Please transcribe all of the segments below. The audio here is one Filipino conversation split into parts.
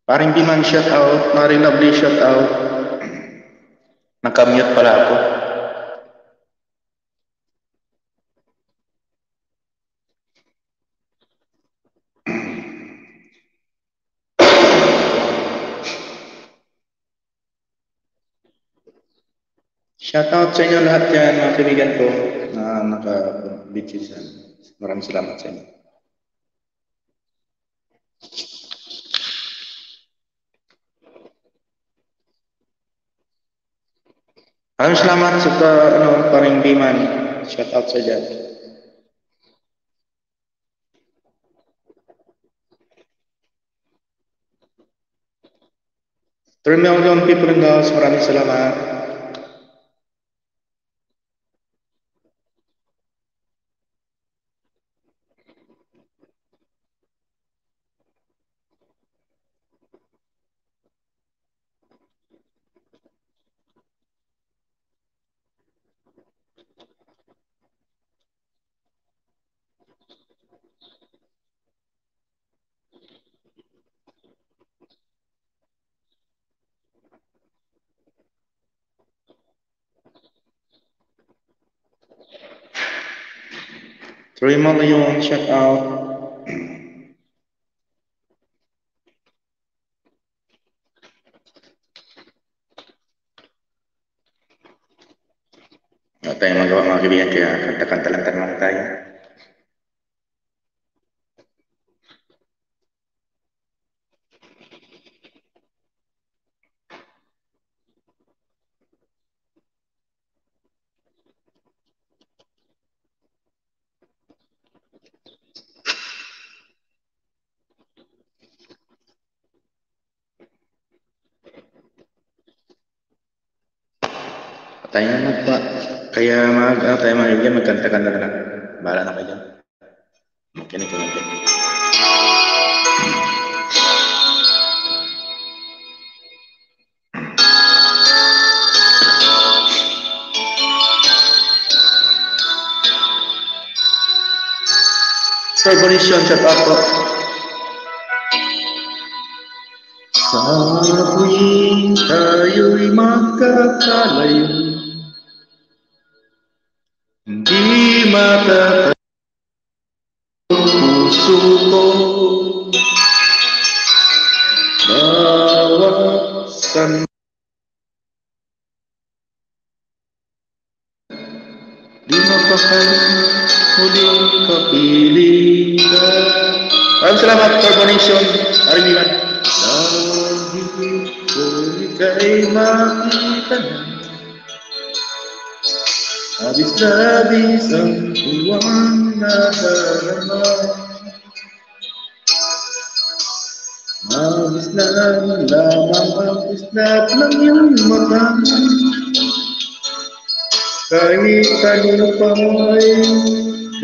Paring Biman, shout out. Maring Lovely, shout out. Nakamute pala ako. Shout out sa inyo lahat yan, mga kaibigan ko na naka-bitches yan. Maraming salamat sa inyo. Maraming salamat sa Paring Biman. Shout out sa dyan. 3 million people in the house. Maraming salamat. Three million shout out. Wala tayong magawa mga kaibigan, kaya kanta-kanta lang tayo. Tayo na magpa. Kaya tayo mga kaibigan, magkanta-kanta na lang. Bahala na kayo dyan. Makinig ko lang. Celebration, shout out po. Sa tuwing tayo'y magkakalayo, hindi matatag puso ko, bawat sandali di mapakal huling kapiling ka. Maraming salamat for donation. Ariman. Lagi ko ika'y makita na, habis-habis ang uwang nadarama. Habis na lamang ang islap ng iyong mata, kahit ano pa'y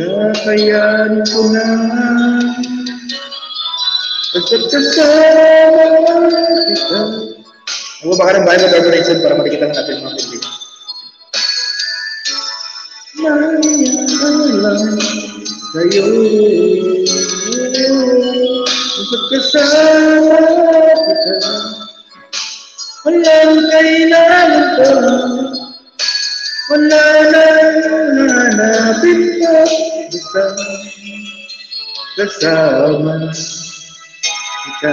kakayanin ko na. Basta't kasama kita. Ako baka ng bahay mo donation para makikita na natin mga kaibigan. Mayayalan sa'yo, basta't kasama kita, walang kailangan pa, wala na hanapin pa, basta kasama kita.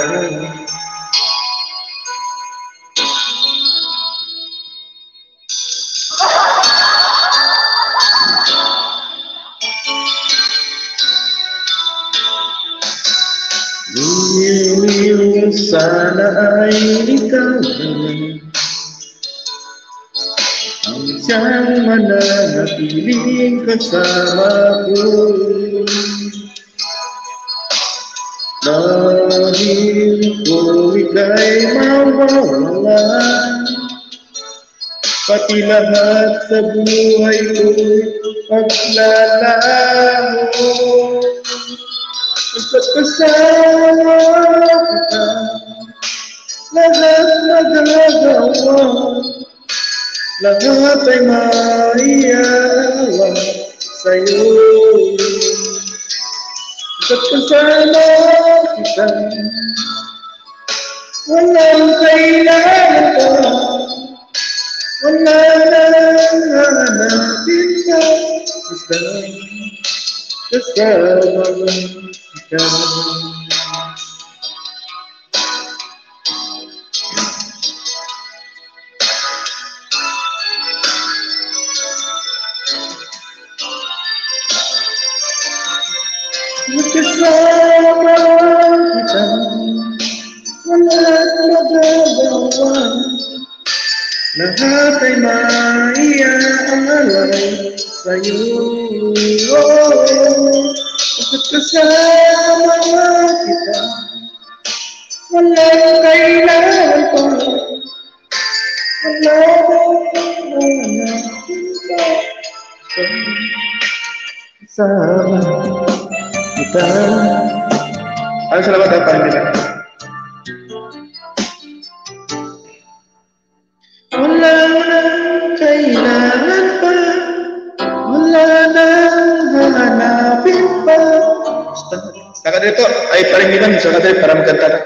Liw-liw sana ay ikaw ang siyang mananatiling kasama ko, dahil kung ika'y mawawala, pati lahat sa buhay ko'y paglalaho. Basta't kasama kita, lahat magagawa, lahat ay maiawa sa'yo. Basta't kasama kita, walang kailangan pa, wala nang hanapin ka, kasama ka. Kasama kita, wala't magagawa, lahat ay maiaalay sa'yo. Bakit kasama kita, walang kailangan pa, wala nang kita, kasama kita. Ay, salamat ang Panginoon. Wala nang kailangan pa, wala nang hanapin pa. Saka dito, ay paringinan, saka dito para magkanta.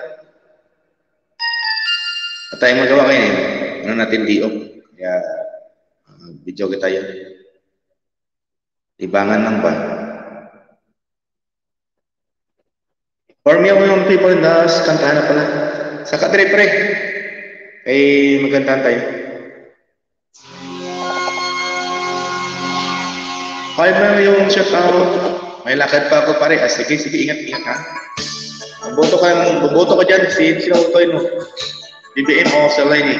At tayong magawa ngayon eh. Ano natin diop. Kaya, video kita yun. Libangan lang ba? For me, yung people in the house, kantahan na pala. Saka dito, pre. Ay magkantahan tayo. Okay ba yung shout out? May lakad pa ako pare. Sige, ingat ha. Buboto ka dyan. Sino utoy mo? BBM o sa line eh.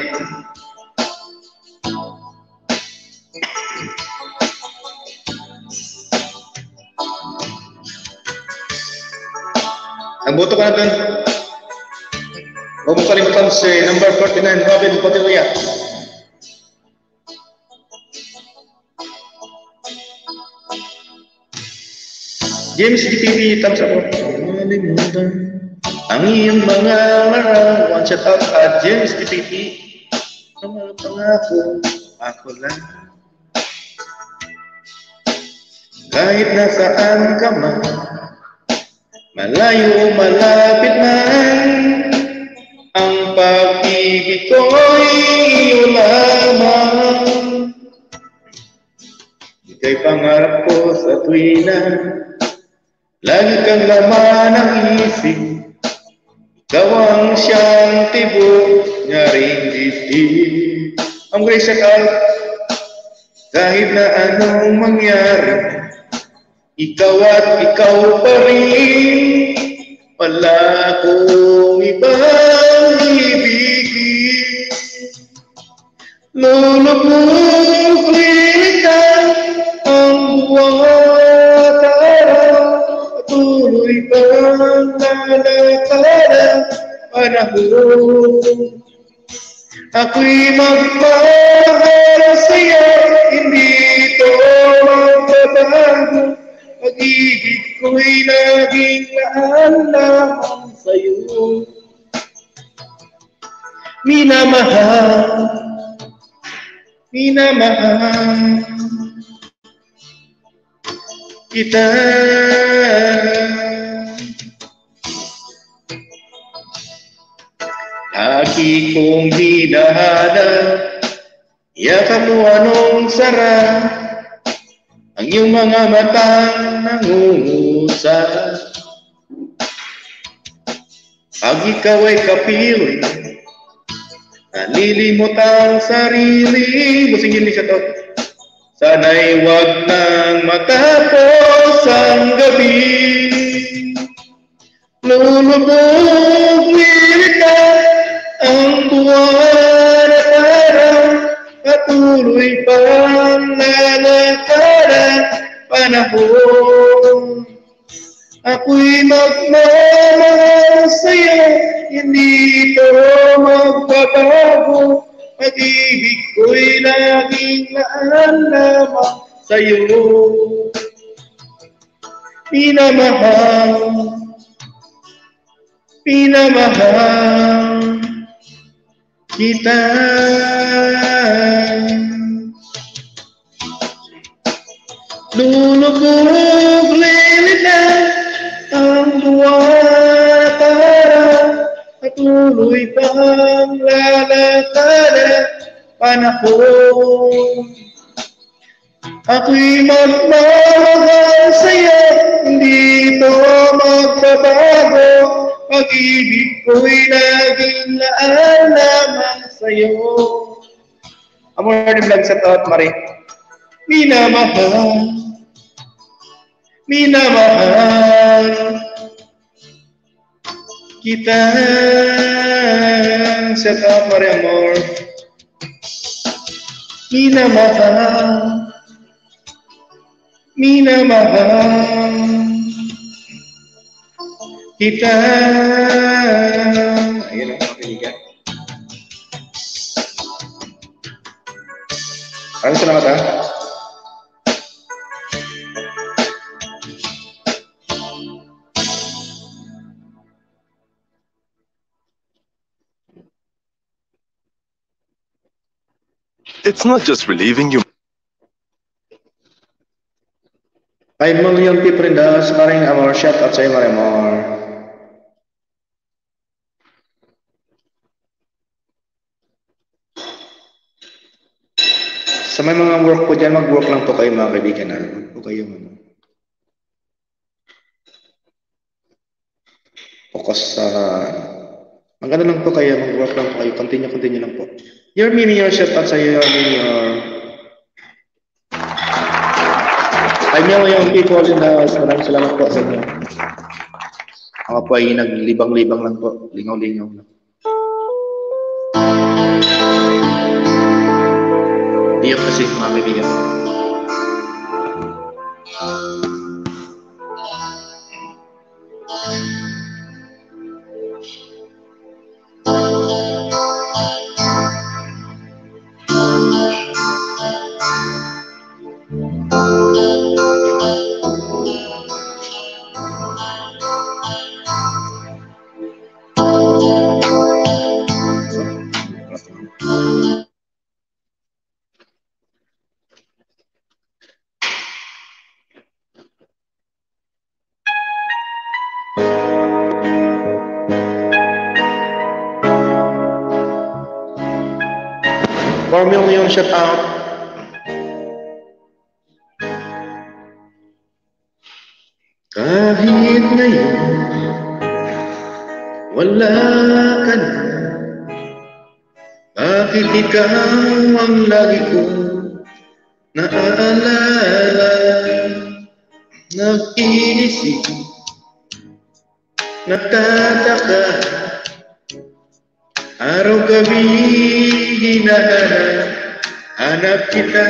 Nagboto ka na doon. Huwag mo kalimutan si number 49, Robin Padilla. James GTV, thumbs up. Malimutan ang iyong mga larawan. Shout out at James GTV. Ang mga pangako, ako lang. Kahit nasaan ka man, malayo, malapit man, ang pag-ibig ko'y iyo lamang. Ika'y pangarap ko sa tuwina, lagi kang laman ng isip. Ikaw ang siyang tibok niya rin dibdib. Ang grace ka, kahit na anong mangyari, ikaw at ikaw pa rin. Wala akong ibang ibigin. Lulubugin ka ang buwat araw, patuloy kang lalakaran panahon. Ako'y magmahal sa'yo, hindi ito magbabago. Pag-ibig ko'y laging naalamang sa'yo. Minamahal kita. Lagi kong hinahanap, yakap mo anong sarap, ang iyong mga matang nangungusap. Pag ikaw ay kapiling, nalilimot ang sarili. Busingin niya to. Sana'y wag nang matapos ang gabi. Lulubog ka ang buwan at araw, patuloy pang lalakaran panahon. Ako'y magmamahal sa'yo, hindi ito magbabago. Pag-ibig ko'y laging naalamang sa'yo. Pinamahal kita. Lulubog lilita ang buwan at araw, patuloy pang lalakaran panahon. Ako'y magmamahal sa'yo, hindi ito magbabago. Pag-ibig ko'y laging laan lamang sa'yo. Amor ni vlog sa taot, Mari. Minamahal, minamahal kita sa taot, Mari, amor. Minamahal, minamahal kita. Ayun ang kapiligan. Maraming salamat, ha. It's not just relieving you. 5 million people in the house, Maring Amor. Shout out sa'yo, Maring Amor. Sa may mga work po dyan, mag-work lang po kayo, mga kaibigan. Huwag po kayo focus sa maganda lang po kayo, mag-work lang po kayo. Continue lang po. Your Minior, shout out sa'yo, your Minior. 5 million people in the house. Maraming salamat po sa inyo. Ako po ay naglibang-libang lang po. Lingaw-lingaw lang. Diyak kasi mga kaibigan. Million shout out. Kahit ngayon wala ka na, bakit ikaw ang lagi kong naaalala? Nag-iisip, nagtataka, araw-gabi hinahanap kita.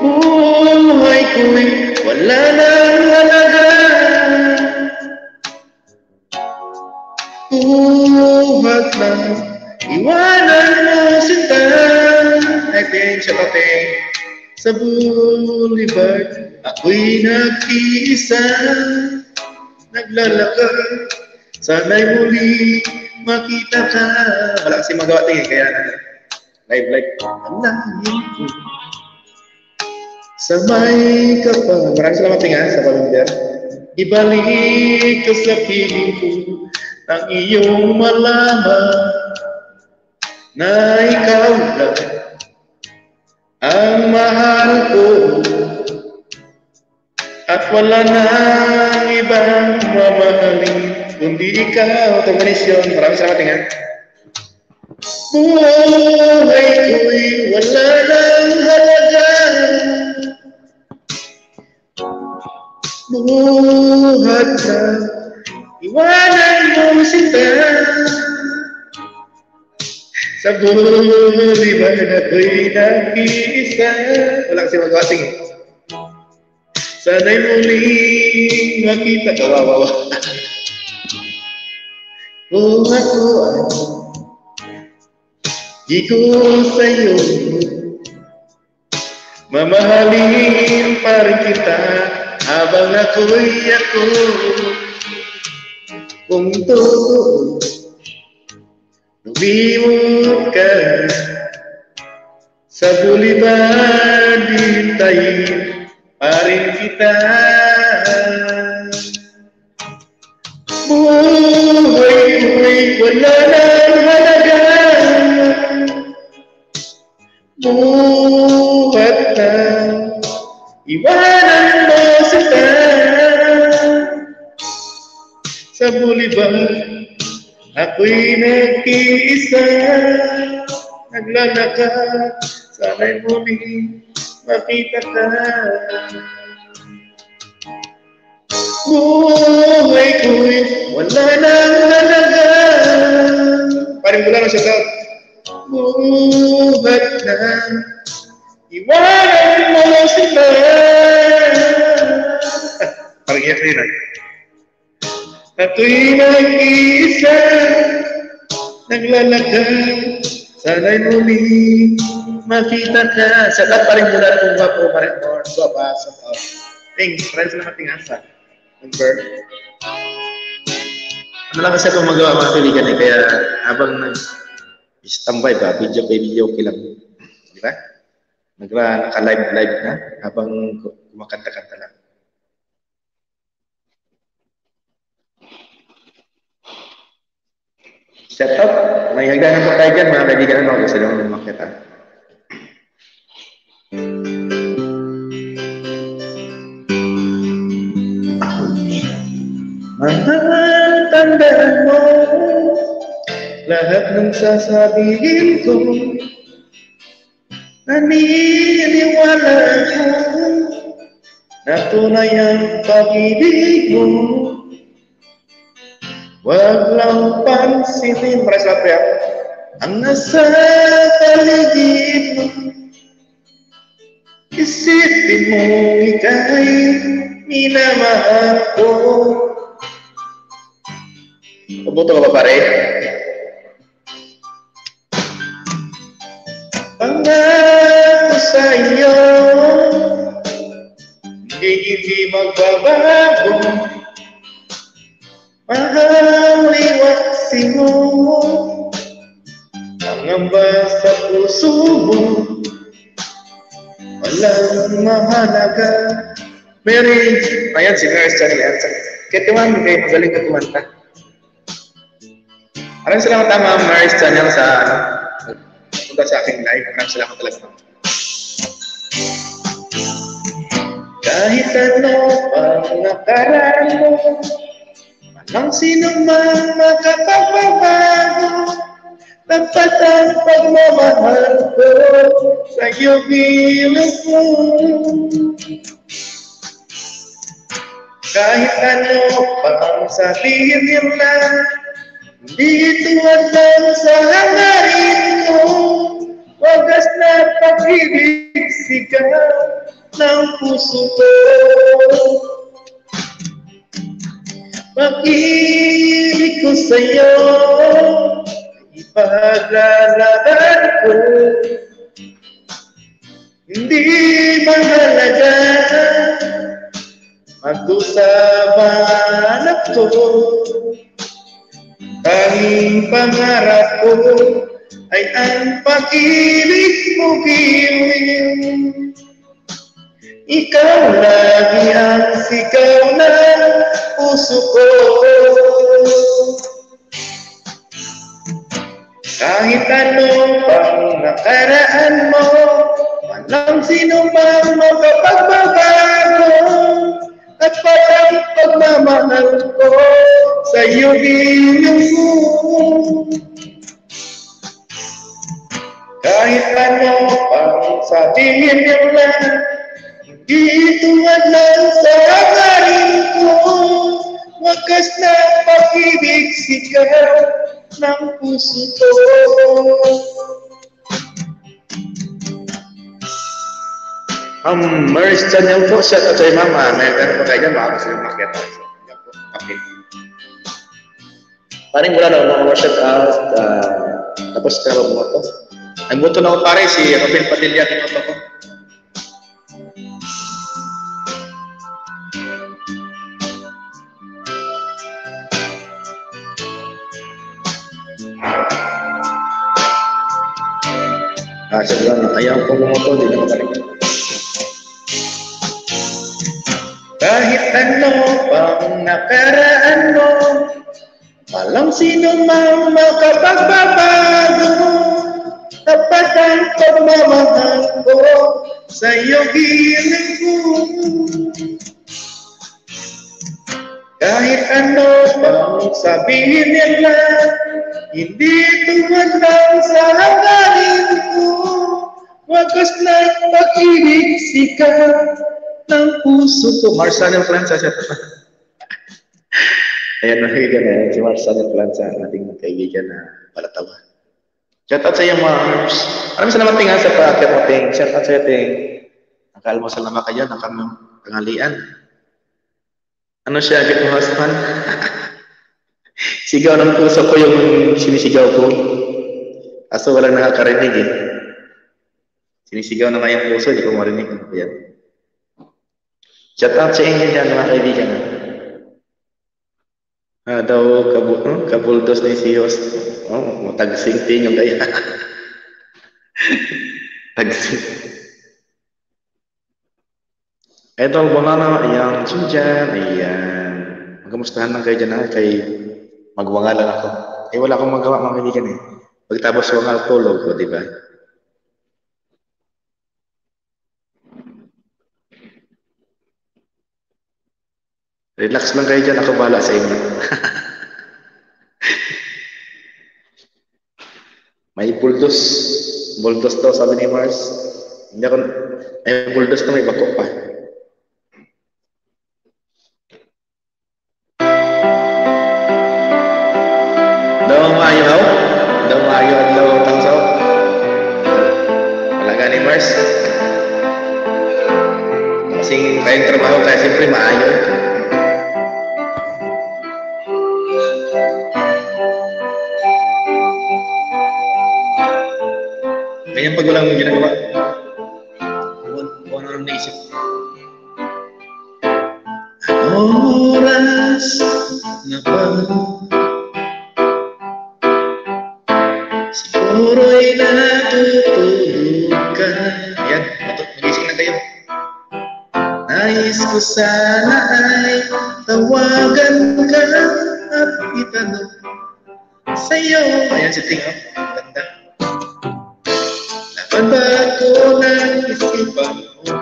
Buhay ko'y wala nang halaga, buhat lang iwanan mo sinta. I think siya tateng sa boulevard, ako'y nag-iisa, naglalakad, sana'y muli makita ka. Wala kasi magawa tingin, kaya live. Ang langit ko sa may kapal. Maraming salamat tingin sa volunteer. Ibalik ko sa piling ko ang iyong malaman na ikaw lang ang mahal ko at wala nang ibang mamahalin kundi ikaw. Terminisyon. Maraming salamat tingin. Buhay ko'y wala nang halaga, buhat na iwanan mo sinta. Sa boulevard ako'y nag-iisa. Wala kasi magawa tingin. Sana'y muling makita ka. Wawawa. Kung ako ay di ko sa'yo, mamahalin pa rin kita habang ako'y ako. Kung totoo lumimot ka sa boulevard, hintayin pa rin kita. Buhat na, iwanan mo sila sa bulibang. Ako'y nag-iisa, naglalakad, sana'y muli makita ka. Buhay ko'y wala nang halaga. Paring mula na siya ka. Buhat na, iwanan mo sila. Parang iyak rin. Ako'y nag-iisa, naglalakad, sana'y muli makita ka. Sa lahat pa rin mula ng mga po, Marimor, Guapa, sa tao. Thanks, friends na matingasa. Number. Ano lang kasi itong magawa mga kaibigan eh, kaya habang nag-standby ba, video okay lang. Di ba? Naka-live na habang kumakanta-kanta lang. Set up, may hagdanan po tayo dyan, mga kaibigan, ano, gusto nyo makita. Mahal, tandaan mo, lahat ng sasabihin ko, naniniwala ko, na tunay ang pag-ibig mo. Wag lang pansinin, maraming salamat ya, ang nasa paligid mo. Isipin mo ika'y minamahal ko. Pabuto ka ba pare? Pangako sa iyo, hindi magbabago. Mahal, iwasin mo ang amba sa puso mo. Walang mahalaga. Mary, ayan si Nurse Chanel. Kaya tiwan, kayo magaling ka kumanta. Maraming salamat Ma'am Nurse Chanel sa punta sa aking live. Maraming salamat talaga. Kahit ano pang nakaraan mo, walang sino man makapagbabago. Dapat ang pagmamahal ko sa'yo bilang mo. Kahit ano pang sabihin nila, dito at lang sa hangarin ko. Wagas na pag-ibig sigaw ng puso ko. Pag-ibig ko sa'yo, ipaglalaban ko. Hindi mahalaga mag-usapan ako. Tanging pangarap ko ay ang pag-ibig mo giliw. Ikaw lagi ang sigaw ng puso ko. Kahit anong pang nakaraan mo, walang sino mang makapagbabago. At parang pagmamahal ko sa'yo bilang mo. Kahit ano pang sabihin nila, dito at lang sa hangarin ko. Wagas na pag-ibig sigaw ng puso ko. Merce Chanel po, shout out sa'yo mama. May gano'n po tayo dyan, baka gusto yung makita. Okay. Paring wala na, mga shout out. Tapos pero mo to. Ang buto na ko pare, si Robin Padilla, kinoto ko. Siya lang, ayaw ko bumoto, hindi na makalit. Kahit ano pang nakaraan mo, walang sino mang makapagbabago. tapat ang pagmamahal ko sa iyong hiling ko. Kahit ano pang sabihin nila, hindi tumandang sa hangarin ko. Wagas na pag-ibig sikat ng puso ko. Marcelo Planza siya. Ayan, nakikita na si Marcelo Planza, ating kaibigan na palatawa. Shout out sa iyo, Mars. Maraming salamat nga sa pag-akit mo, Ting. Shout out sa iyo, Ting. Nakaalmusal na ba kayo? Nakangalian. Ano siya, get mo husband? Sigaw ng puso ko yung sinisigaw ko. Kaso walang nakakarinig eh. Sinisigaw na nga yung puso, di ko marinig. Ayan. Shout out sa inyo dyan, mga kaibigan. Daw kabuldos na si host. Tagsing din yung gaya. Tagsing. Ito, banana, ayan, dyan, ayan. Magkamustahan lang kayo dyan, kay magwangalan ako. Wala akong magawa, mga kaibigan eh. Pagtapos wangal, tulog ko, di ba? Relax lang kayo dyan, ako bahala sa inyo. May buldos. Buldos daw, sabi ni Mars. Hindi ako, may buldos na may bako pa. Daw maayo haw? Daw maayo at daw tangsaw? Talaga ni Mars. Kasing kayong trabaho kaya siyempre maayo. Ganyan pag walang ginagawa. Kung ano naisip. Oras na ba? Siguro'y natutulog ka. Ayan, magising na kayo. Nais ko sana ay tawagan ka at itanong sa'yo. Ayan si Ting, ganda. Nabago ng isipan mo.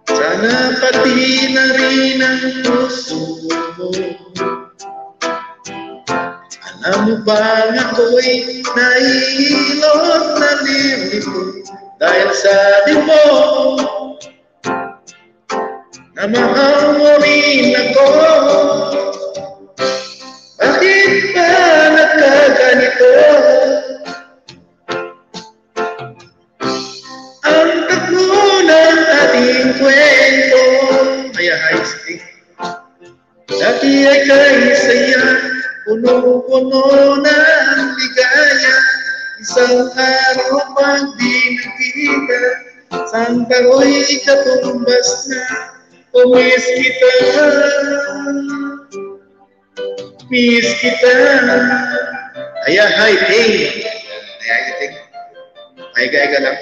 Sana pati na rin ang puso mo. Alam mo bang ako'y nahihilot na lilito dahil sabi mo na mahal mo rin ako. Bakit ba nagkaganito? Ang takbo ng ating kwento. Kaya high-stick. Dati ay kay saya, puno-puno ng ligaya. Isang araw pag di nakita, sang tao'y katumbas na. Umis kita, miss kita. Ayan, hi, Ting. Ayan, Ting. Aiga-aiga lang.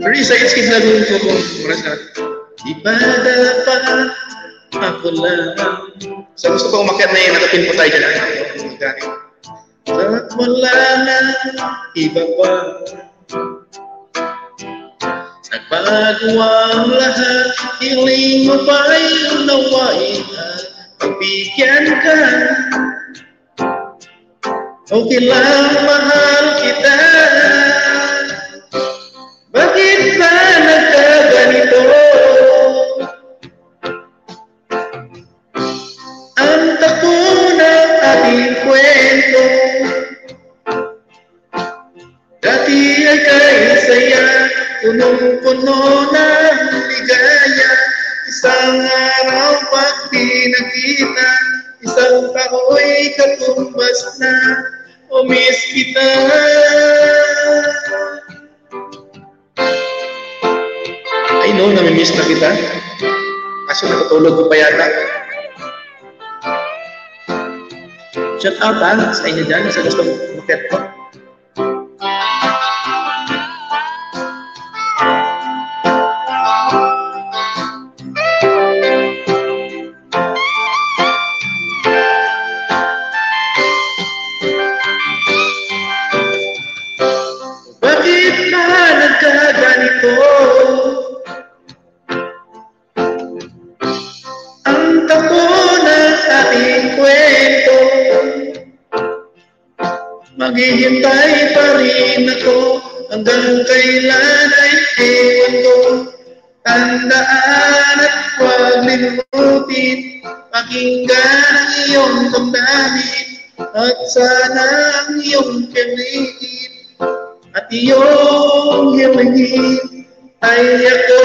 Risa, iskip na doon ko kung marasal. Di ba dapat ako lang. So gusto ko umakyat na yun, natapin po tayo dyan. At wala na iba pa. Nagbago ang lahat, hiling mo ba'y unawain at pagbigyan ka? Okay lang, mahal kita. Bakit ba nagkaganito? Ang takbo ng ating kwento. Dati ay kay saya, punong-puno ng ligaya. Isang araw pag di nakita, isang tao'y katumbas na. Umis kita. I know, namimiss na kita. Kaso natutulog ko pa yata. Shout out sa inyo dyan sa gusto buket ko. Maghihintay pa rin ako hanggang kailan ay ewan ko. Tandaan at huwag limutin, pakinggan ang iyong damdamin, at sana ang iyong tiyanin at iyong hilingin ay ako.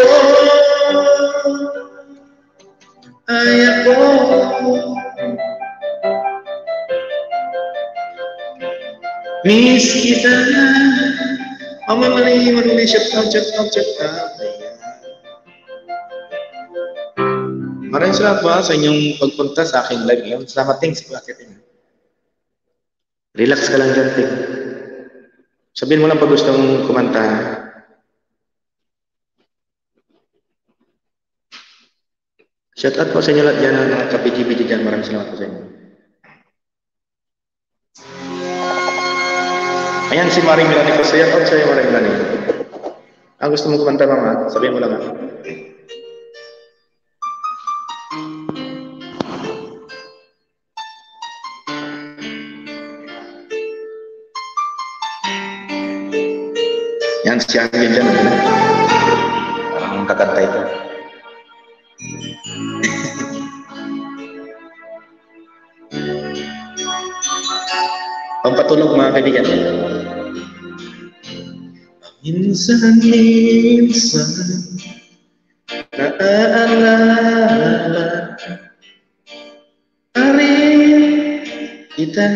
Miss kita. Mama mali, shut up. Maraming salamat po sa inyong pagpunta sa aking live ngayon. Salamat, thanks po. Relax ka lang dyan, Ting. Sabihin mo lang pag gusto mong kumanta. Shout out po sa inyo lahat dyan, mga ka-BG dyan. Maraming salamat po sa inyo. Ayan si Maring Milani po. Shout out sa iyo, Maring Milani. Ang gusto mong kumanta, mama, sabihin mo lang. Yan si Angel dyan. Ang kakanta ito. Pampatulog mga kaibigan. Minsan naaalala rin kita.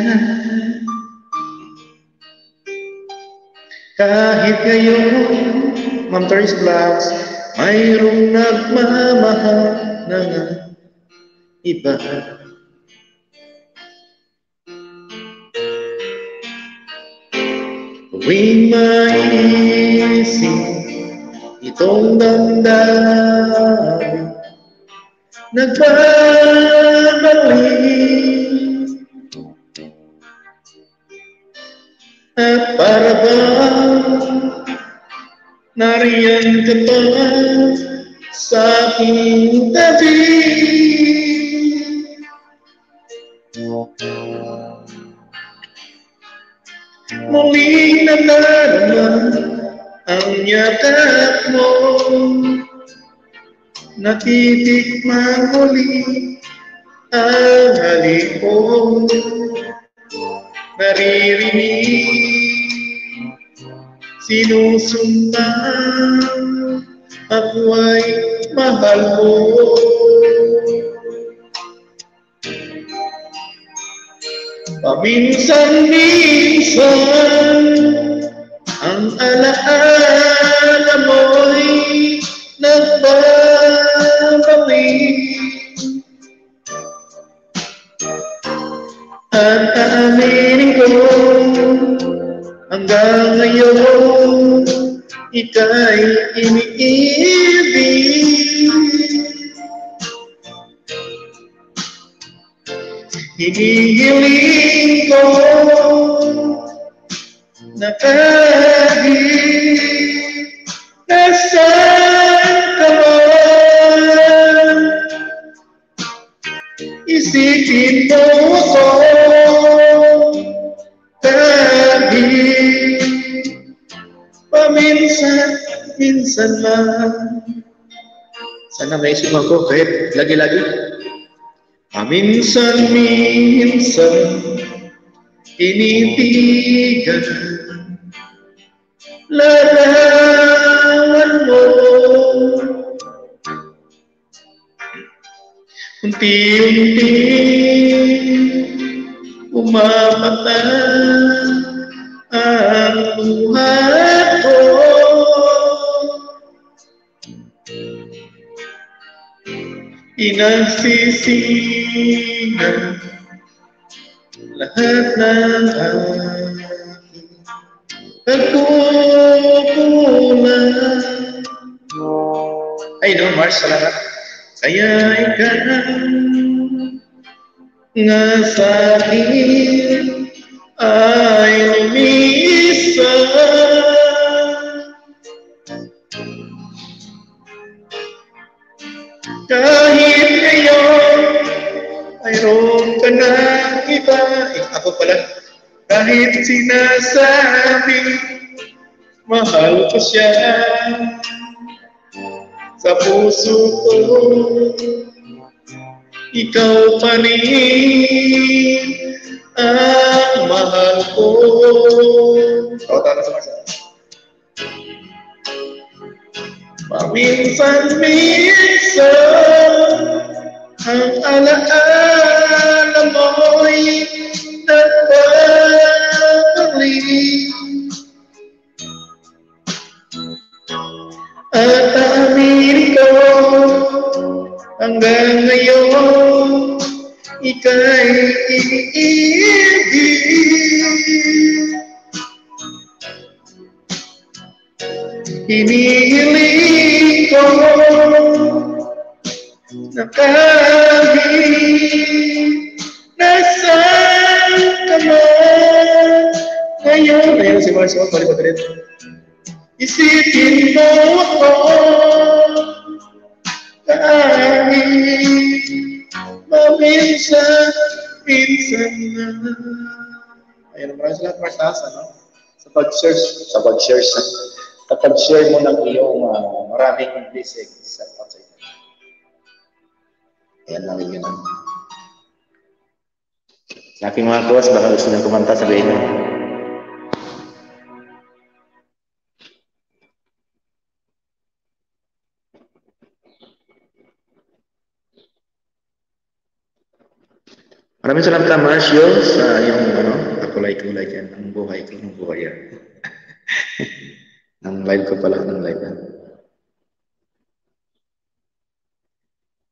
Kahit ngayon, Ma'am Terry's Vlogs, mayroong nagmamahal na iba. Tuwing maisip itong damdamin, nagbabalik at para bang nariyan ka pa sa aking tabi. Muling nadarama ang yakap mo, natitikman muli ang halik ko, naririnig sinusundan ako ay mahal mo. Paminsan-minsan ang alaala mo'y nagbabalik, at aaminin ko hanggang ngayon ika'y iniibig. Hinihiling ko na kahit nasaan ka man, isipin mo ako kahit paminsan-minsan lang. Sana may isip ako kahit lagi-lagi. Paminsan-minsan initigan larawan mo, unti-unti umamata ang buhay ko. Inagsisihan lahat ng aking pagkukulang. Ay no, Mars, salamat. Kaya ikaw nga sa akin ay lumisan. Kahit ngayon mayroon ka ng iba. Ako pala. kahit sinasabi mahal ko siya. Sa puso ko ikaw pa rin ang mahal ko. Tama sa masa. Paminsan-minsan ang alaala mo'y nagbabalik. At amin ko hanggang ngayon ika'y iibig. Hinihiling ko na kahit nasaan ka man ngayon. Ayun si Marcel, balik ko dito. Isipin mo ako kahit maminsan-minsan na. Ayun, maraming salamat Marcel, no? Sa pag-share mo ng iyong maraming blessings sa outside. Ayan lang yun. Sa aking mga kuwas, baka gusto nang kumanta sa bayan nyo. Maraming salamat ka, Marcio, sa iyong kulay-kulay yan. Ang buhay ko, ang buhay yan. Ang live ko pala, ang live yan.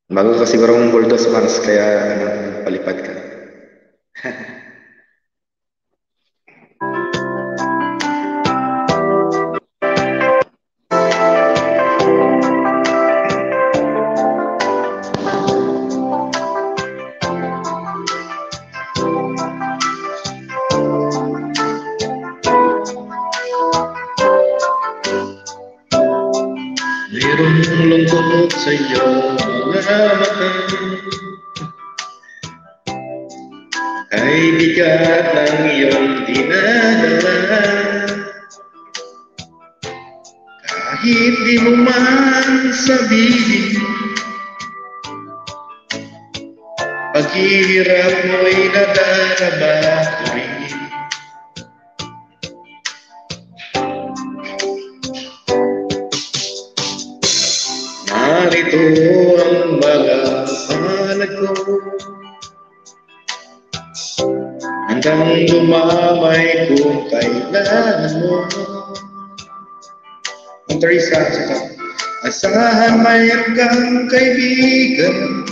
Bago ka siguro mong bultos, Mars, kaya palipad ka. Mayroong lungkot sa iyong mga mata, kay bigat ng iyong dinadala. Kahit di mo man sabihin, paghihirap mo'y nadarama ko rin. Narito ang mga palad ko, hanggang dumamay kung kailan mo. Ang Teresa, asahan mayroon kang kaibigan,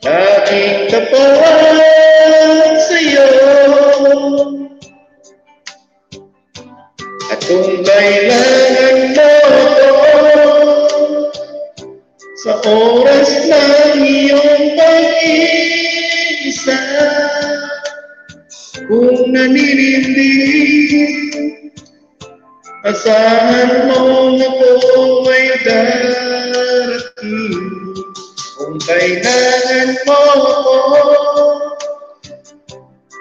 laging tapat sa'yo. At kung kailangan mo sa oras ng iyong pag-iisa, kung naninindig, asahan mo ako ay darating. Kung kailangan mo ako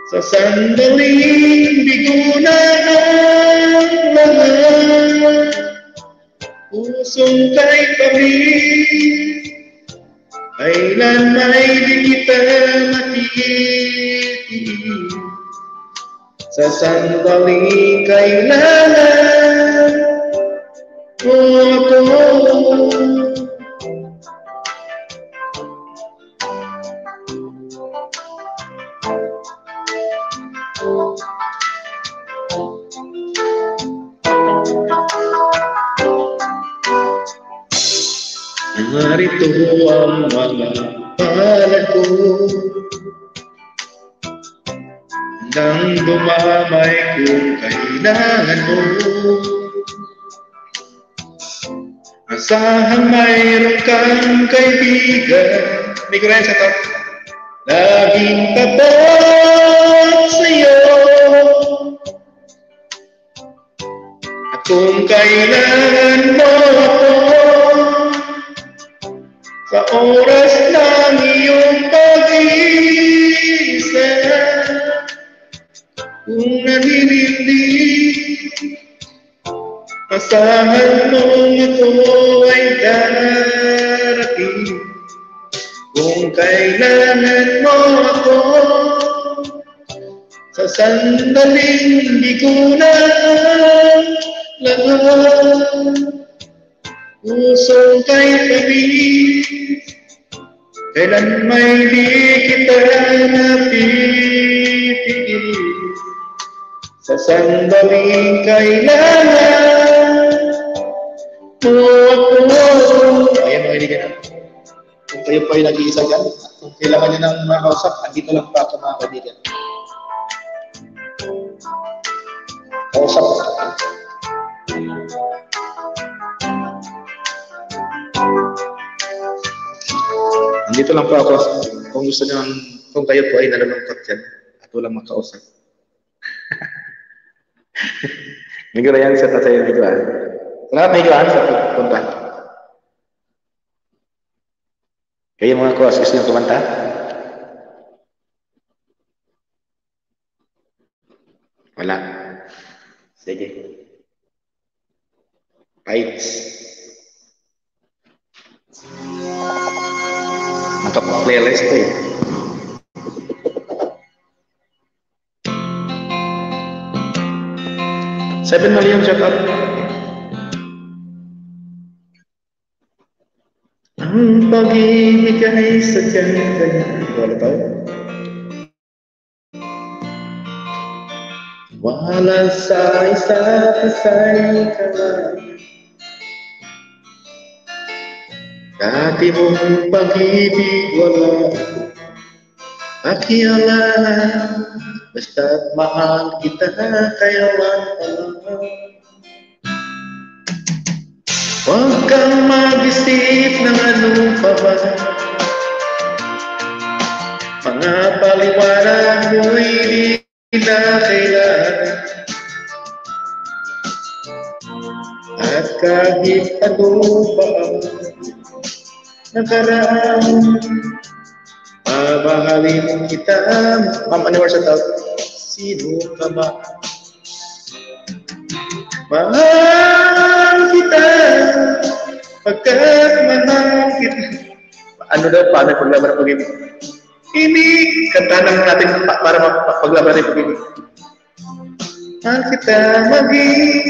sa sandaling bigo na ang lahat, pusong kay pamilya, kailan may di kita matitiin. Sa sandaling kailangan mo ako. Narito ang mga palad ko, hanggang dumamay kung kailangan mo. Asahang mayroon kang kaibigan, may gurayan sa top, laging tapat sa'yo. At kung kailangan mo ako sa oras ng iyong pag-iisa, Kung naninindig, asahan mong ako ay darating. Kung kailangan mo ako, sa sandaling di ko na lahat. Pusong kay pabis, kailan may di kita napipigil. Sa sandaling kailangan mo ako. Ayan mga kaibigan. Kung kayo po ay nag-iisa dyan, kung kailangan nyo ng makausap, andito lang pa ako mga kaibigan. Kausap ko. Andito lang po ako. Kung gusto nyo, kung kayo po ay nalulungkot dyan, at walang makausap. Minggu yan sa tatay mingguan. Kenapa mingguan sa punta? Kayo mga kuas, gusto nyo kumanta? Wala. Sige. Right. Naka-playlist ko eh. 7 million shout out. Ang pag-ibig ay sadyang ganyan. Wala tao? Wala sa isa't isa'y kawalan. Dati mong pag-ibig wala akialahan. Basta't mahal kita kayawan alam. Huwag kang mag-isip ng ano pa ba. Mga paliwanag mo'y di na kailangan. At kahit ano pa nakaraan, mamahalin kita. Ma'am, ano sa tawag? Sino ka ba? Mahal kita, pagkat mahal kita. Ano daw, paano paglaban ng pag-ibig? Ini, kantahan natin para paglaban ng pag-ibig. Mahal kita, maging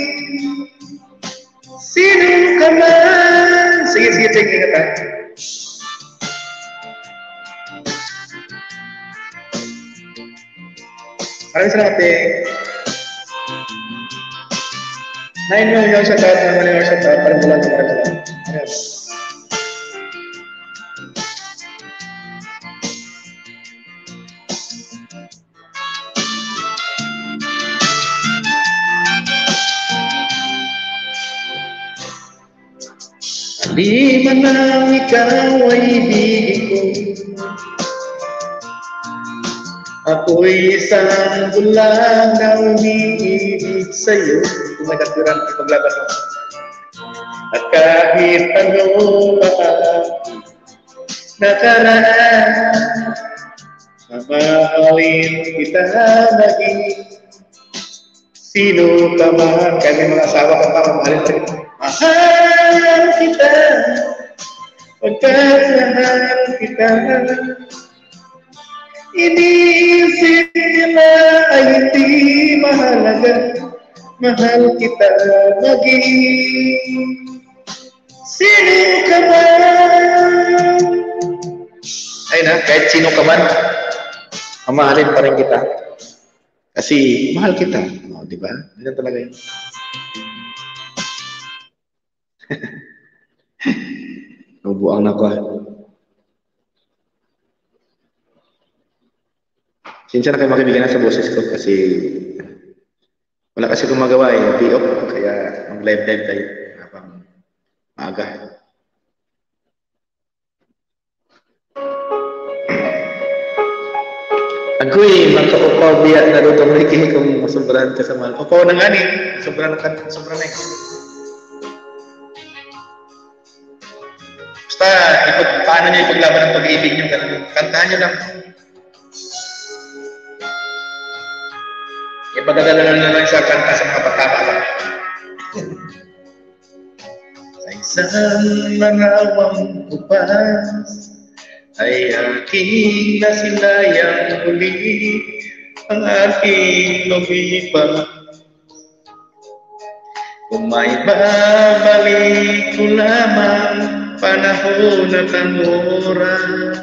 sino ka man? Sige, ingat. Maraming salamat eh. 9 million shout out, 9 million shout out. Parang bulan. Yes. Di man lang ikaw ay ibigin ko. Ako'y isang bulan na umiibig sa'yo. Kung may katuran, ipaglaban mo. At kahit ano pa nakaraan, mamahalin kita naging sino ka man. Kaya may mga asawa ka pa, mamahalin ka. Mahal kita, pagkat mahal kita. Iniisip nila ay hindi mahalaga. Mahal kita maging sino ka man. Ay na, kahit sino ka man, mamahalin pa rin kita. Kasi mahal kita. O, di ba? Ganyan talaga yun. Nabuang na ko. Sinsya na kayo makibigyan sa boses ko kasi wala kasi kung magawa eh, P.O. Kaya mag-live tayo habang maaga. Agoy, magkaupaw biya na doon tumiki kung masobrahan ka sa mahal. Upaw na nga ni, sobrahan na. Basta, paano niyo ipaglaban ng pag-ibig niyo? Kantahan niyo lang. Ipadadala na lang sa kanta sa mga patama lang. Sa isang marawang upas ay aking nasilayang muli ang aking lumipas. Kung may babalik ko lamang panahon at ang oras,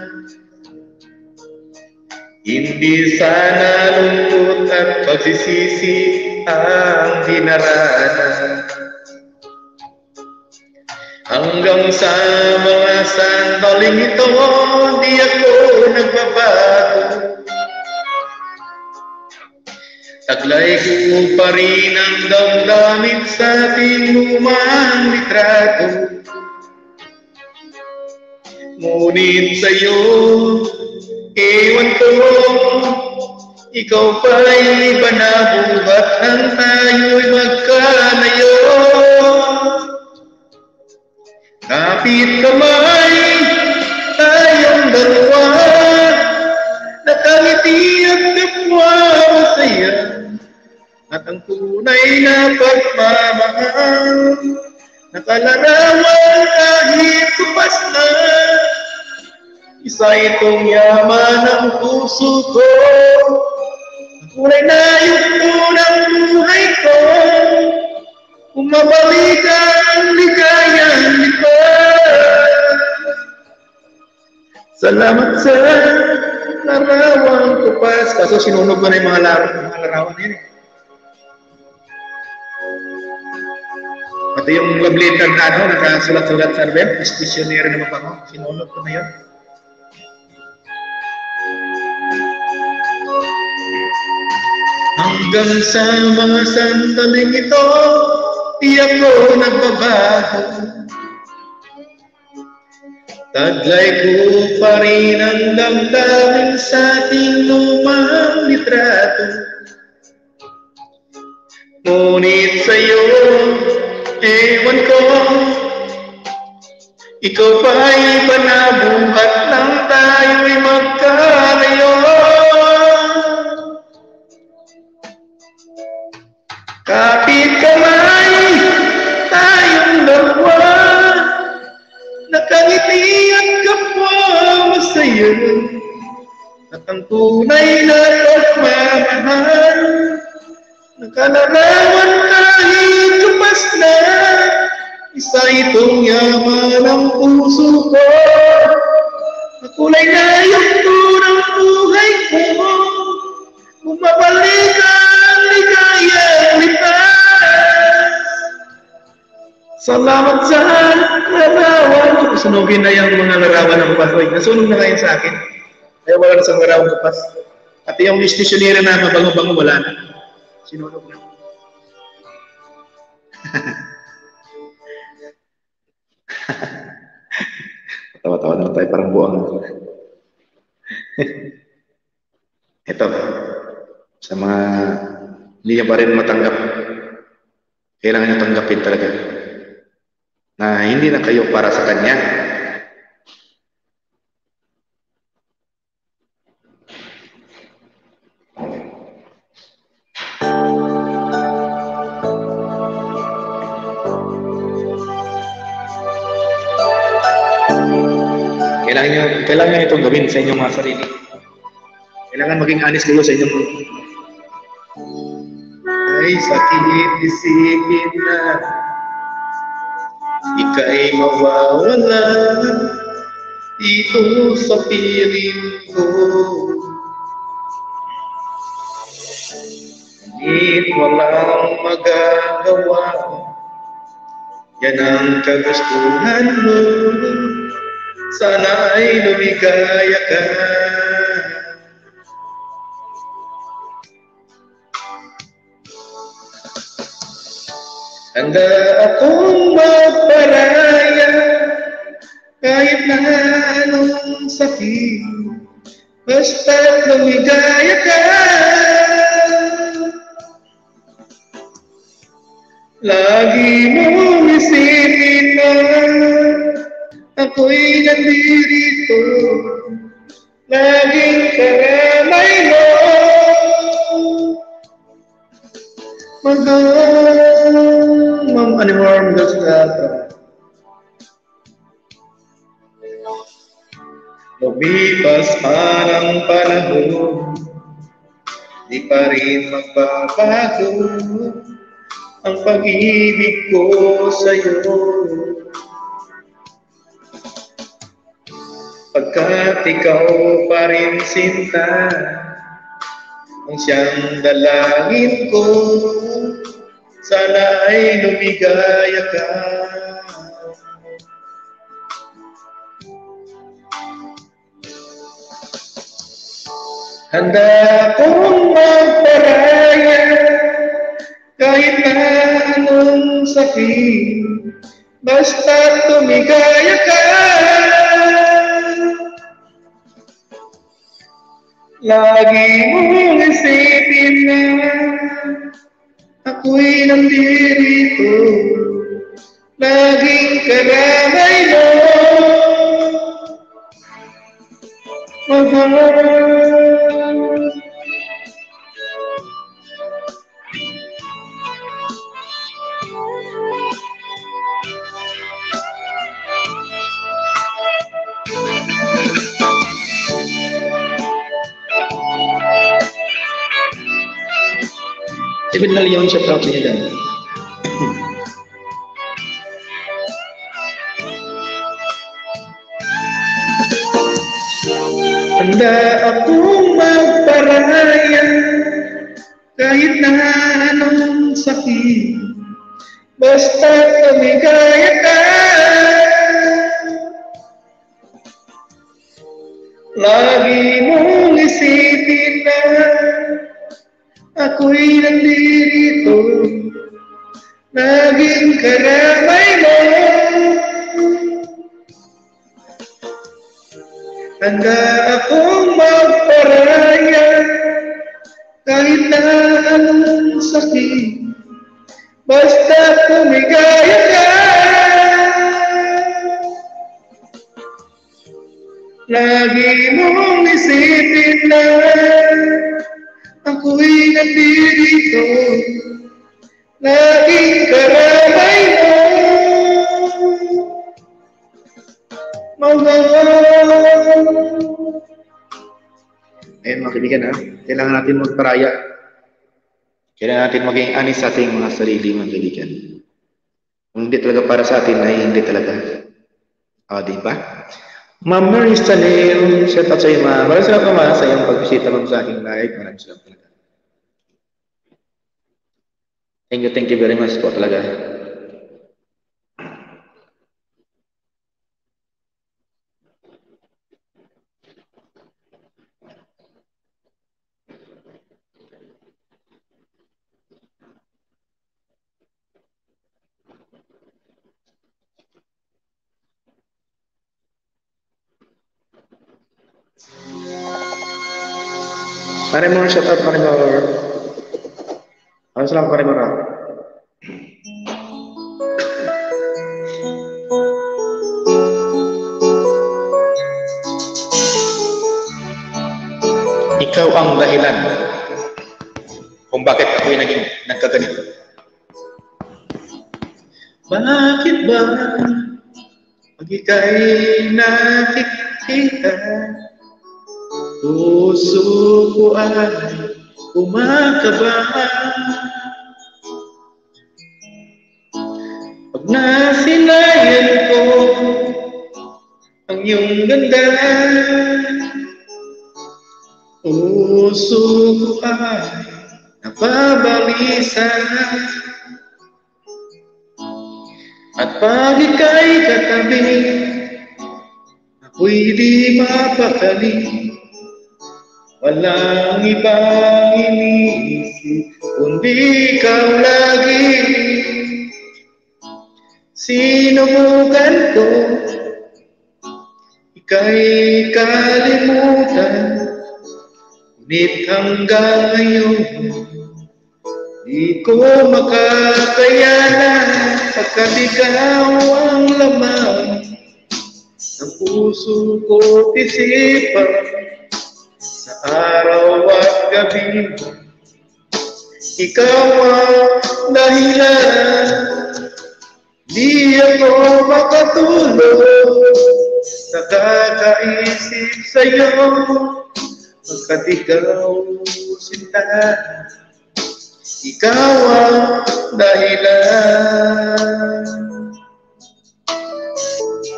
hindi sana lungkot at pagsisisi ang dinaranas. Hanggang sa mga sandaling ito, di ako nagbabago. Taglay ko pa rin ang damdamin sa ating lumang litrato. Ngunit sa'yo, ewan ko, ikaw pa'y iba na buhat nang tayo'y magkalayo. Kapit kamay, tayong dalawa, nakangiti at kapwa masaya, at ang tunay na pagmamahal, nakalarawan kahit tupas na. Isa itong yaman ng puso ko, kulay na yugto ng buhay ko, umabalik ang ligayang lipas. Salamat sa larawang tupas. Kaso sinunog na yung mga larawan yun. Pati yung love letter na ano, nakasulat-sulat sa web, missionary naman pa ako, sinunog ko na yun. Hanggang sa mga sandaling ito, di ako nagbabago. Taglay ko pa rin ang damdamin sa ating lumang litrato. Ngunit sa'yo, ewan ko, ikaw pa'y iba na buhat nang tayo'y magkalayo. Kapit kamay, tayong dalawa, nakangiti at kapwa masaya, at ang tunay na pagmamahal, nakalarawan kahit tumas na. Isa itong yaman ng puso ko, nakulay na yugto ng buhay ko, bumabalik ang ligayang lipas. Salamat sa larawan. Sunugin na yung mga larawan ng pasoy. Nasunog na kayo sa akin. Kaya wala na sa larawan ko pas. Pati yung missionary na mabango-bango wala na. Sinunog na. Tawa-tawa na tayo parang buang. Ito, sa mga hindi niya pa rin matanggap, kailangan niya tanggapin talaga na hindi na kayo para sa kanya. Kailangan nyo itong gawin sa inyong mga sarili. Kailangan maging honest kayo sa inyong ay sakit isipin na ika'y mawawala dito sa piling ko. Ngunit walang magagawa, yan ang kagustuhan mo. Sana ay lumigaya ka. Handa akong magparaya kahit na anong sakit, basta't lumigaya ka. Lagi mong isipin na ako'y nandirito, laging karamay mo. Ma'am Animorm Gustavo. Lumipas parang panahon, di pa rin magbabago ang pag-ibig ko sa'yo. Pagkat ikaw pa rin sinta, ang siyang dalangin ko, sana ay lumigaya ka. Handa akong magparaya kahit na anong sakit, basta tumigaya ka. Lagi mong isipin na ako'y nandirito, laging karamay mo, mahal. Ibig na liyon siya top niya dyan. Handa akong magparaya kahit na anong sakit, basta tumigaya ka. Lagi mong isipin na ako'y nandirito, laging karamay mo. Handa akong magparaya kahit na anong sakit, basta tumigaya ka. Lagi mong isipin na ako'y nandirito, laging karamay mo, mahal. Ayun mga kaibigan, kailangan natin magparaya. Kailangan natin maging anis sa ating mga sarili, mga kaibigan. Kung hindi talaga para sa atin, ay hindi talaga. O, diba? Ma'am Maris Chanel, shout out sa iyo, ma'am. Maraming salamat naman sa iyong pagbisita, ma'am, sa aking live. Maraming salamat talaga. Thank you very much po talaga. Maraming shout out, maraming salamat, maraming. Ikaw ang dahilan kung bakit ako'y naging nagkaganito. Bakit ba pag ika'y nakikita, puso ko ay kumakaba? Pag nasinayan ko ang iyong ganda, puso ko ay nababalisa. At pag ika'y katabi, ako'y di mapakali. Walang ibang iniisip kundi ikaw lagi. Sinubukan ko ika'y kalimutan, ngunit hanggang ngayon di ko makakayanan, pagkat ikaw ang laman ng puso ko't isipan. Sa araw at gabi, ikaw ang dahilan di ako makatulog sa kakaisip sa'yo pagkat ikaw sinta, ikaw ang dahilan.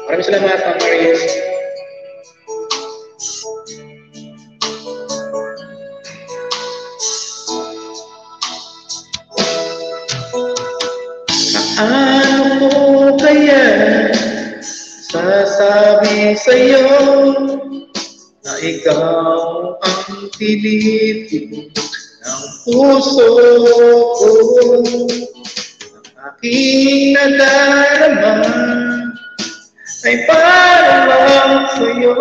Maraming salamat, Ma'am Marius. Ano ko kaya sasabi sa'yo na ikaw ang tinitin ng puso ko, ang aking nadarama ay parang sa'yo.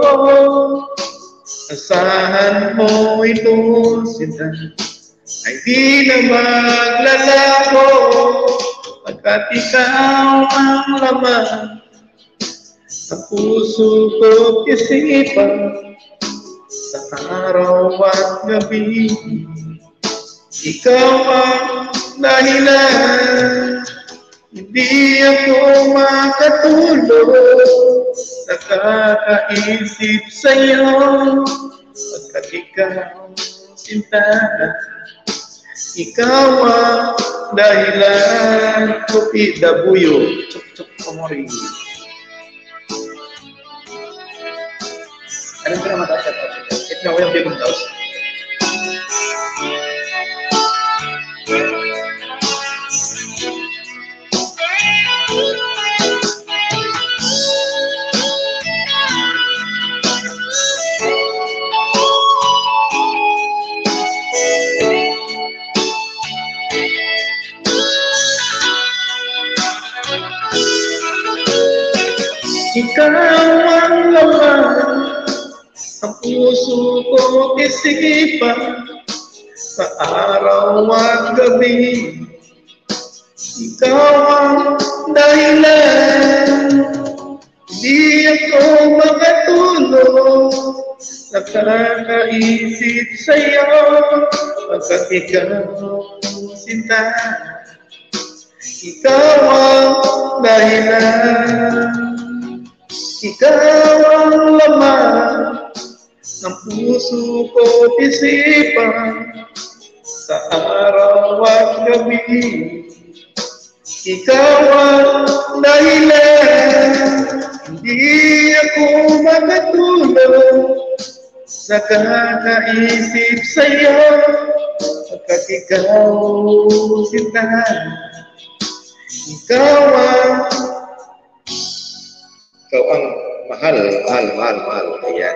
Asahan mo ito sila ay di na maglalako pagkat ikaw ang laman ng puso ko't isipan sa araw at gabi. Ikaw ang dahilan, hindi ako makatulog sa kakaisip sa'yo pagkat ikaw sinta, ikaw ang dahilan. Kopi dabuyo, cuk komori. Anong pinamataas at ito na ko yung bigong taos. Ikaw ang laman ang puso ko't isipan sa araw at gabi. Ikaw ang dahilan, di ako makatulog sa kakaisip sa'yo pagkat ikaw sinta, ikaw ang dahilan. Ikaw ang laman ng puso ko't isipan sa araw at gabi. Ikaw ang dahilan, hindi ako makatulog sa kakaisip sa'yo pagkat ikaw sinta, ikaw ang mahal. Ayan.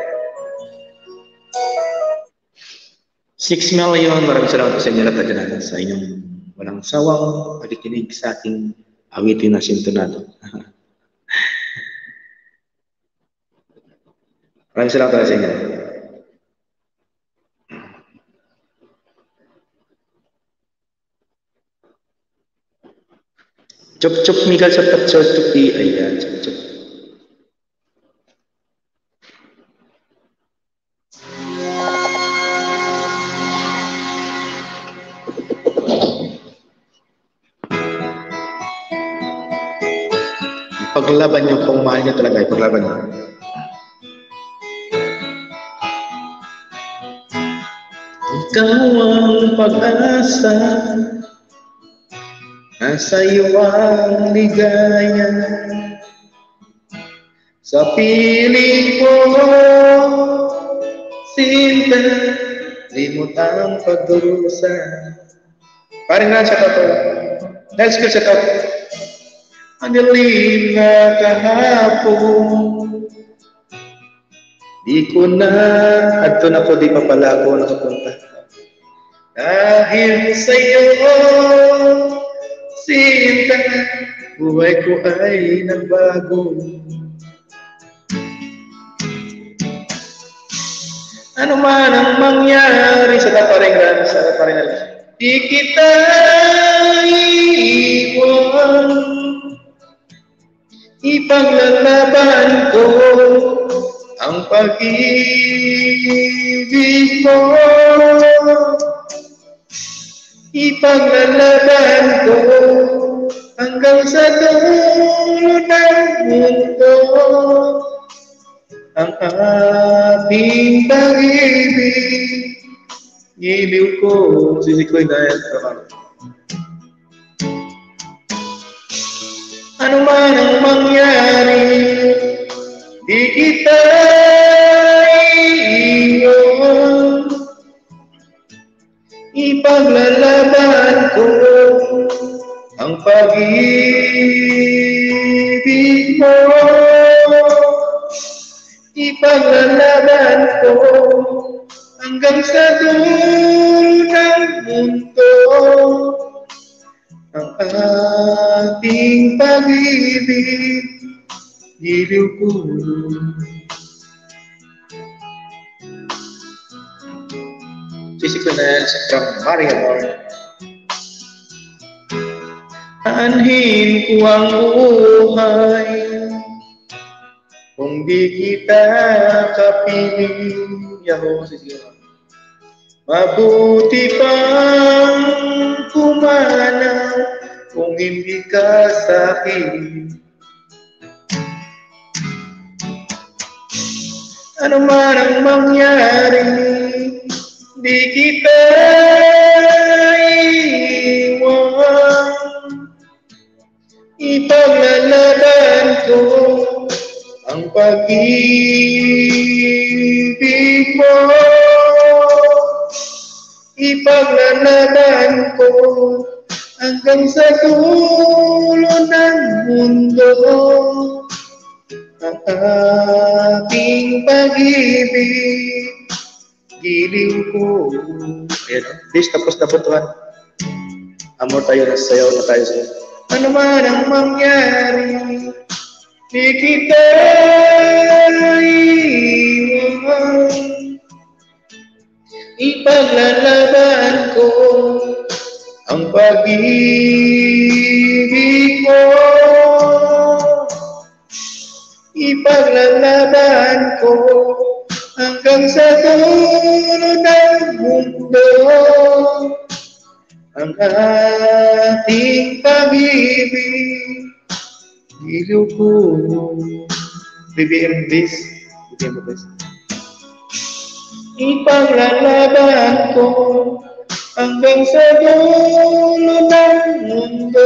6 million, maraming salamat sa inyo lahat sa inyong walang sawang pakikinig sa ating awitin na sintonado. Maraming salamat sa inyo. Cop Miguel sa Patsor Tupi. Ayan, cop. Paglaban yung kung mahal niya talaga, paglaban niya. Ikaw ang pag-asa, nasa iyo ang ligaya, sa piling ko, sinta, limot ang pagdurusa. Parang nga siya to. Next ko siya to. Ang dilim na kahapon, di ko na, adto na ko, di pa pala ako nakapunta. Dahil sa'yo, sinta, buhay ko ay nagbago. Ano man ang mangyari sa kaparingan, di kita iiwan. Ipaglalaban ko ang pag-ibig mo. Ipaglalaban ko sa dulo ng mundo ang ating pag-ibig. Giliw ko, sisikoy dahil trabaho. Ano man ang mangyari, di kita iiwan. Ipaglalaban ko ang pag-ibig mo. Ipaglalaban ko hanggang sa dulo ng mundo ang ating pag-ibig. Giliw ko. Sisikoy dahil sa from Maria Moore. Aanhin ko ang buhay kung di kita kapiling. Yahoo, sisigaw. Mabuti pang pumanaw kung hindi ka sa'kin. Ano man ang mangyari, di kita iiwan. Ipaglalaban ko ang pag-ibig mo. Ipaglalaban ko hanggang sa dulo ng mundo ang ating pag-ibig. Giliw ko. Ayan, please, tapos na po tuhan. Amor tayo, nasayaw na tayo sa'yo. Ano man ang mangyari, di kita iwan. Ipaglalaban ko ang pag-ibig mo. Ipaglalaban ko hanggang sa dulo ng mundo ang ating pag-ibig. Giliw ko. BBM this. BBM this. Ipaglalaban ko hanggang sa dulo ng mundo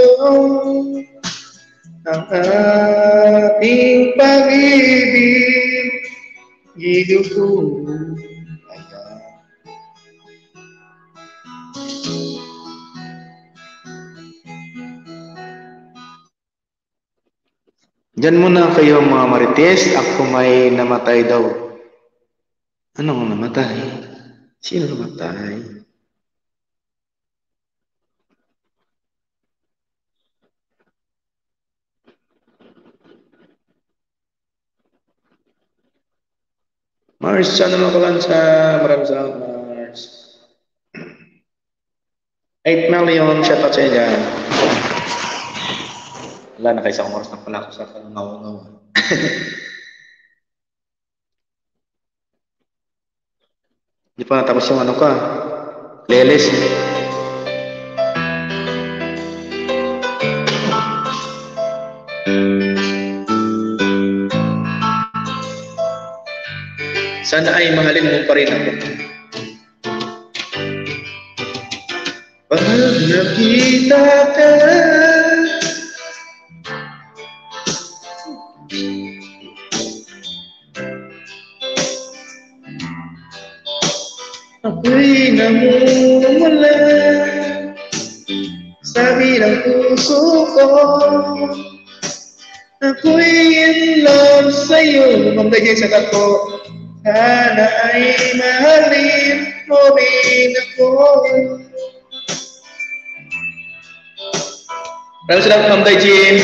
ang ating pag-ibig. Giliw ko. Diyan muna kayo mga marites. Ako may namatay daw. Anong namatay? Sino namatay? Mars, sana naman sa maraming salamat, Mars. 8 million, shout out sa inyo dyan. Wala, nakaisang oras na pala ako sa ngaw-ngaw. Hindi pa natapos yung ano ka, playlist. Sana ay mahalin mo pa rin ako. Pag nakita ka, ako'y namumula sa bilang puso ko. Ako'y in love sa'yo. Mamdagay sa kako. Sana ay mahalin mo rin ako. Maraming salamat, Ma'am Dajin.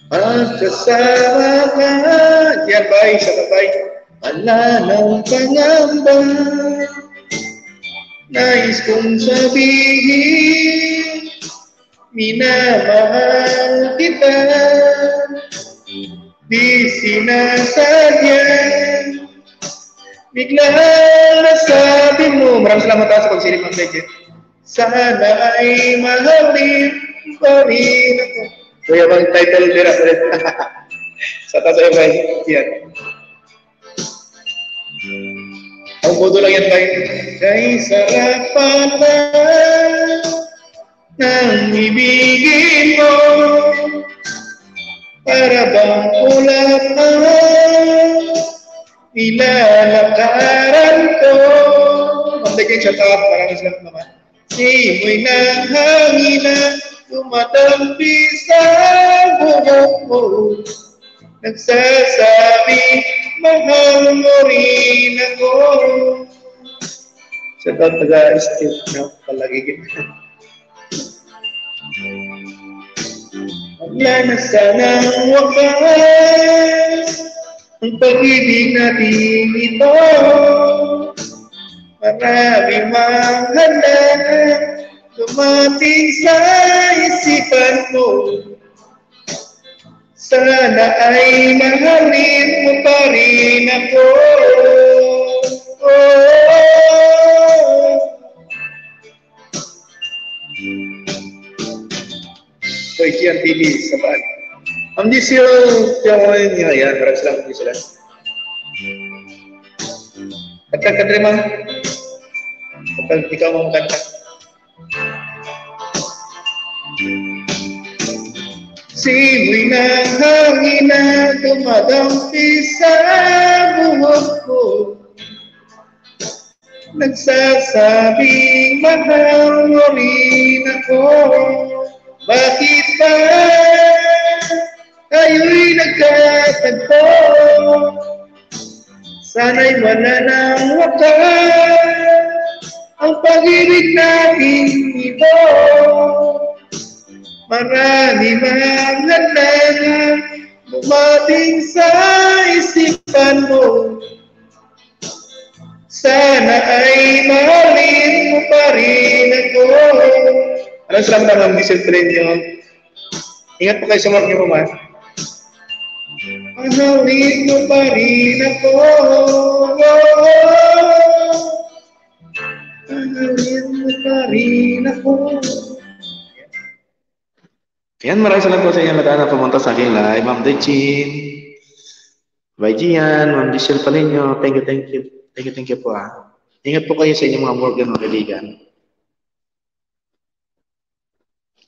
Pagkasama ka, yan bay, sa kabay. Wala nang pangamba, nais kong sabihin, minamahal kita, di sinasadya, bigla nasabi mo. Maraming salamat sa pagsilip ng Dajin. sana ay mahalin pa rin ako. Kuya, bang title nila ulit. Sa tasayo ba yan? Ang budo lang yan ba? Kay sarap pala ng ibigin mo, para bang ulat ang ilalakaran ko. Magdagay siya tawag, maraming salamat naman. Simoy ng hangin na tumatampi sa buhok mo, nagsasabi, mahal mo rin ako. Sa tawag taga-steve na palagigit. Wala na sanang wakas ang pag-ibig natin ito. Marami mang handa dumating sa isipan mo. Sana ay mahalin mo pa rin ako. So, Ikian TV sa paan. Di siya yung yan. Maraming salamat po sila. Kanta ka rin, ma'am. Kapag ikaw mong kanta. Simoy ng hangin na dumadampi sa buhok ko, nagsasabing mahal mo rin ako. Bakit ba tayo'y nagkatagpo? Sana'y wala ng wakas ang pag-ibig natin ito. Marami mang handa dumating sa isipan mo. Sana ay mahalin mo pa rin ako. Alam salamat na ng discipline nyo. Ingat po kayo sa mga nyo, man. Mahalin mo pa rin ako. Mahalin mo pa rin ako. Yan, maraming salamat po sa inyong lahat na pumunta sa aking live. Ma'am Dechin, Bay Gian, Ma'am Dishel Palinyo, thank you po ah. Ingat po kayo sa inyong mga work and mga kaibigan.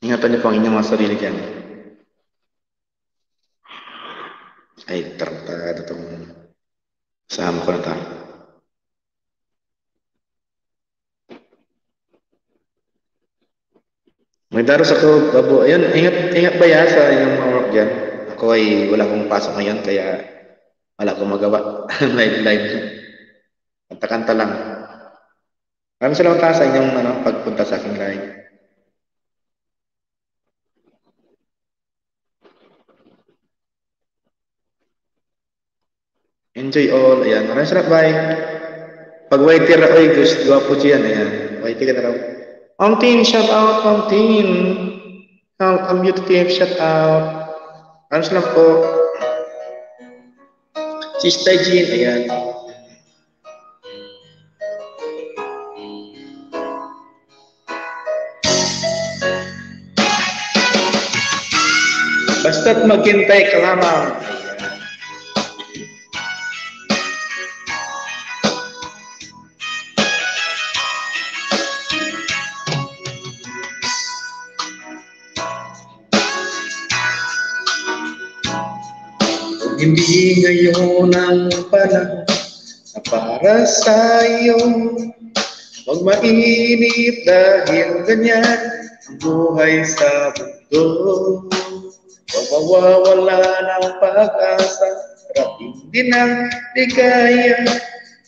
Ingatan niyo po ang inyong mga sarili dyan. Ay, tarantado itong sama ko na ito. May daros ako, babo. Ayun, ingat ba yan sa inyong mga work dyan? Ako ay wala akong pasok ngayon, kaya wala akong magawa. live. Kanta-kanta lang. Maraming salamat sa inyong pagpunta sa aking live. Enjoy all. Ayan. Maraming salamat. Bye. Pag waiter ako, gusto po siya. Ayan. Waiter ka na raw. Pamtin, shout out, Pamtin. Ang beauty team, shout out. Maraming salamat po. Sister Jean. Ayan. Basta't maghintay ka lamang. Hindi ngayon ang panahon na para sa iyo. Huwag mainit dahil ganyan ang buhay sa mundo. Huwag mawawala ng pag-asa, rating din ang ligaya.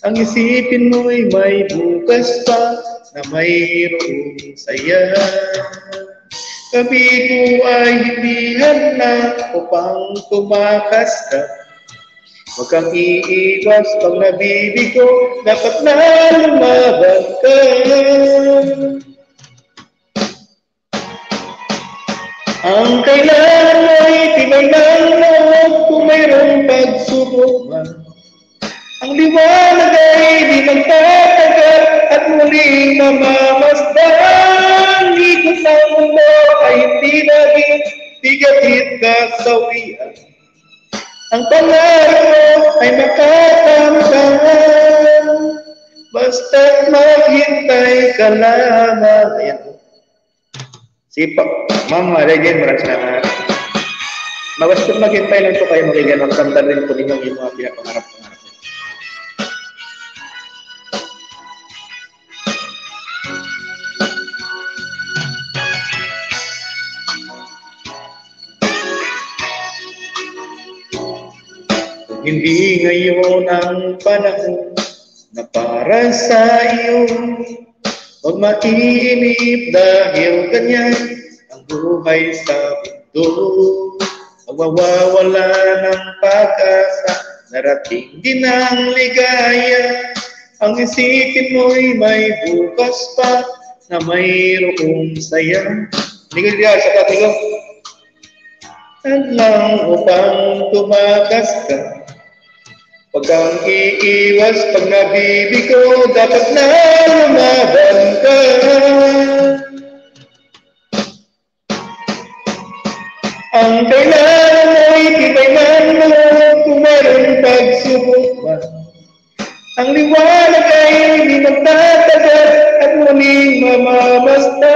Ang isipin mo'y may bukas pa na mayroong saya. Gabi ko ay hindi handa upang tumakas ka. Huwag kang iiwas pag nabibigo, dapat na lumaban ka. Ang kailangan ay tibay ng loob kung mayroong pagsubok man. Ang liwanag ay di magtatagal at muling mamamasdan. higit kasawian. Ang pangarap mo ay makakamtan, basta't maghintay ka lamang. Ayan. Sige po, Ma'am Regine, maraming salamat. Basta't maghintay lang po kayo, magiging magkamtan rin po ninyong yung mga pinapangarap-pangarap. Hindi ngayon ang panahon na para sa iyo, huwag maiinip dahil ganyan ang buhay sa mundo. Magwawala ng pag-asa, narating din ang ligaya. Ang isipin mo'y may bukas pa na mayroong saya. Hindi ko liya sa katigo. Lang upang tumakas ka, huwag kang iiwas pag nabibigo, dapat na lumaban ka. Ang kailangan mo'y tibayan mo kung mayroong pagsubok man. Ang liwanag ay hindi magtatagal at muling mamamastan.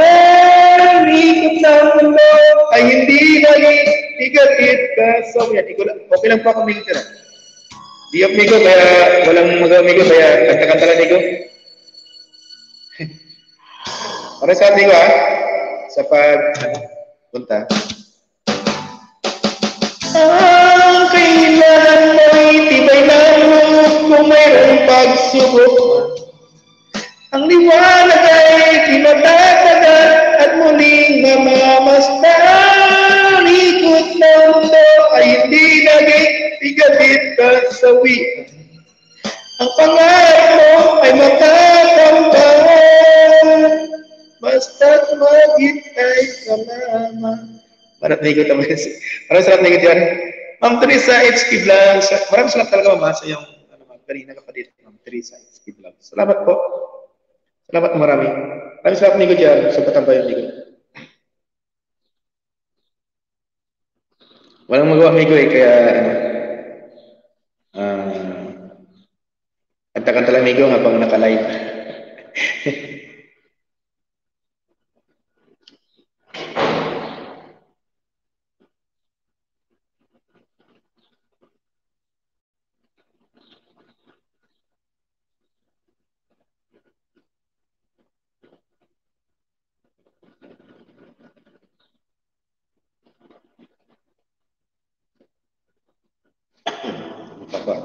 Ikot ng mundo ay hindi naging higatid ka. So, yan, okay lang po ako migo tira. Di ako migo, kaya walang mag-migo, kaya kanta-kanta lang migo. Para sa migo sa pagpunta. Ang kailangan mo'y tibay ng loob kung mayroong pagsubok. Ang liwanag ay tinatatagal at muling mamamastan. Ikot ng mundo ay hindi naging higatid kasawian. Ang pangarap mo ay matatambahan, basta't maghintay ka lamang. Maraming salamat na dyan. Ma'am Teresa HK Vlogs. Maraming salamat talaga, Ma'am, sa yung kanina kapatid, Ma'am Teresa HK Vlogs. Salamat po. Salamat marami. Maraming salamat niyo dyan sa patambayan niyo. Walang magawa migo kaya kanta-kanta lang migo habang naka-live. Apa?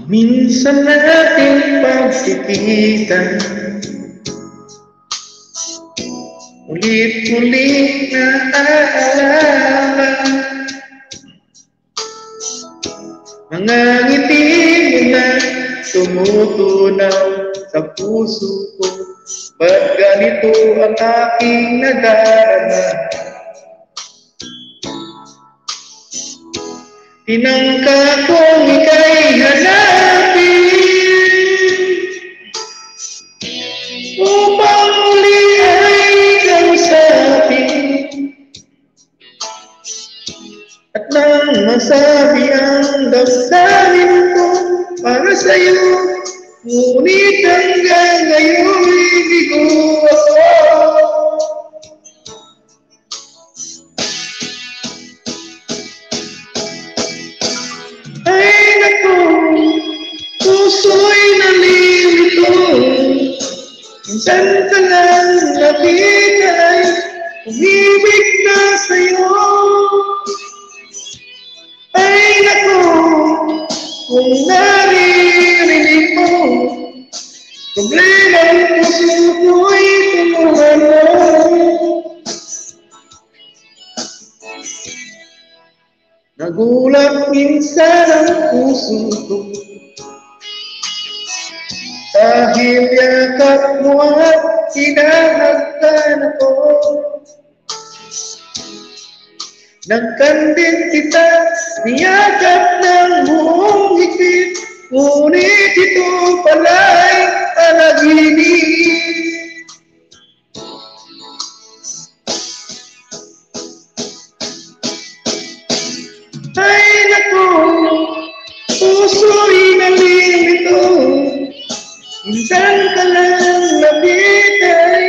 Minsan natin pagsikitan, ulit-ulit na aalala, mga ngiti mo na tumutunaw sa puso ko. Ba't ganito ang aking nadarama? Tinangka kong ika'y hanapin upang muli ay kausapin, at nang masabi ang damdamin ko para sa'yo, ngunit hanggang ngayon bigo ako. Puso'y nalilito, minsan ka lang nabigay, umibig na sa'yo. Ay naku, kung naririnig mo, problemang puso ko'y tulungan mo. Nagulat minsan ang puso ko, dahil yakap mo at sinahagdan ako. Nang kandil kita, niyakap ng buong higpit, ngunit ito pala'y panaginip. Ay naku, puso'y nalilito, minsan ka lang lapit ay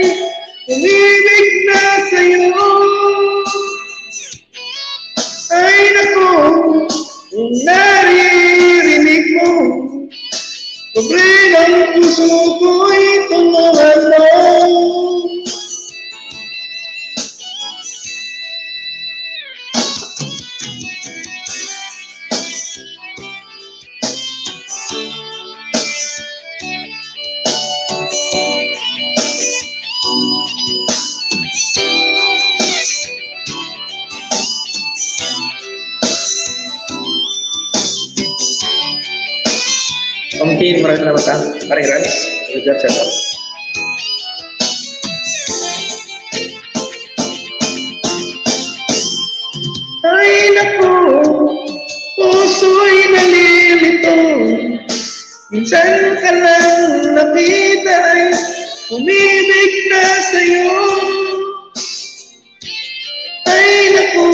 umibig na sa'yo. Ay naku, kung naririnig mo, problema ang puso ko'y tulungan mo. Mungkin maraming salamat Paring Ranis. Ujar saya. Ay naku, puso'y nalilito, minsan ka lang nakita ay umibig na sa'yo. Ay naku,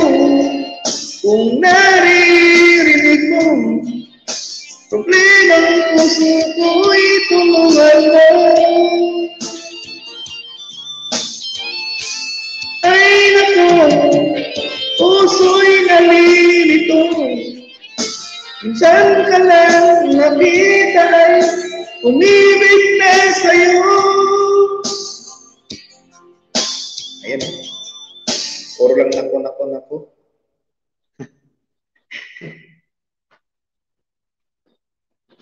kung naririnig mo, problema ang puso ko'y tulungan mo. Ay naku, puso'y nalilito, minsan ka lang nakita ay umibig na sa'yo. Ayan, puro lang nako.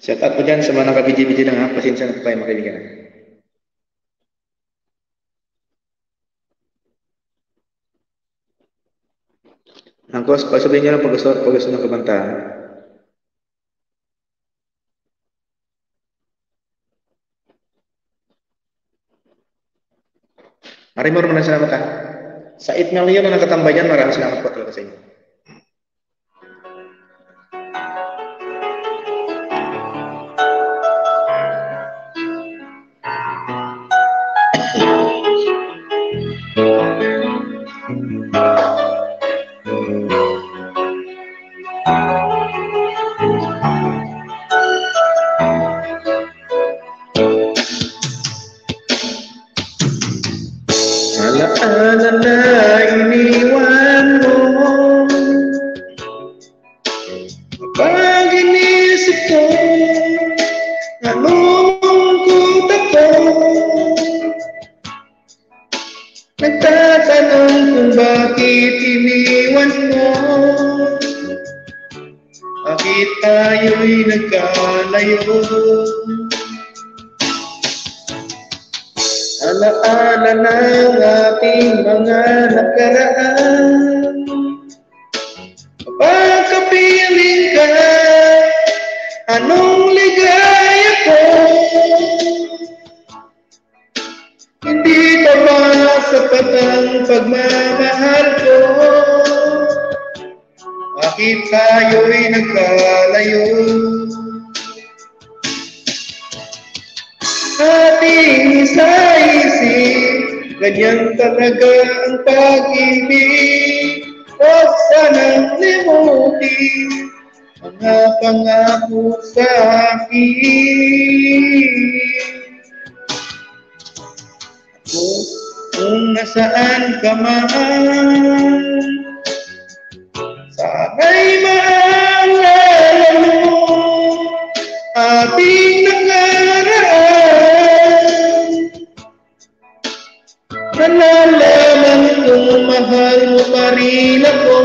Shout out po dyan sa mga nakabidyo-bidyo ng pasensya na po kayo mga kaibigan. Angkos, pasabihin nyo lang pag gusto ng kabantahan. Maraming salamat ha. Sa 8 million na nakatambay dyan, maraming salamat po talaga sa inyo. Alaala na iniwan mo, kapag inisip ko, nalungkot ako. Nagtatanong kung bakit iniwan mo, bakit tayo'y nagkalayo. Alaala ng ating mga nakaraan, kapag kapiling ka, anong ligaya ko? Hindi pa ba sapat ang pagmamahal ko? Bakit tayo'y nagkalayo? Ating isa-isip, ganyan talaga ang pag-ibig. Huwag sanang limutin mga pangako sa akin. Ako, kung nasaan ka man, sana'y maalala mo ating nakaraan. Nalalaman kung mahal mo pa rin ako,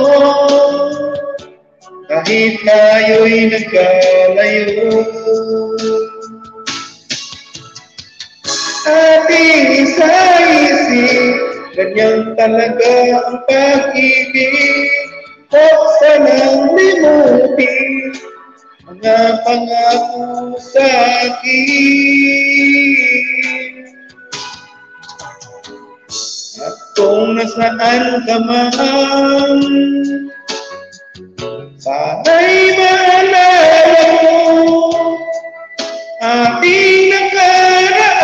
kahit tayo'y nagkalayo. Ating isa-isip, ganyan talaga ang pag-ibig. Huwag sanang limutin mga pangako sa akin. At kung nasaan ka man, sana'y maalala mo ating nakaraan.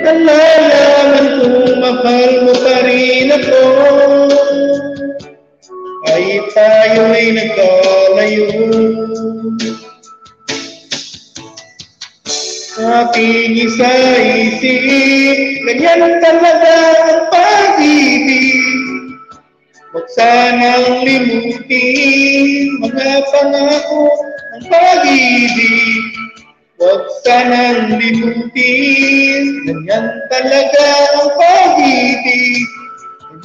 Nalalaman kong mahal mo pa rin ako, kahit tayo'y nagkalayo. Aking isa-isip, ganyan talaga ang pag-ibig. Huwag sanang limutin mga pangako ng pag-ibig. Huwag sanang limutin, ganyan talaga ang pag-ibig.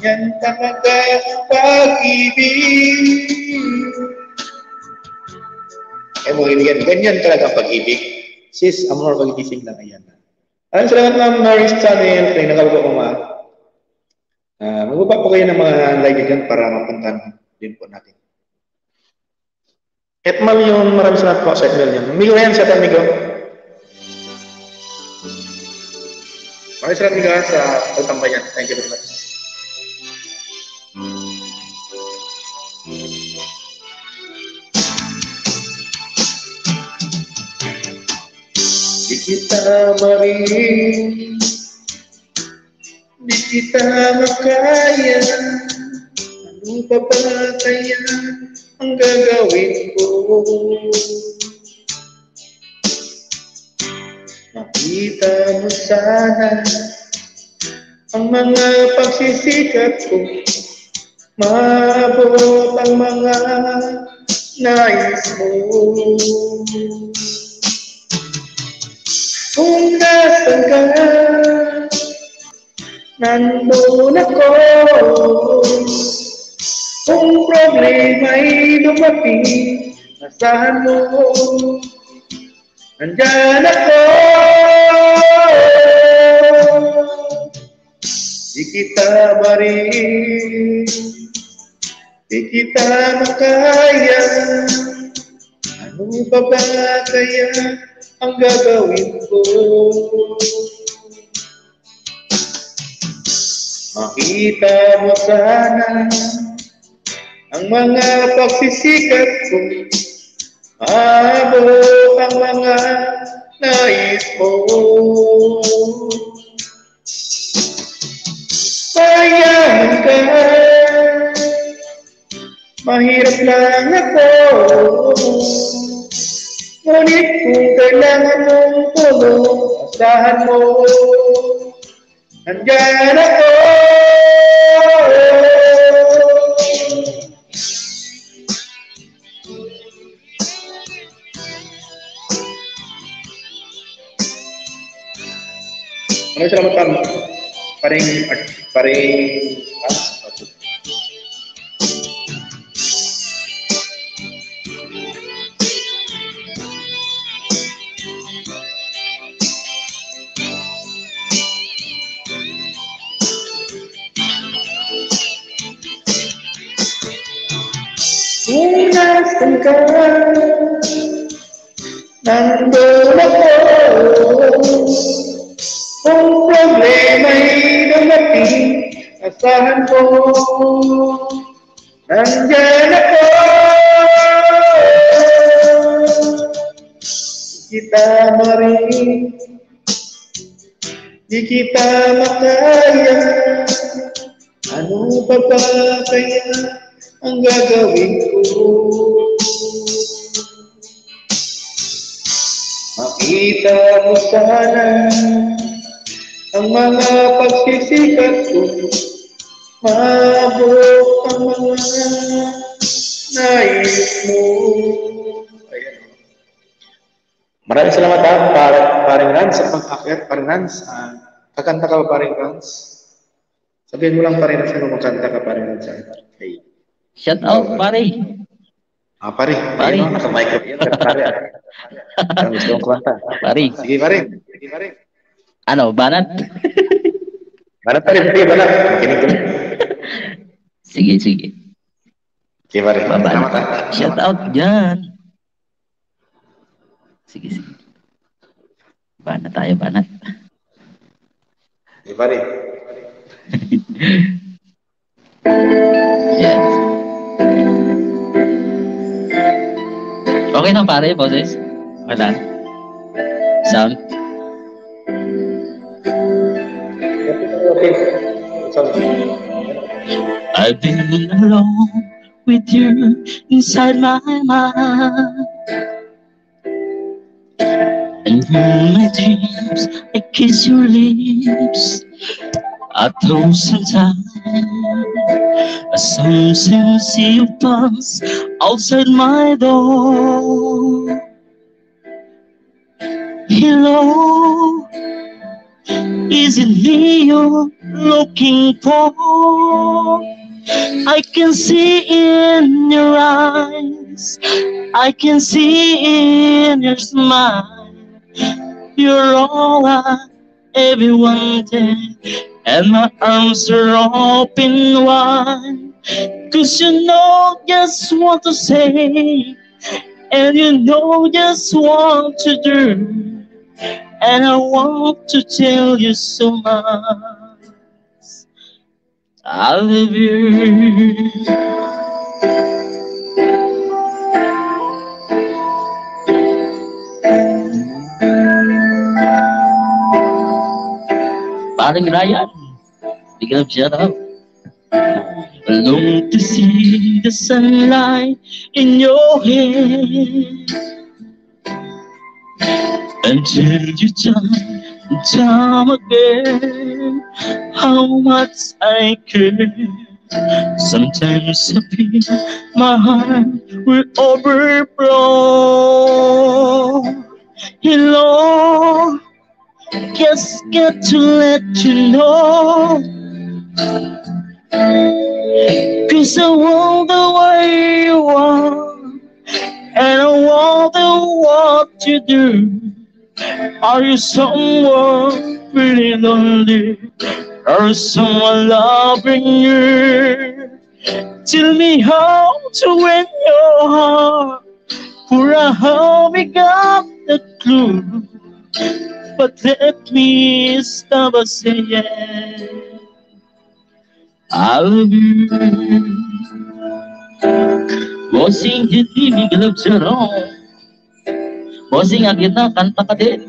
Ganyan talaga ang pag-ibig. Mo yan, ganyan talaga ang pag-ibig. Sis, amor, pagigising lang, ayan. Maraming salamat, Ma'am Norris Channel. Kaya nakababa ko, Ma'am. Magbaba po kayo ng mga like dyan para mapuntahan din po natin. Etmal yung maraming salamat po sa email niya. Migo yan, sa Migo. Maraming salamat, Migo, sa pagtambayan. Thank you very much. Di kita marin, di kita makaya, ano pa ba kaya ang gagawin ko? Makita mo sana ang mga pagsisikap ko, maabot ang mga nais mo. Kung nasan ka, nandun ako. Kung problema'y dumating, asahan mo, nandyan ako. Di kita marin, di kita makaya, ano ba ba kaya ang gagawin ko? Makita mo sana ang mga pagsisikap ko, maabot ang mga nais mo. Payahan ka, mahirap lang ako, ngunit kung kailangan mong tulong, asahan mo, nandyan ako. Maraming salamat, Pam. Paring kung nasan ka, nandun ako. Kung problema'y dumating, asahan ko, nandyan ako. Di kita marin, di kita makaya, ano pa ba kaya ang gagawin ko? Makita mo sana ang mga pagsisikap ko, maabot ang mga nais mo. Ayan. Maraming salamat paring Rans sa pang-akyat. Paring Rans, kakanta ka ba, paring Rans? Sabihin mo lang, paring Rans, ano makanta ka, paring Rans? Okay. Shout out, pare. Pare. Ayun, naka-microphone. Pare. Ang gusto kong kumanta. Pare. Sige, pare. Ano, banat? Banat, pare. Sige, banat. Kinig ko. Sige. Gimana? Banat. Shout out dyan. Sige. Banat tayo, banat. Gimana? Yes. Okay na pare, boses. Okay lang. Sound. Okay. I've been alone with you inside my mind. And in my dreams, I kiss your lips 1,000 times. Sometimes you pass outside my door. Hello, is it me you're looking for? I can see in your eyes, I can see in your smile. You're all I ever wanted, and my arms are open wide. 'Cause you know just what to say, and you know just what to do. And I want to tell you so much. I love you. Paring Ryan, big up, shout out. Long to see the sunlight in your hair, until you time again. How much I care. Sometimes I feel my heart will overflow. Hello, just got to let you know, 'cause I want the way you are, and I wonder what you do. Are you someone really lonely, or someone loving you? Tell me how to win your heart, for I haven't got the clue. But let me stop by saying I love you. Bossing jadi minggu cerong. Bossing kita kanta ka din.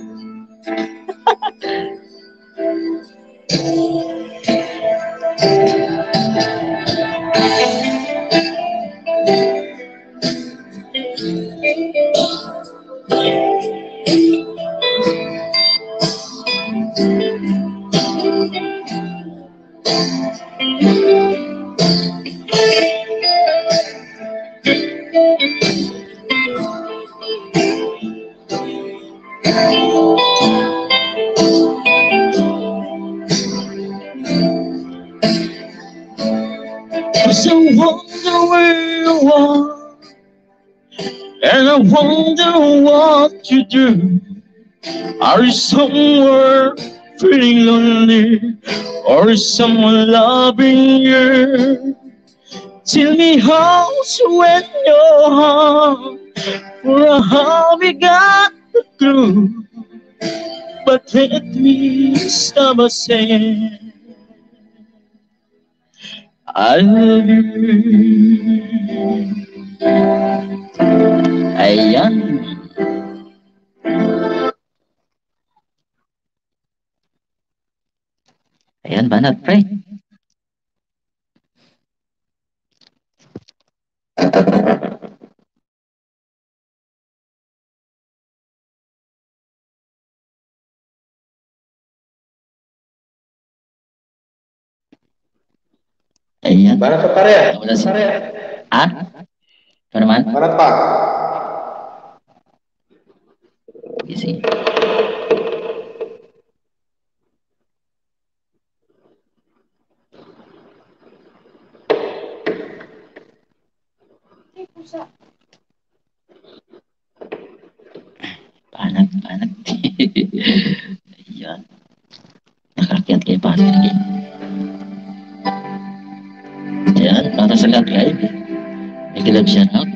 So wonder where you are, and I wonder what you do. Are you somewhere feeling lonely, or is someone loving you? Tell me how to win your heart, for I haven't got the clue. But let me stop by saying I love you. Ayan. Ayan, banat, pre. Ayan. Banat pa pare ya? Ah? Ano naman? Banat pa. Sige. Banat. Ayan. Nakakyat kayo pa. Ayan, para sa live. a love shout out.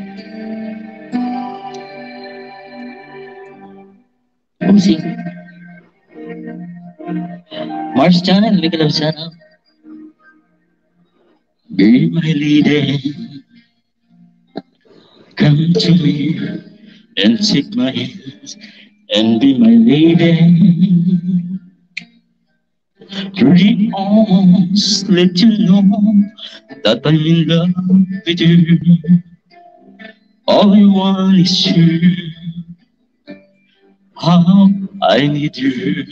Oopsie. Mars channel, make a love shout out. Be my lady, come to me and take my hands and be my lady. Pretty arms let you know that I'm in love with you. All I want is you. How I need you.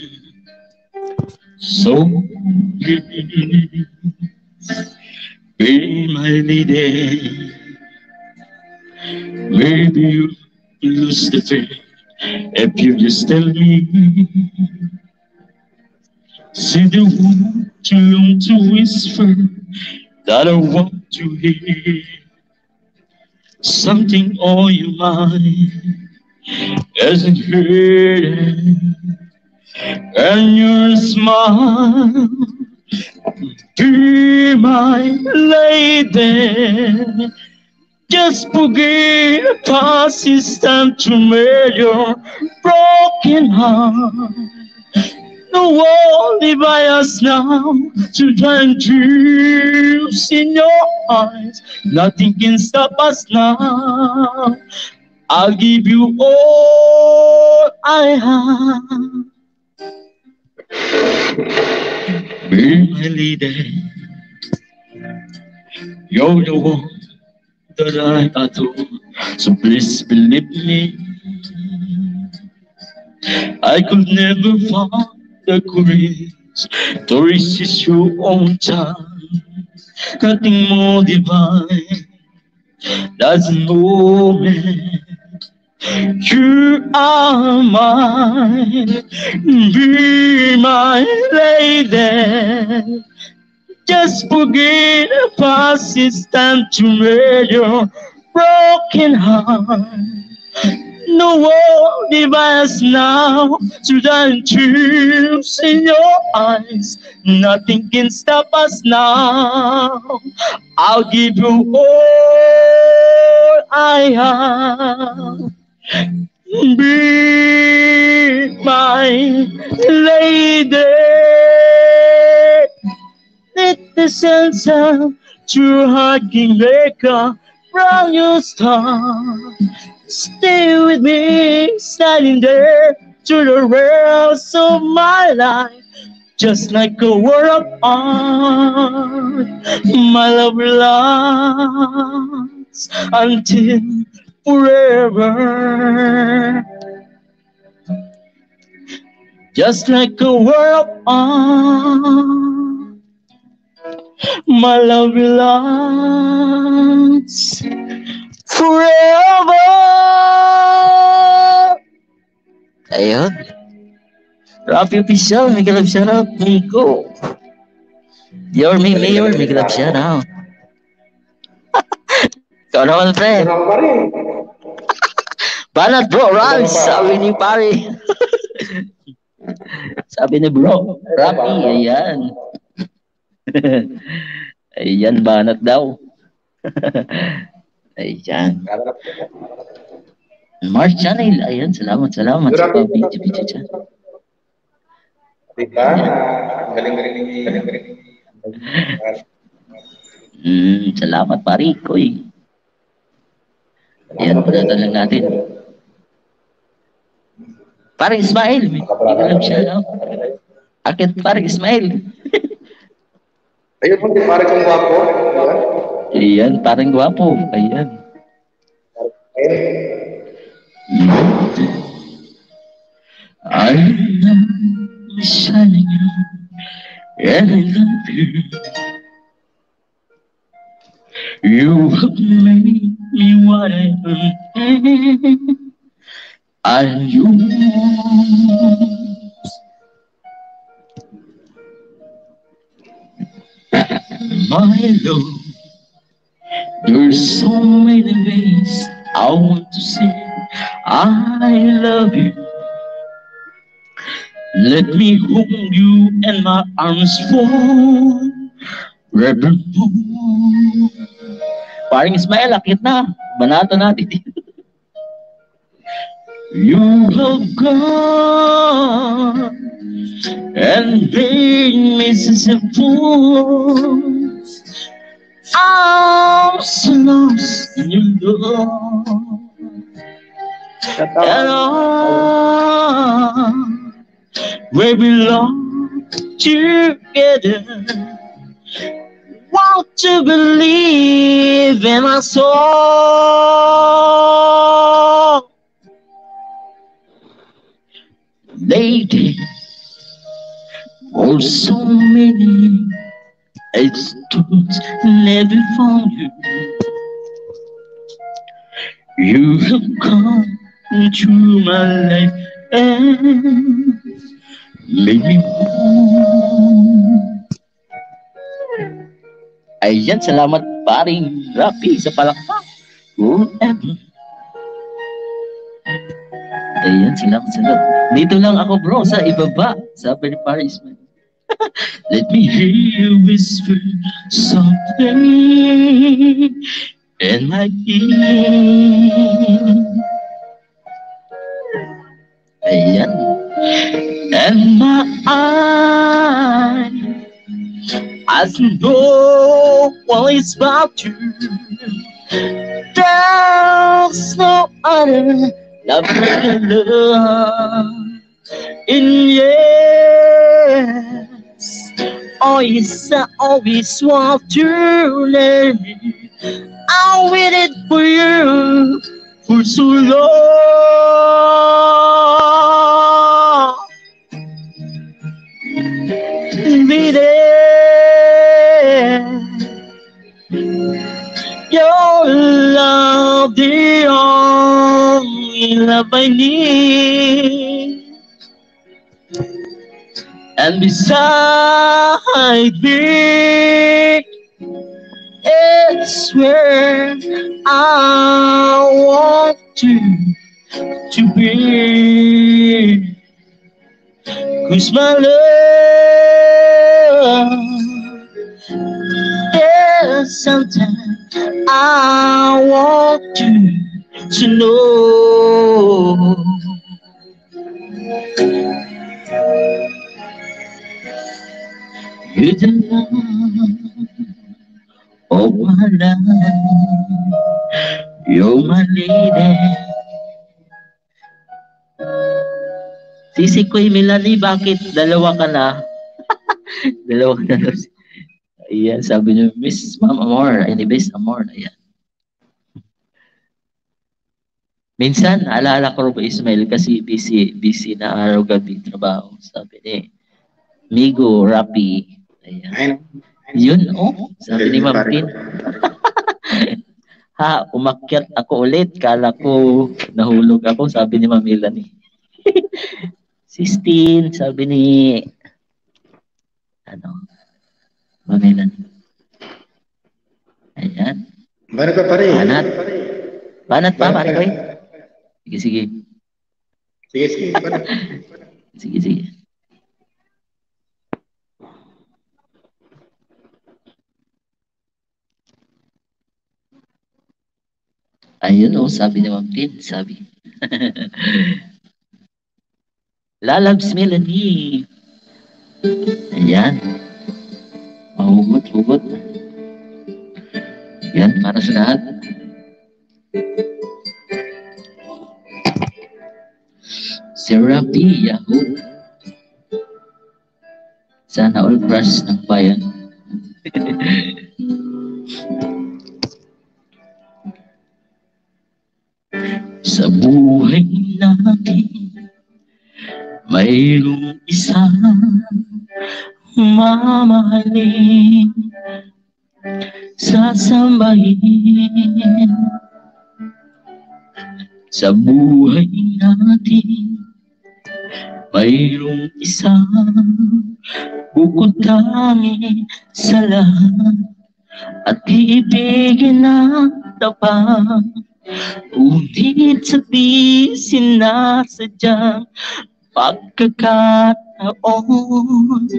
So please be my lady. Maybe you lose the faith if you just tell me. See the word you long to whisper that I want to hear. Something on your mind isn't hurting, and your smile. Be my lady. Just forget the past, it's time to mend your broken heart. The world divide us now, children dreams in your eyes. Nothing can stop us now. I'll give you all I have. Be my lady, you're the one that I adore. So please believe me, I could never find the courage to resist your own time. Nothing more divine. That's the moment you are mine. Be my lady. Just forget the past. It's time to mend your broken heart. No world divides now, children dreams in your eyes. Nothing can stop us now. I'll give you all I have. Be my lady. Let the sunshine through heart can make a brand new start. Stay with me, standing there through the rails of my life, just like a world of art. My love lasts until forever, just like a world of art. My love lasts forever. Ayun. Rafi Official, may kalab shout out. Nico. Your mayor, may kalab shout out. Ikaw naman, friend. Banat bro, Rals, sabi ni pare. Sabi ni bro, Rafi, ayan. Ayan, banat daw. Ayan. Mars Channel, ayan, salamat sa video chan. Diba? Galing-galing. Salamat pare, koy. Ayan, padadal lang natin. Parang Ismail, may kalam siya, no? Akit parang Ismail. Ayun po, parang kang gwapo. Ayan, parang gwapo. Ayan. I love shining and I love you. You have made me what I am. I'm yours. My love, there's so many ways I want to say I love you. Let me hold you in my arms forevermore. Paring Ismael, akit na. Banata natin dito. You have gone and made me such a fool. I'm so lost in your love. And we belong together. Want to believe in my soul. Lady, oh, so many stories never found you. You have come into my life and made me whole. Ayan, salamat paring Rapi sa palakpak. Forever. Ayan, salamat. Dito lang ako bro, sa ibaba. Sabi ni Paris. Let me hear you whisper something in my ear. Ayan. And my eyes, as know what is about you. There's no other love like love. In yes, always I always want to learn. I waited for you for so long. Be there, your love, the only love I need. And beside me, it's where I want to be. 'Cause my love is something I want to know. You're the one of my life. You're my lady. Sisi Koy Melanie, bakit dalawa ka na? Dalawa ka na. Ayan, sabi niyo, Miss Ma'am Amor, ay ni Miss Amor, ayan. Minsan, alala ko ba Ismail kasi busy na araw-gabi trabaho. Sabi ni Migo, Rapi. Ayan. Yun, oh, sabi ni Ma'am Tin. Ha, umakyat ako ulit. Kala ko nahulog ako, sabi ni Ma'am Melanie. 16, sabi ni Ma'am Melanie. Ayan. Banat pa pare. Banat pa pare ko. Sige. Banat. Sige. Ayun oh, sabi ni Ma'am Tin, sabi. Lalabs Melanie. Ayan. Mahugot. Yan, para sa lahat. Serapi Yahoo. Sana all crush ng bayan. Sa buhay natin, mayroong isang mamahalin, sasambahin. Sa buhay natin, mayroong isang bukod tangi sa lahat at iibigin na tapat. Ngunit sa di sinasadyang pagkakataon, taon.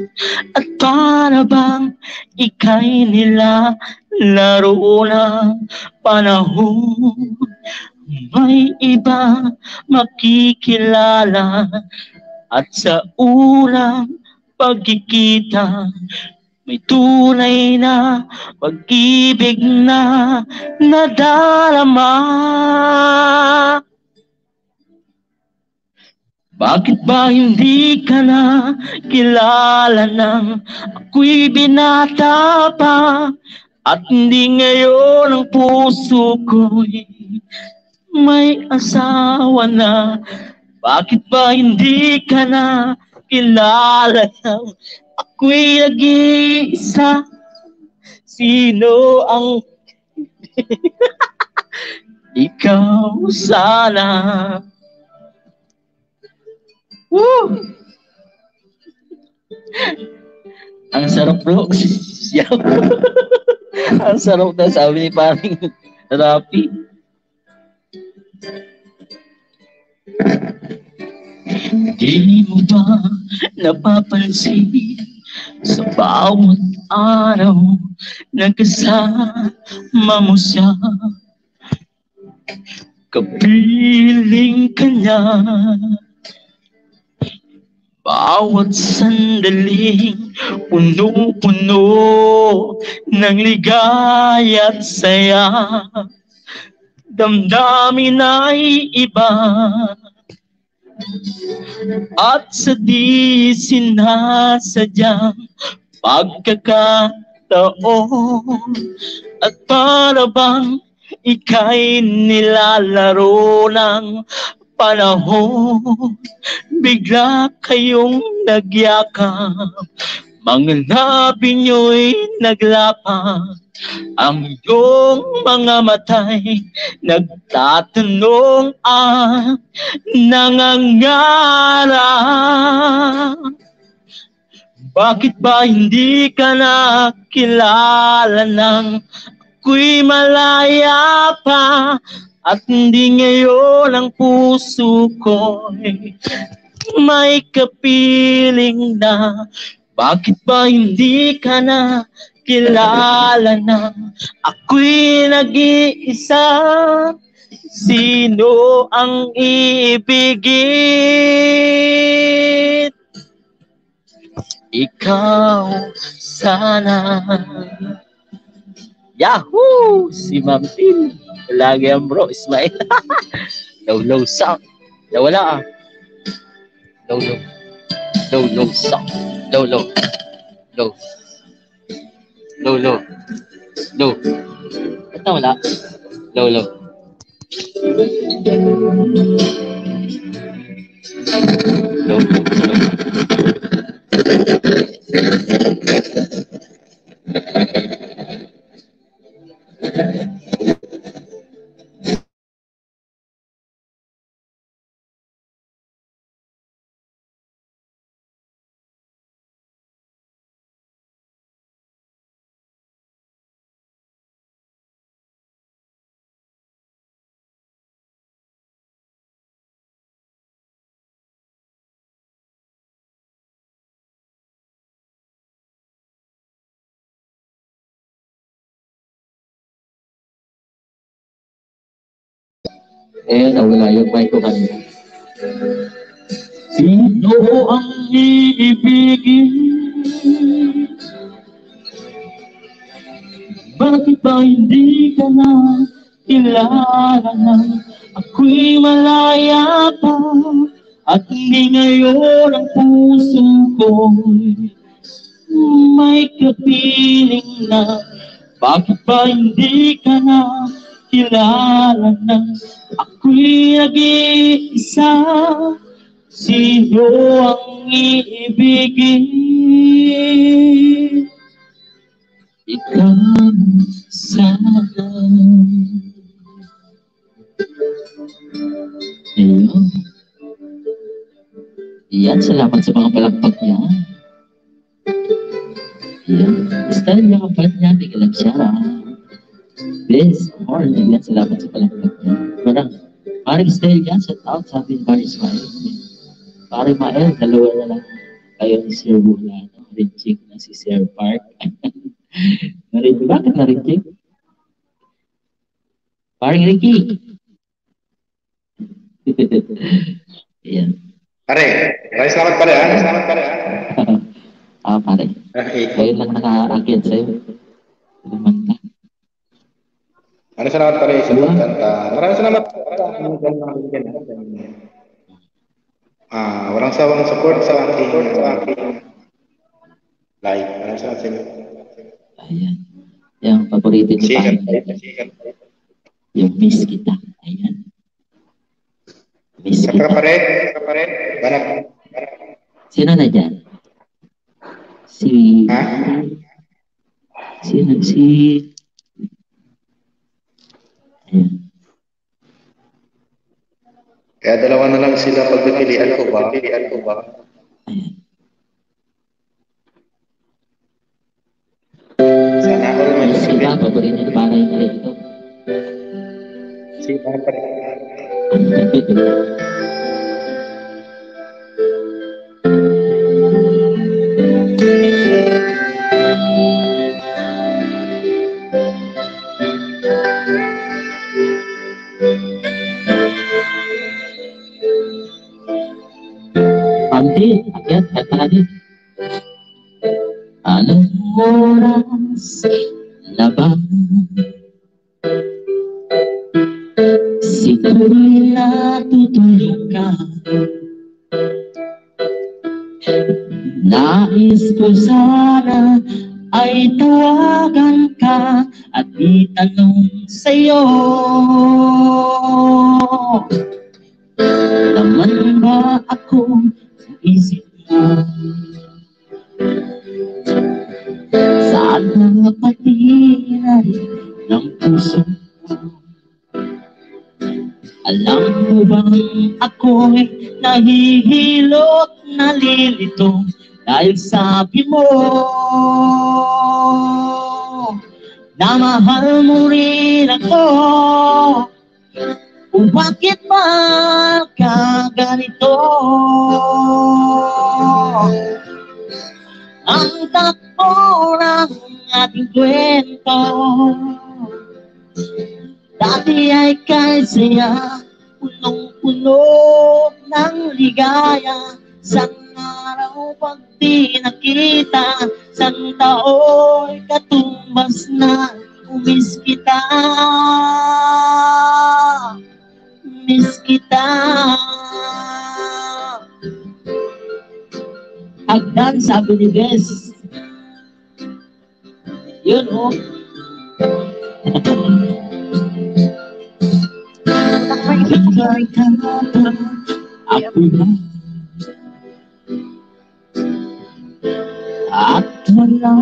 At para bang ika'y nilalaro ng panahon, may iba makikilala at sa unang pagkikita may tunay na pag-ibig na nadarama. Bakit ba hindi ka na kilala nang ako'y binata pa? At hindi ngayon ang puso ko'y may asawa na? Bakit ba hindi ka na kilala nang ako'y nag-iisa? Sino ang ikaw sana? Woo! Ang sarap bro. Siyaw. Ang sarap na sabi ni paring Rapi. Di mo ba napapansin sa bawat araw nagkasama mo siya? Kapiling ka niya. Bawat sandaling puno-puno ng ligaya at saya, damdamin ay iba. At sa di sinasadyang pagkakataon, at para bang ika'y nilalaro ng panahon, bigla kayong nagyakap, mga labi nyo'y naglapat, ang iyong mga matay nagtatanong at nangangarap. Bakit ba hindi ka nakilala nang ako'y malaya pa? At hindi ngayon ang puso ko'y may kapiling na? Bakit ba hindi ka na kilala na ako'y nag-iisa? Sino ang iibigin? Ikaw sana. Yahoo! Si Ma'am Tin. Lagi ang bro, Ismail. Low sound. Nawala ah. Low sound. Low. Ba't nawala? Low. Nawala yung mic ko kanina. Sino ang iibigin? Bakit ba hindi ka na kilala na ako'y malaya pa? At hindi ngayon ang puso ko'y may kapiling na? Bakit ba hindi ka na kilala na ako'y nag-iisa? Sino ang iibigin? Ikaw sana. Ayun. Yan, salamat sa mga palakpak niya. Yan, style niya ang part niya, di ka lang siya. This morning, yan, salamat sa palakpak niya. Parang style yan, shout out, sabi ni Paris Mael. Parang Mael, dalawa na lang. kayo ni Sir Bulano, reject na si Sir Park. Na-reject, bakit na-reject? Paring Ricky. Ayan. Pare, selamat pare, selamat pare. Pare. Ngayon lang nakaakyat sa'yo. Naman ka. Selamat pare, sebutkan. Maraming salamat. Orang sawang support sa aking live. Maraming salamat sa inyo. Ayan. Yung paborito niyo pa. Yung miss kita. Ayan. Miss kita. Pare. Banak. Sino na dyan? Sino? Ayan. Kaya dalawa na lang sila pagpipilian ko ba? Ayan. Sana ako rin Sila, paborito niyo para yung rito. Si pare. Pandi, akyat, kata natin. Anong oras na ba? Siguro'y natutulog ka. Nais ko sana ay tawagan ka at itanong sa'yo, naman ba ako sa isip mo? Sana patinay ng puso mo. Alam mo bang ako'y nahihilot, nalilito dahil sabi mo na mahal mo rin ako. Bakit ba ka ganito? Ang takbo ng ating kwento, dati ay kay saya, punong-puno ng ligaya. Sang araw pag di nakita, sang tao'y katumbas na. Miss kita, miss kita. Hagdan, sabi ni Bes. Yun, oh. Ako na. At wala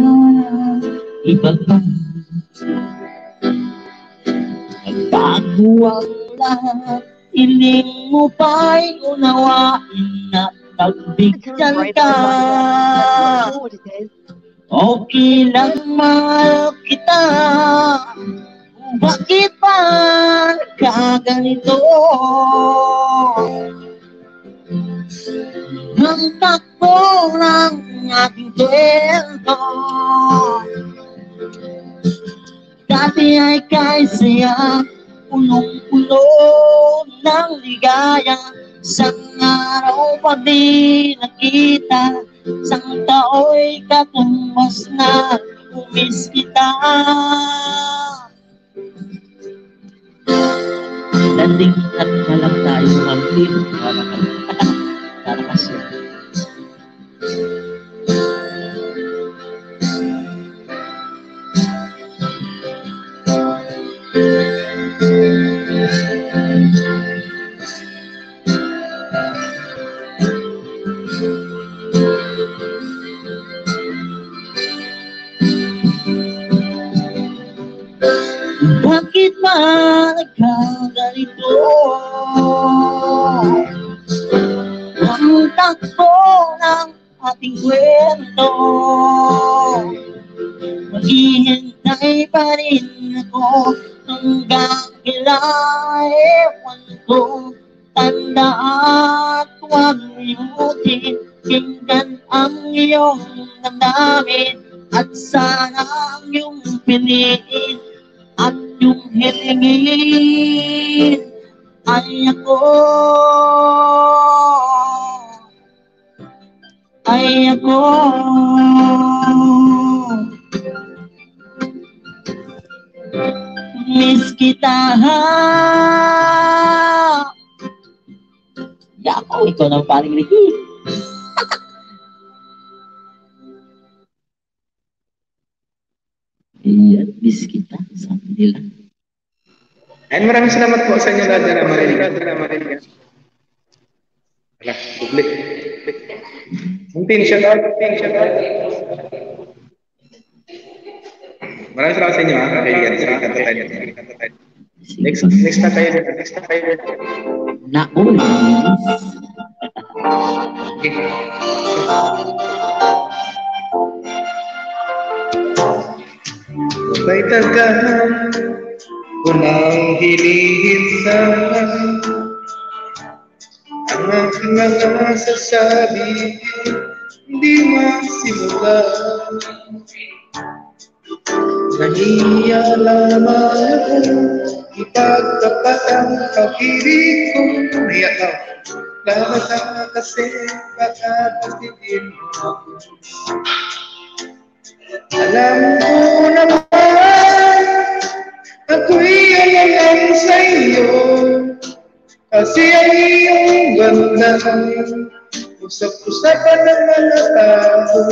iba pa. Nagbago ang lahat, hiling mo pa'y unawain at pagbigyan ka. Okay lang, mahal kita. Bakit ba kaganito? Ang takbo ng ating kwento, dati ay kay saya, punong-puno ng ligaya. Sang araw pa di nakita, sang tao'y katumbas na. Umiss kita. Landing at na lang tayo mag-lead para kasi. Bakit ba nagkaganito? Ang takbo ng ating kwento, maghihintay pa rin ako hanggang kailan. Ewan ko, tanda at huwag limutin Pakinggan ang iyong damdamin at sana ang iyong piliin at yung hilingin ay ako. Miss kita ha. Yako, ikaw na paring Ricky. Ayan, miss kita. Sabi nila. And maraming salamat po sa inyo lahat na marinig. Wala, public. Muntin, shout out. Maraming salamat sa inyo ha. Kanta tayo. Next na tayo. Nauna. Okay. May tagahan ko nang hinihinsan ang aking mga sasabi hindi masimula. Nahiya lamang ako ipagtapat ang pag-ibig ko. Nahiya ka lamang kasi baka pastitin mo ako. Alam ko naman ako'y alam sa iyo kasi ang iyong ganda usap-usapan ng mga tao.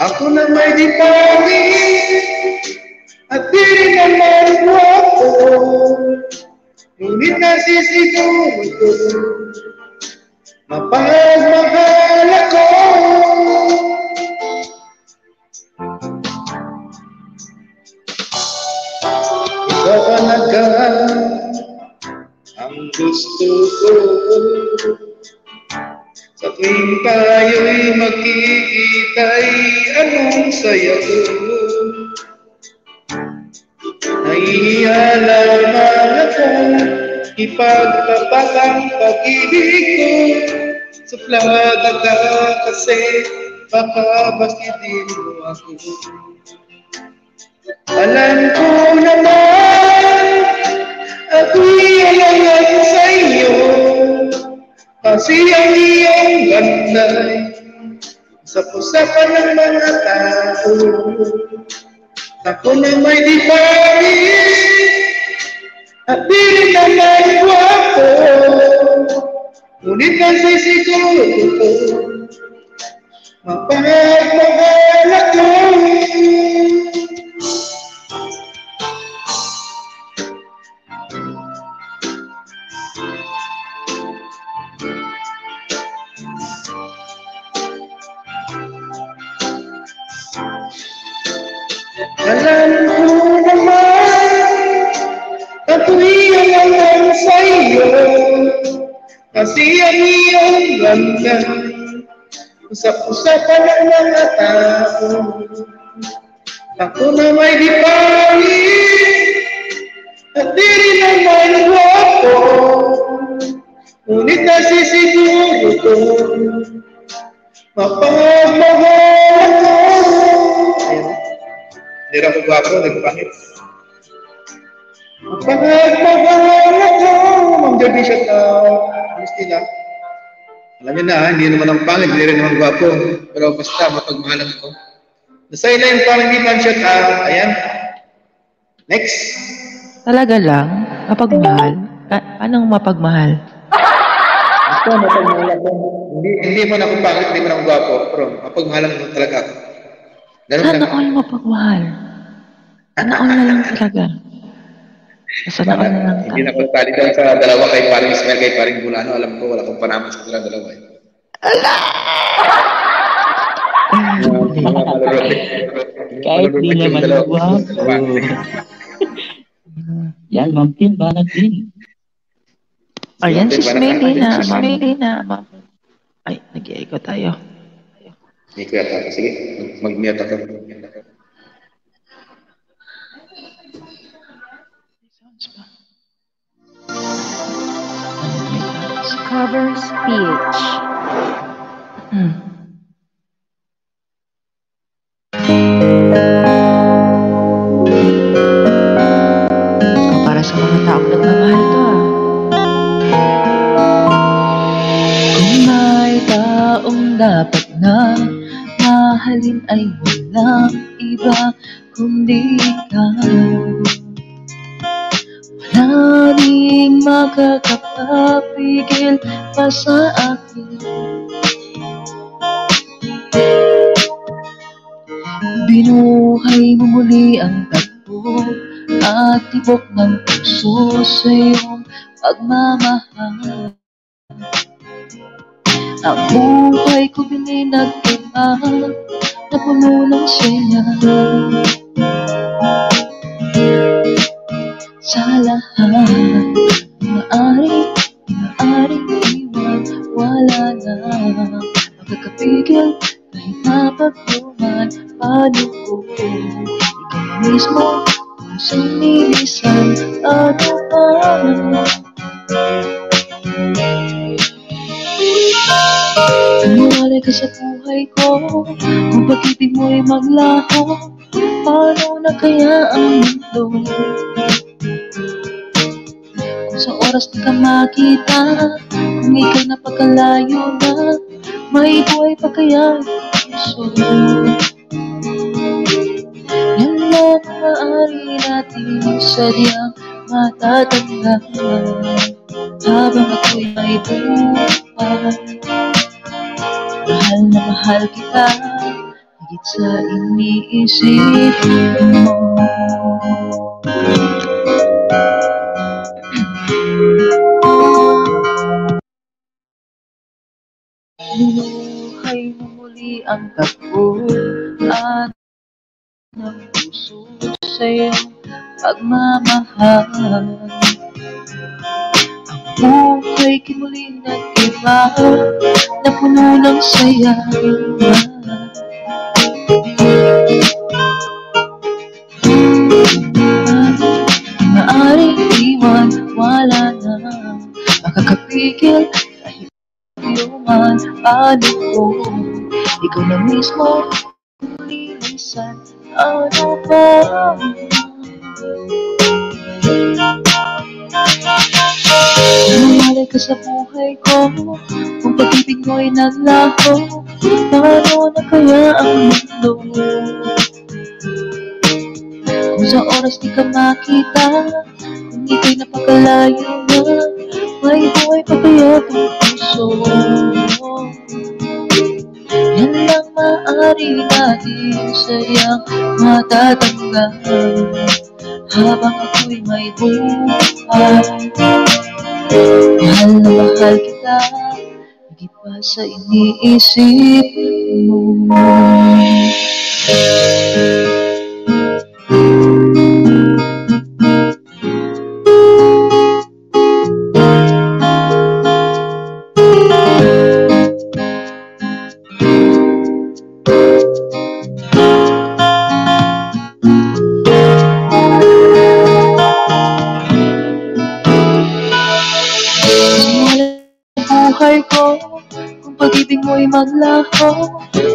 Ako na may di pangit at di rin naman guwapo, ngunit nasisiguro ko mapagmahal ako. Ikaw talaga ang gusto ko sa tuwing tayo'y magkikita'y anong saya ko. Nahihiya lamang ako ipagtapat ang pag-ibig ko. Suplada ka kasi baka bastitin mo ako. Alam ko naman ako'y alangan sa iyo kasi ang iyong ganda'y sa pusapan ng mga tao. Ako na may di pangit at di rin naman guwapo, ngunit nasisiguro ko mapagmahal ako. Alam ko naman ako'y alam sa iyo kasi ang iyong ganda usap-usapan ng mga tao. Ako na may di pangit at di rin naman guwapo, ngunit nasisiguro ko mapagmahal ako. Hindi rin ako gwapo, nagpangit. Mapagmahal ako. Ma'am Jordi, shout out. Gusto lang. Alam niyo na, hindi naman ang pangit, hindi rin naman gwapo. Pero basta, mapagmahalan ako. Nasa ila yung pangitan, shout out. Ayan. Next. Talaga lang? Mapagmahal? Anong mapagmahal? Basta, mapagmahal ako. Hindi mo na ako pangit, hindi mo na ako gwapo. Pero mapagmahalan mo talaga ako. Sana all mapagmahal. Sana all na lang talaga. Sana all na lang talaga. Hindi na pagtali doon sa dalawa kay paring Ismael, kay paring Bulano. Alam ko, wala kong panaman sa dalawa. Ala! Kahit di naman guwapo. Yan, Ma'am Tin, banat din. Ayan, si Smelly na. Ay, nag-i-echo tayo. Hindi ko yata. Sige, mag-mute ako. Cover speech. Para sa mga taong nagmamahal to Kung may taong dapat na mahalin ay walang iba kundi ikaw. Wala ring makakapapigil pa sa akin. Binuhay mo muli ang tagpo at tibok ng puso sa iyong pagmamahal. Ang buhay ko bininag-iba na puno ng saya. Sa lahat, maaaring iwan, wala na makakapigil kahit napagtuman. Paano ko ikaw mismo kung sinilisan ano ba? Tumulay ka sa buhay ko, kung pag-ibig mo'y maglaho, paano na kaya ang mundo? Kung sa oras di ka makita, kung ika'y napagkalayo na, may buhay pa kaya ang puso? Yan lang ang maaari natin sadyang matatandaan habang ako'y may buhay. Mahal na mahal kita, higit sa iniisip mo. Binuhay mo muli ang tagpo at ng puso sa iyong pagmamahal. Ang buhay kinuli ng iba na puno ng saya. Maaaring iwan, wala na makakapigil kahit man. Paano ko ikaw na mismo lilisan? Ano ba? Lumalay ka sa buhay ko, kung pag-ibig mo'y naglaho, paano na kaya ang mundo? Kung sa oras di ka makita, kung ika'y napagkalayo na, may buhay pa kaya ang puso? Yan lang maaari natin sadyang matatandaan habang ako'y may buhay. Mahal na mahal kita, higit pa sa iniisip mo. Buhay ko, kung pag-ibig mo'y maglaho,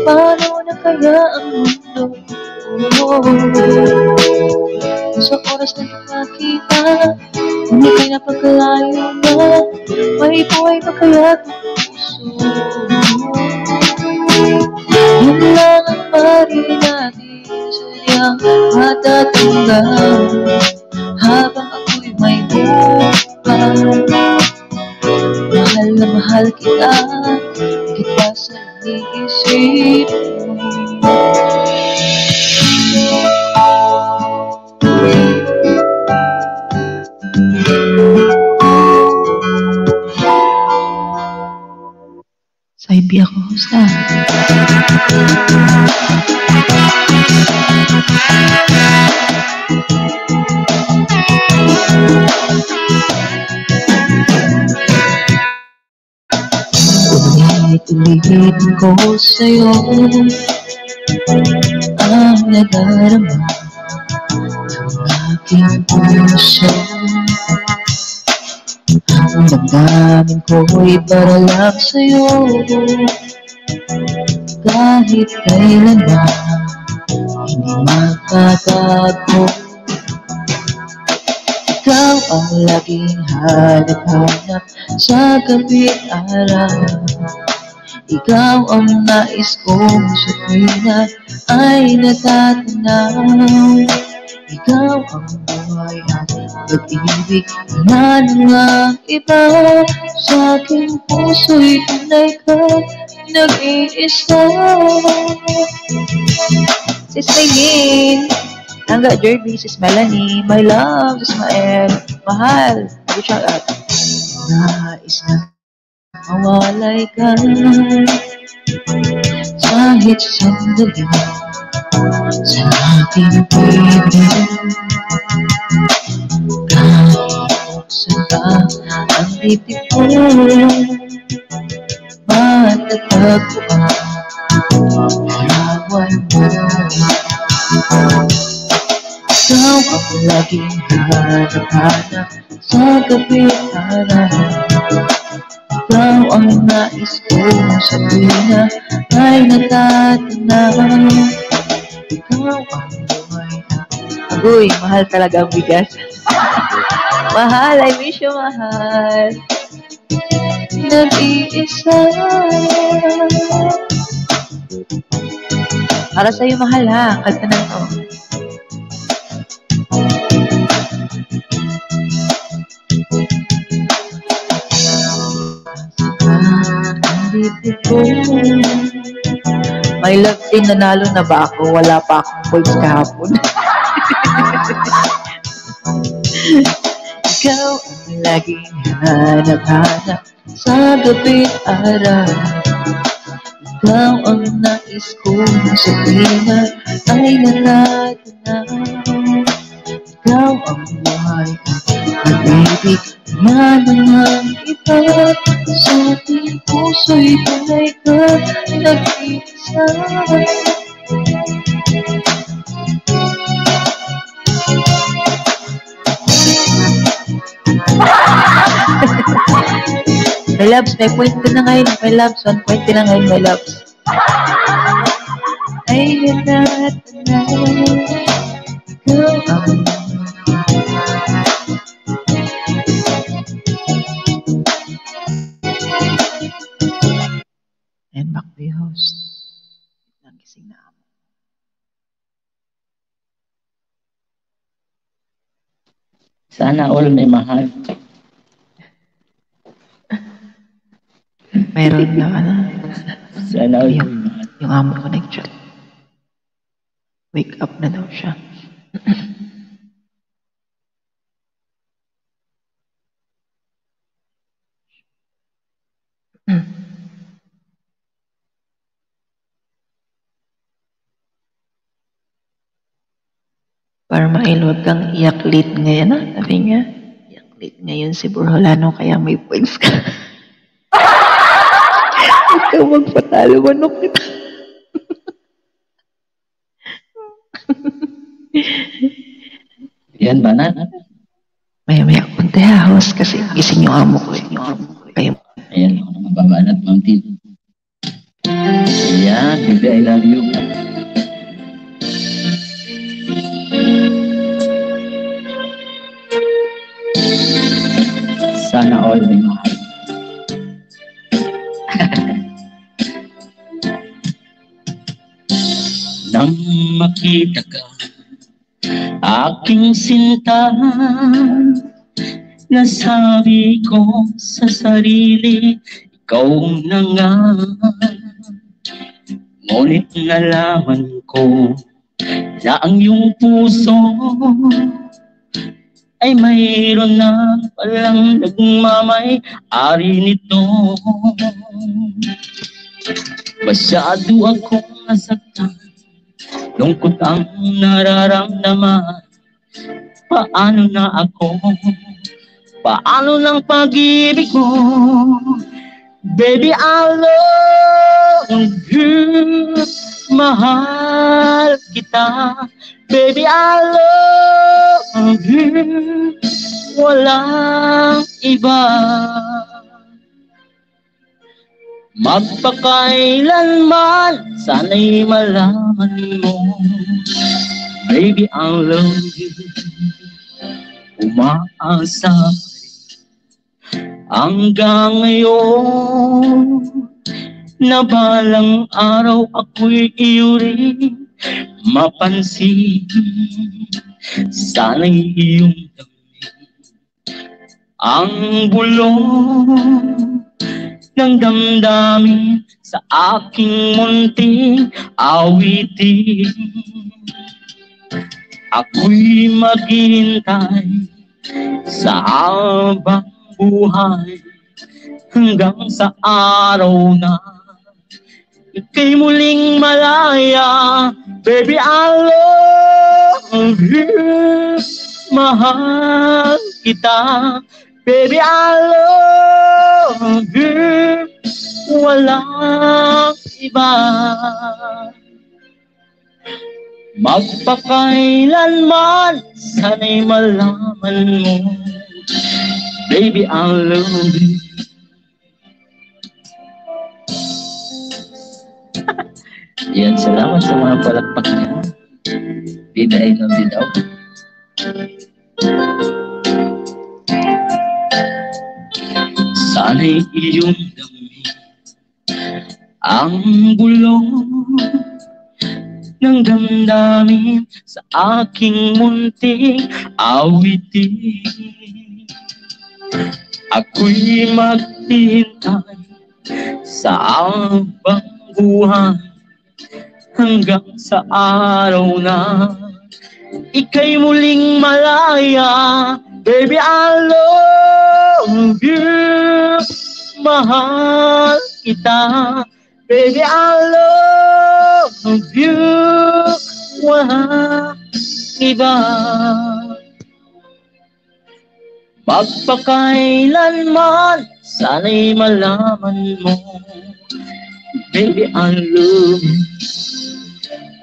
paano na kaya ang mundo? Sa oras na nakakita, kung ika'y napagkalayo na, may buhay pa kaya ang puso? Yan lang ang pari natin sadyang matatandaan habang ako'y may buhay. Mahal na mahal kita, higit pa sa iniisip mo. Saibi ako, Husta. Ulit-ulit ko sa'yo ang nadarama ng aking puso. Ang damdamin ko'y para lang sa'yo. Kahit kailan na hindi magtatago. Ikaw ang laging hanap-hanap sa gabi araw. Ikaw ang nais kong sa tuwina ay natatanaw. Ikaw ang buhay at pag-ibig, wala nang iba. Sa aking puso'y tunay ka, nag-iisa. Sis Maylene, Hangga Jerby, Sis Melanie, my love, Sis Mael, mahal, good shout out. Nais na mawalay ka kahit sandali sa aking piling. Kahit buksan ka ang bibig ko, matatagpo ang larawan mo. Ikaw ang laging hanap-hanap sa gabi araw. Ikaw ang nais kong sabihin ay natatanaw. Ikaw ang buhay na agoy, mahal talaga ang bigas. Mahal, I miss you, mahal. Nag-iisa. Para sa'yo, mahal ha, kanta na to. My love din, nanalo na ba ako? Wala pa akong points kahapon. Ikaw ang laging hanap-hanap sa gabi araw. Ikaw ang nais kong sabihin ay natatanaw. Ikaw ang buhay at pag-ibig, yan ang iba. Sa ating puso'y tunay ka, nag-iisa. My loves, may point ka na ngayon, my loves. 1 point ka na ngayon, my loves. Ay, natatanaw. Ikaw ang and back to the host. Nagising na ako. Sana all may mahal. Mayroon na ano. Sana all may mahal. Yung amo ko nag-chat. Wake up na daw siya. Para mailod kang iyak-lit ngayon, ha? Sabi nga, iyak-lit ngayon si Burholano, kaya may points ka. Ikaw magpatalo, manok kita. Yan ba na? Maya-maya konti ha, host, kasi gising yung amo ko. Kaya, Ayan, ako na mababanat, Ma'am Tin. Ayan, baby, I love you. Sana all may mahal. Nang makita ka, aking sinta, nasabi ko sa sarili, ikaw na nga. Ngunit nalaman ko na ang iyong puso ay mayroon na palang nagmamay-ari nito. Masyado akong nasaktan, lungkot ang nararamdaman. Paano na ako? Paano ng pag-ibig mo? Baby, I love you. Mahal kita. Baby, I love you. Walang iba. Magpakailanman, sana'y malaman mo, baby, I love you. Umaasa hanggang ngayon, na balang araw ako'y iyo rin mapansin. Sana'y iyong damit ang bulong ng damdamin sa aking munting awitin. Ako'y maghihintay sa habang buhay hanggang sa araw na ika'y muling malaya. Baby, I love you. Mahal kita. Baby, I love you. Walang iba. Magpakailanman, sana'y malaman mo, baby, I love you. Yan, salamat sa mga palakpak niya. Baby, I love you daw. Sana'y iyong damit ang bulong ng damdamin sa aking munting awitin. Ako'y maghihintay sa habang buhay hanggang sa araw na ika'y muling malaya. Baby, I love you. Mahal kita. Baby, I love you. Walang iba. Magpakailanman, sana'y malaman mo, baby, I love you.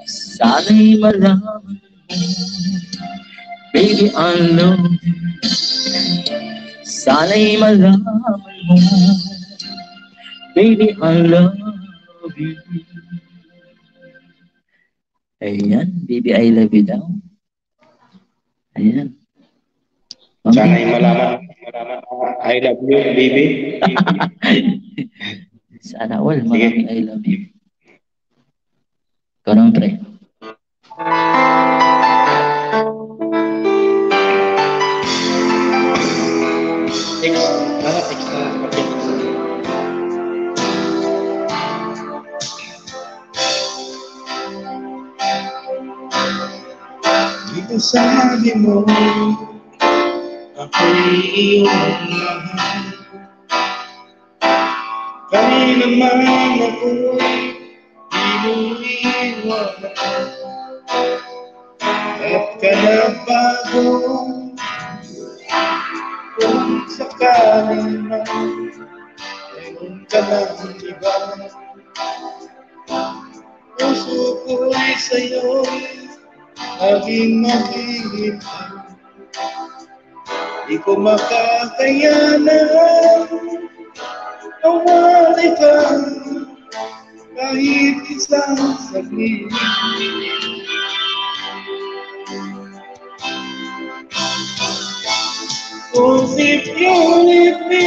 Sana'y malaman mo, baby, I love you. Sana'y malaman mo, baby, I love you. Ayan, baby, I love you daw. Ayan. Sana'y malaman, I love you, baby. Sana all, maraming I love you. Ikaw naman, pre. Dito sabi mo, ako'y iyong mahal. Kami naman ako'y inuiwan. At kanabago kung sakali na meron ka ng iba. Puso ko'y sa'yo'y laging makikita. Di ko makakayanan nawalay ka kahit isang saglit. Cause if you leave me,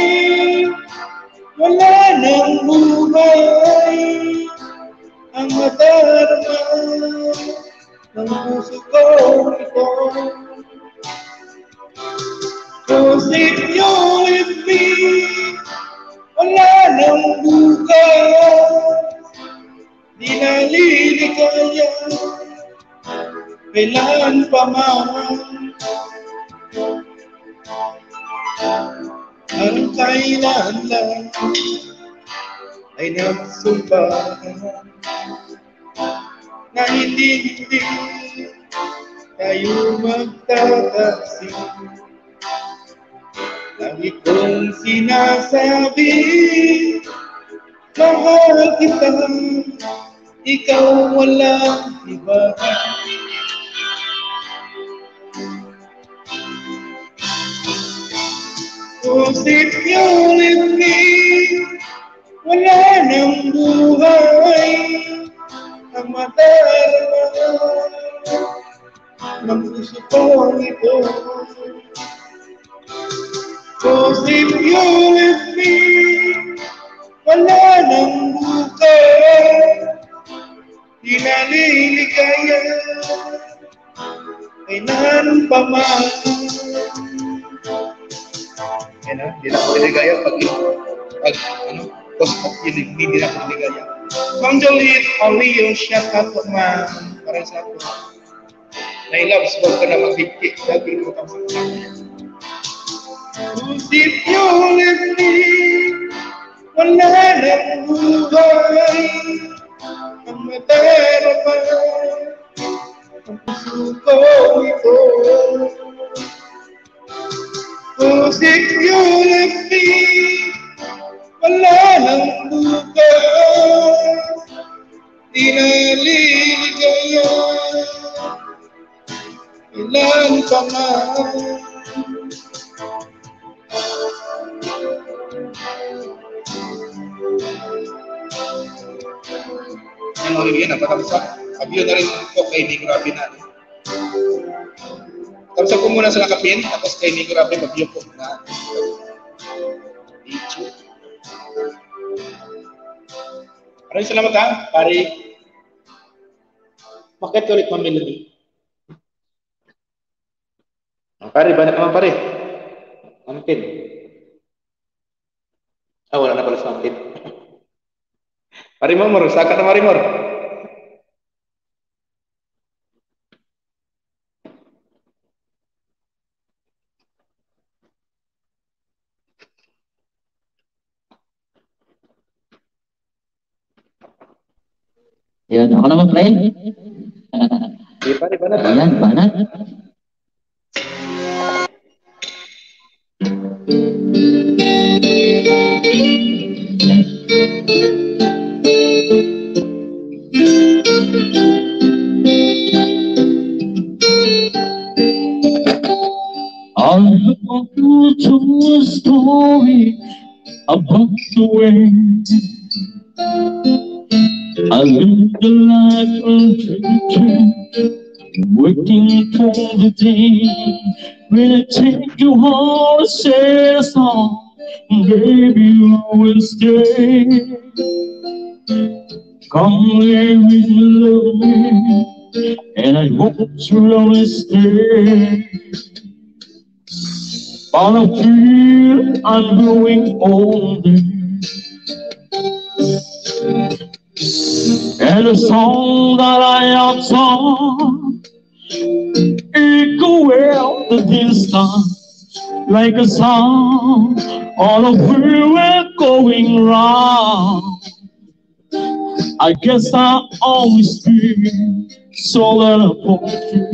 wala nang buhay ang madarama ng puso ko ito. Cause if you leave me, wala nang bukas, di naliligaya, kailan pa man. Ang kailan lang ay nagsumpahan na hindi tayo magtataksi. Lagi kong sinasabi, mahal kita, ikaw walang iba. Cause if you leave me, wala nang buhay ang madarama ng puso ko ito. Cause if you leave me, wala nang buhay, di naliligaya, kailan pa man. Yan na, di na ako niligaya pag cause of you leave me, di na ako niligaya. Mang Jolit, only you shut up man, para sa ako. Nailabs, huwag ka na magbigti, lagi mo kang sakit. Cause if you leave me, wala nang buhay ang madarama ang puso ko ito. Cause if you leave me, wala nang buhay, di naliligaya, ilan pa man. Yan o rin yan, napatapos abyo na rin po kay Nick Grabe na. Tapos ako muna sa nakapin, tapos kay Nick Grabe, abyo po na. Maraming salamat ha, pare. Bakit ulit Ma'am Melody? Pare, banat naman pare. Mampin. Wala na pala sa mampin. Marimor, saka na Marimor. Yan, ako naman play. Di pare, banat. Ayan, banat. I'll walk you to a story about the way I lived a life of dreaming, waiting for the day when I take you home and say a song, baby, you will stay. Come live with me, love me, and I hope you'll always stay. All I feel I'm growing older, and the song that I have sung echo out the distance like a song. All of we're going wrong. I guess I always feel so that I want you.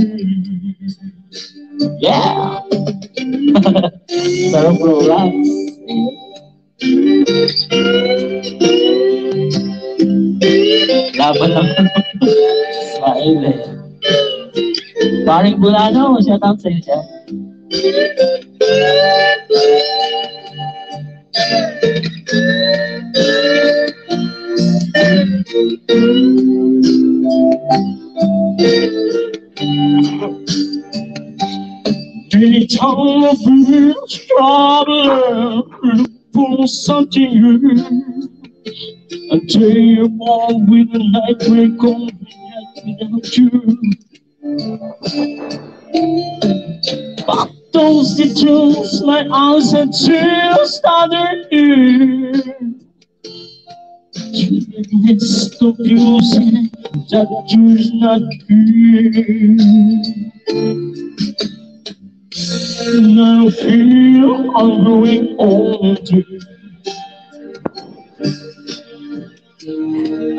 Yeah. Sarap relax. Laban naman. Smile eh. Paring Bulano, shout out sa'yo siya. Any time I feel trouble, look for something new. Until you're born with the night break on without you. But those details, my eyes and tears started here. In the midst of you saying that you're not here. And I feel I'm growing older,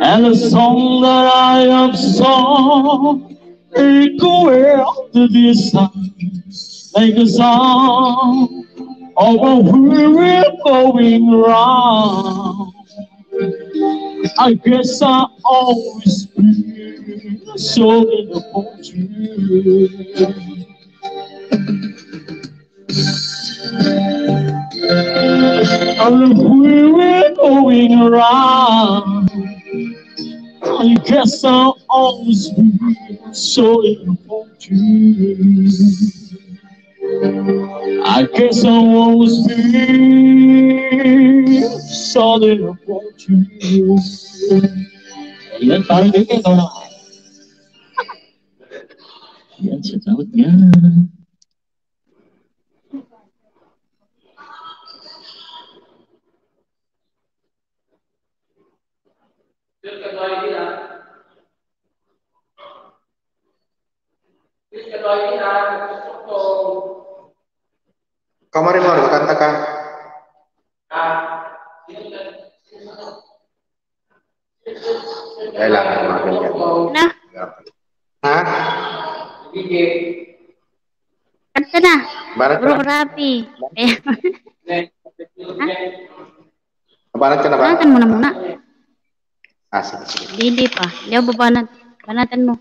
and the song that I have sung echo out the distance like a song of where we're going wrong. I guess I always feel so in the And we were going around. I guess I'll always be so important. I guess I'll always be so important. Yan, parang ganyan ikaw na. Yan, sa tawad niya. Kamarin mo, kanta ka. Kailangan makin yan. Na? Ha? Kanta na. Barat ka Bro, na? Rapi. Barat ka na ba? Banatan mo na muna. Ah, sige, sige. Hindi pa. Hindi ako babanat. Banatan mo.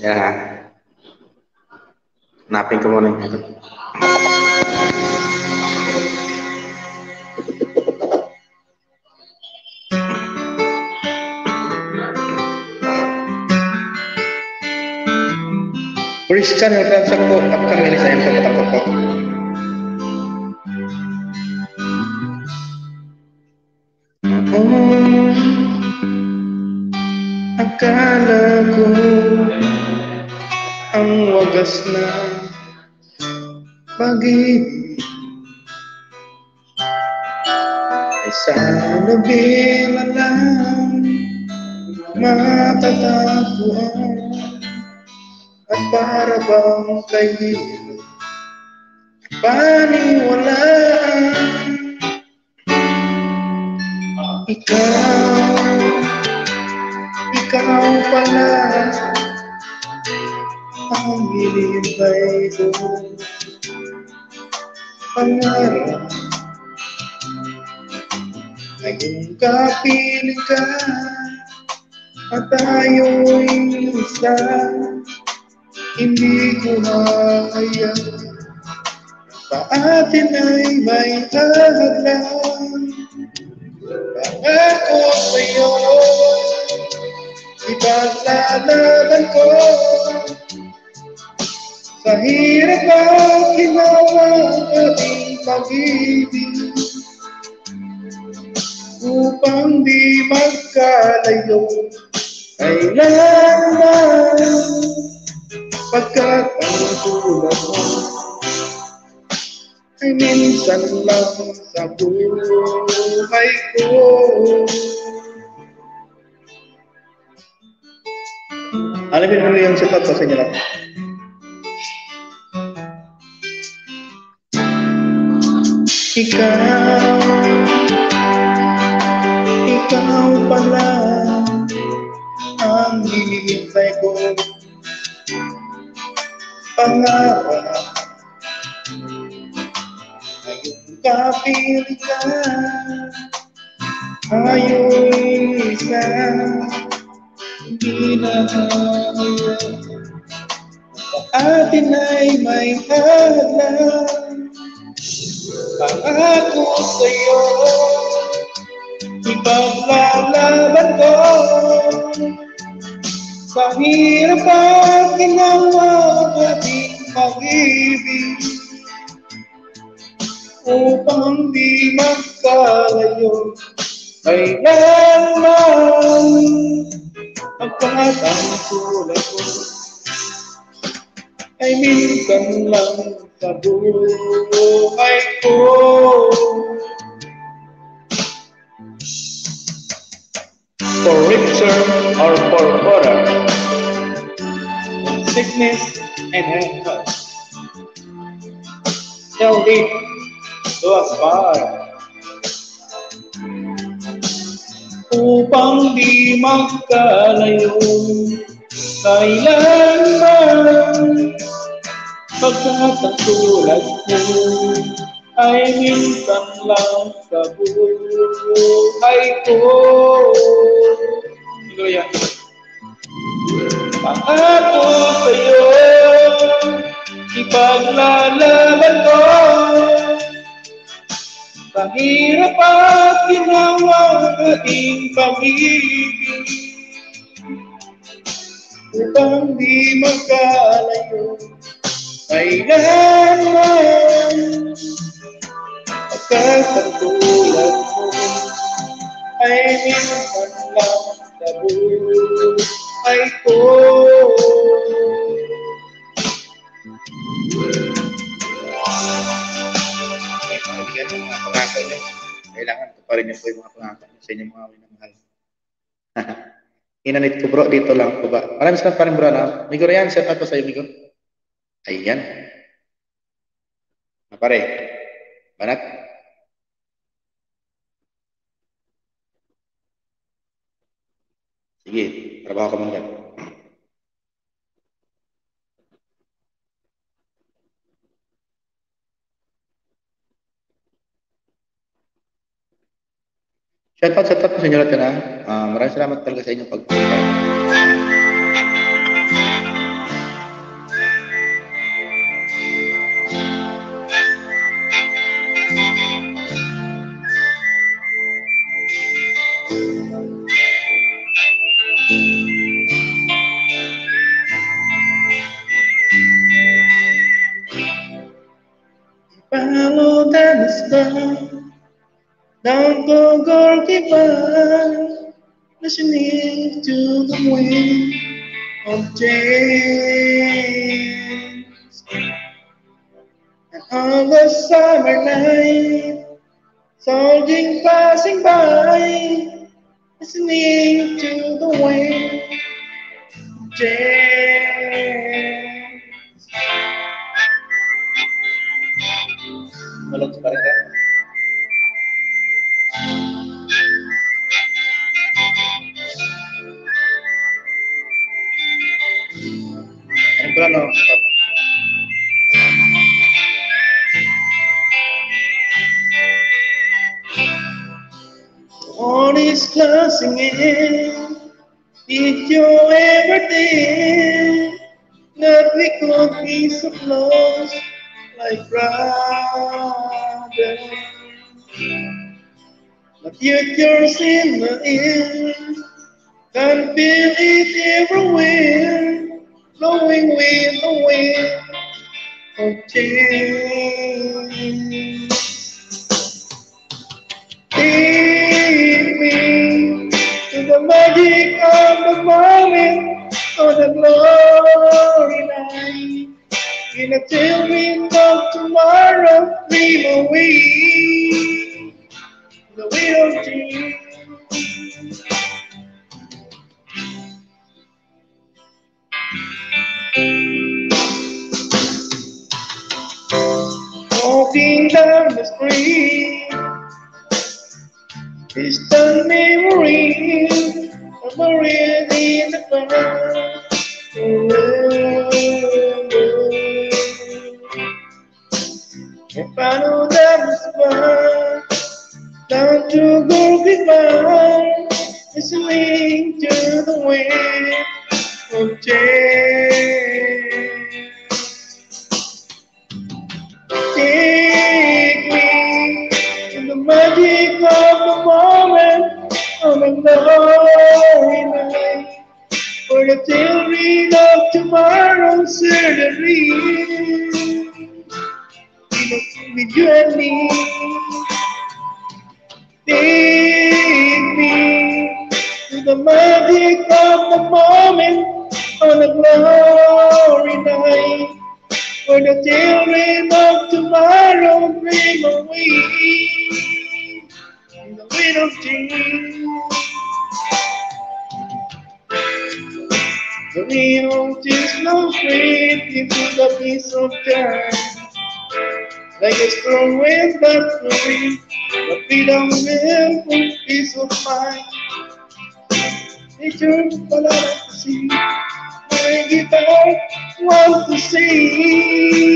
Yan ha. Hanapin ko muna yung Berikan rekan sako akan milik saya untuk takut. Akala ko ang wagas na pag-ibig ay sana bila lang matatagpuan. At para bang kayo paniwalaan, ikaw pala ang hinihintay ko. Pangarap ngayong kapiling ka at tayo'y isa. Hindi ko kaya sa atin ay may hadlang. Pangako sa'yo, ipaglalaban ko. Sa hirap at ginawa ating pag-ibig, upang di magkalayo kailanman. Pagkat ang tulad mo ay minsan lang sa buhay ko. Alamin mo yung sipat ko sa inyo lang. Ikaw pala ang hinihintay ko. Pangarap ngayong kapiling ka, tayo'y isa. Hindi na kaya sa atin ay may hadlang. Pangako sa'yo, ipaglalaban ko. Sa hirap at ginawa ating pag-ibig, upang di magkalayo kailanman. Pagkat ang tulad ko ay minsan lang sa buhay ko. For richer or for poorer, sickness and health, shall lead to us far. Upang di magkalayo kailanman. Pagkat ang tulad ko ay minsan lang sa buhay ko. Hallelujah. Pangako sa'yo, ipaglalaban ko. Mahirap at ginawa ang ating pag-ibig upang di magkalayo. Kailanman pagkatulad mo ay minsan lang sa buhay ko. Yan ang mga pangako niyo. Kailangan ko pa rin yung po yung mga pangako niyo sa inyong mga minamahal. Inanit ko bro, dito lang po ba? Maraming salamat pa rin bro na. Migo yan, shout out po sa iyo Migo. Ayan. Pare, banat. Sige, trabaho ka muna. Shout out po sa inyo lahat na. Maraming salamat talaga sa inyong pagpunta. Follow the star, down the goalkeeper, listening to the wind of change. And on the summer night, soldiering passing by, listening to the wind of change. Walang sebarang. Ano pala no? All is closing in. Did you ever think that we could be so close? Like brothers, the future's in the air, can feel it everywhere, blowing with the wind of change. Take me to the magic of the moment, of the glory night. In a tailwind of tomorrow, dream away the wind of change. Walking down the street, distant memory of a real in the past. If I know that was fun, down to go goodbye, listening to the wind of change. Take me to the magic of the moment, on a glory night, for the theory of tomorrow certainly. With you and me, take me to the magic of the moment, on a glory night, for the children of tomorrow dream away in the wind of change. The wind of change flows straight into the peace of time. Like a strong wind that's free, the freedom will put peace of mind. Nature, all I like to see, my guitar wants to sing.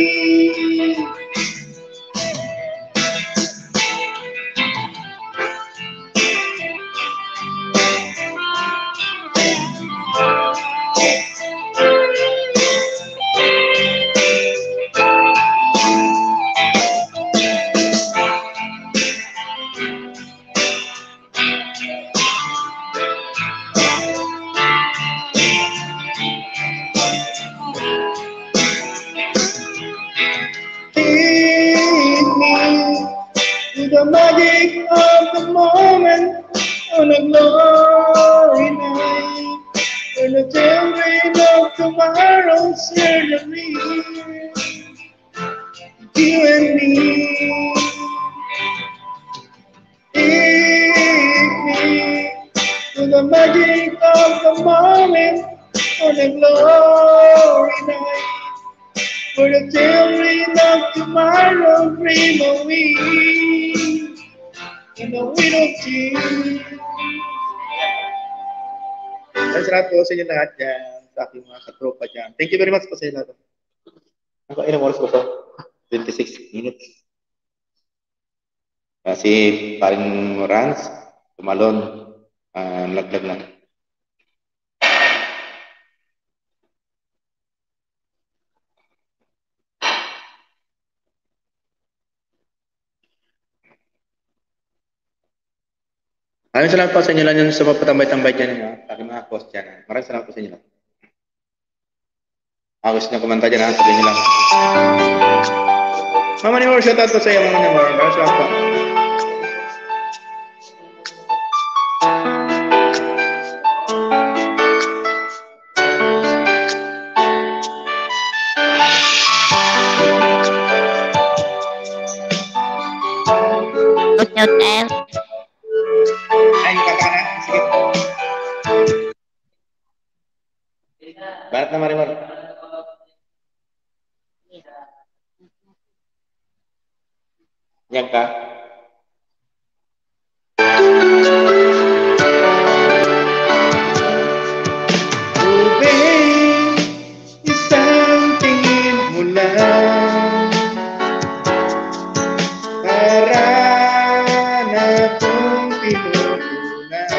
the magic of the moment on a glory night, when the children of tomorrow share the dream, you and me. Take me to the magic of the moment on a glory night, for the children of tomorrow dream of me in the wind of change. Dan salamat po sa inyo lahat dyan, sa aking mga katropa dyan. Thank you very much po sa inyo lahat. Ang ilang oras ko to? 26 minutes. Kasi paring Rans, tumalon, naglag lang. Maraming salamat po sa inyo lang yung sa patambay-tambay dyan, sa aking mga host dyan. Maraming salamat po sa inyo lang. Gusto nyo kumanta dyan, ha? Sabihin nyo lang. Mama ni Mor, shoutout po sa iyo, Mama ni Mor. Maraming salamat po. Hotel. Ay, kata ka na. Sige. Banat na, Marimar. Yan ka. Tubig, isang tingin mo lang, para na kong pinupunan.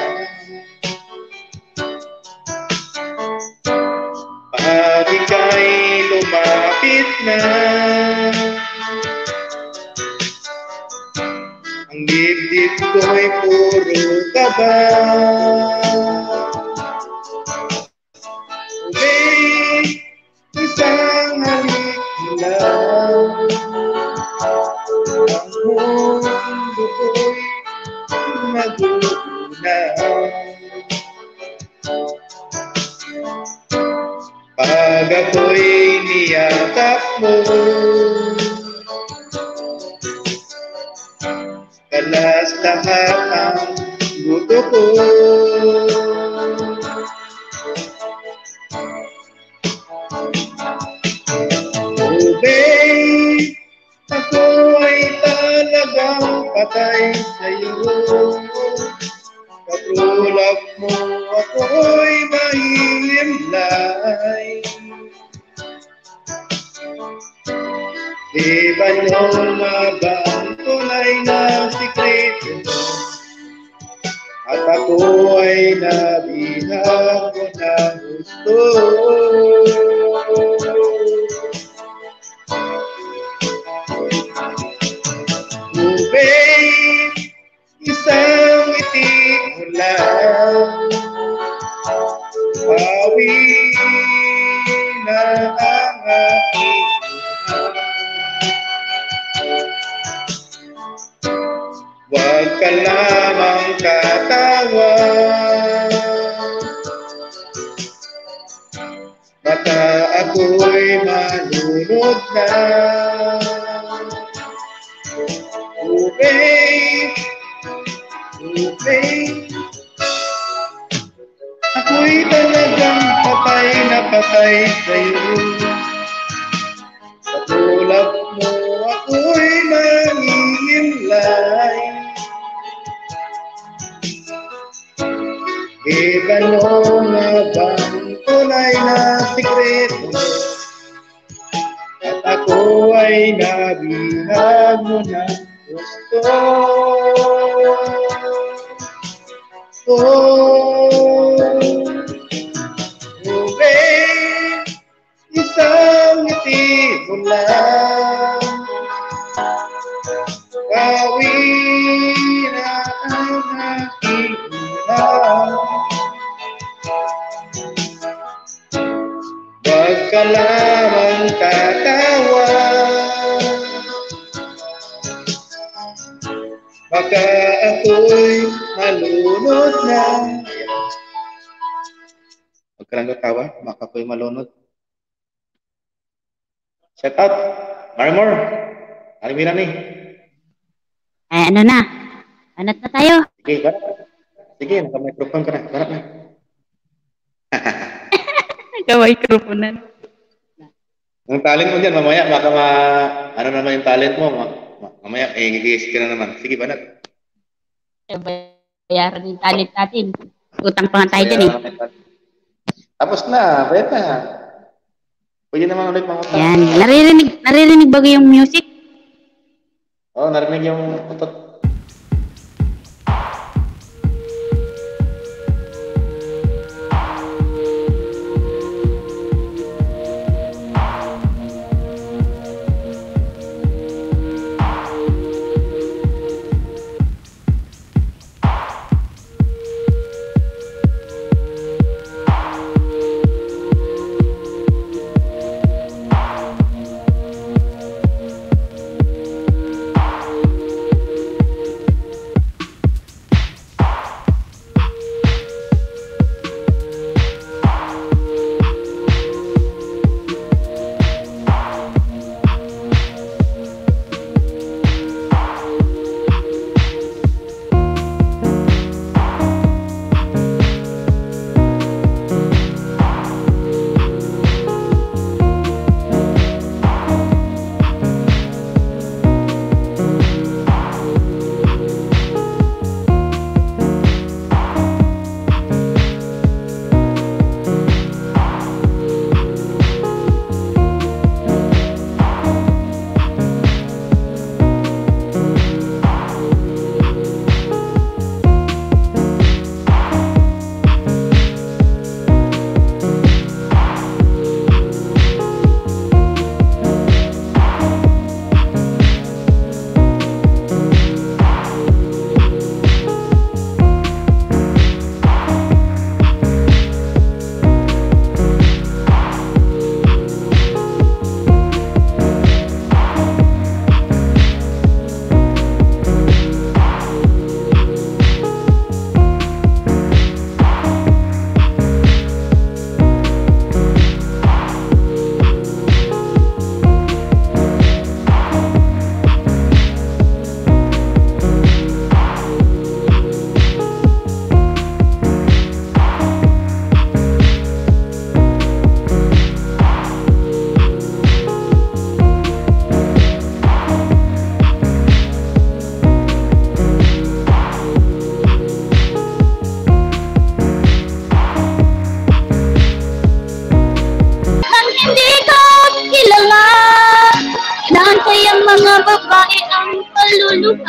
Pag ika'y lumapit na, ang dibdib ko'y puro kaba. Tubig, isang halik mo lang, ang mundo ko'y magugunaw. Pag ako'y niyakap mo, kalas lahat ang buto ko. Tubig, ako ay talagang patay sa'yo. Katulad mo ako'y mahihimlay. Di ba nyo mabang tunay na sikreto mo? At ako ay nabihag mo na gusto. Tubig, isang ngiti mo lang, hawi na ang aking buhay. Huwag ka lamang katawa, baka ako'y malunod na. Tubig, tubig, ako'y talagang patay na patay sa'yo. Katulad mo ako'y manghihimlay. Di ba nyo nga bang tunay na sikreto mo? At ako ay nabihag mo na gusto. Tubig, isang ngiti mo lang, bawi na ang aking buhay. Huwag ka lamang tatawa, baka ako'y malunod na. Huwag ka lang tawa, baka ako'y malunod. Shout out, Marimor. Alimira ni. Ay, ano na? Banat na tayo. Sige, banat. Sige, naka-microphone ka na. Banat na. Naka-microphone. Ang talent mo dyan, mamaya, baka ano naman yung talent mo, mamaya, gigis ka na naman. Sige, banat. Bayaran yung talent natin. Utang pa nga tayo dyan eh. Tapos na, bayad na. Pwede naman ulit mangutang. Yan. Naririnig ba yung music? Oo, narinig yung utot.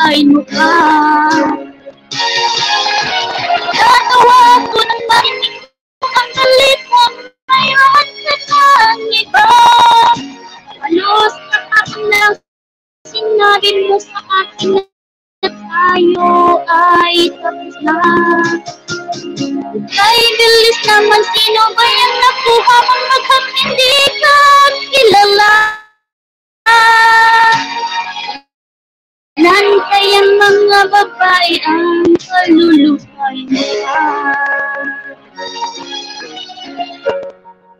Ay mukha. Natawa ko nang marinig ko ang galit mo. Mayroon ka ng iba. Halos kakapin lang sinabi mo sa akin na tayo ay tapos na. Kay bilis naman, sino ba yung nakuha mong maghap hindi ka kilala? Nan kayang mga babae ang kaluluhay nila.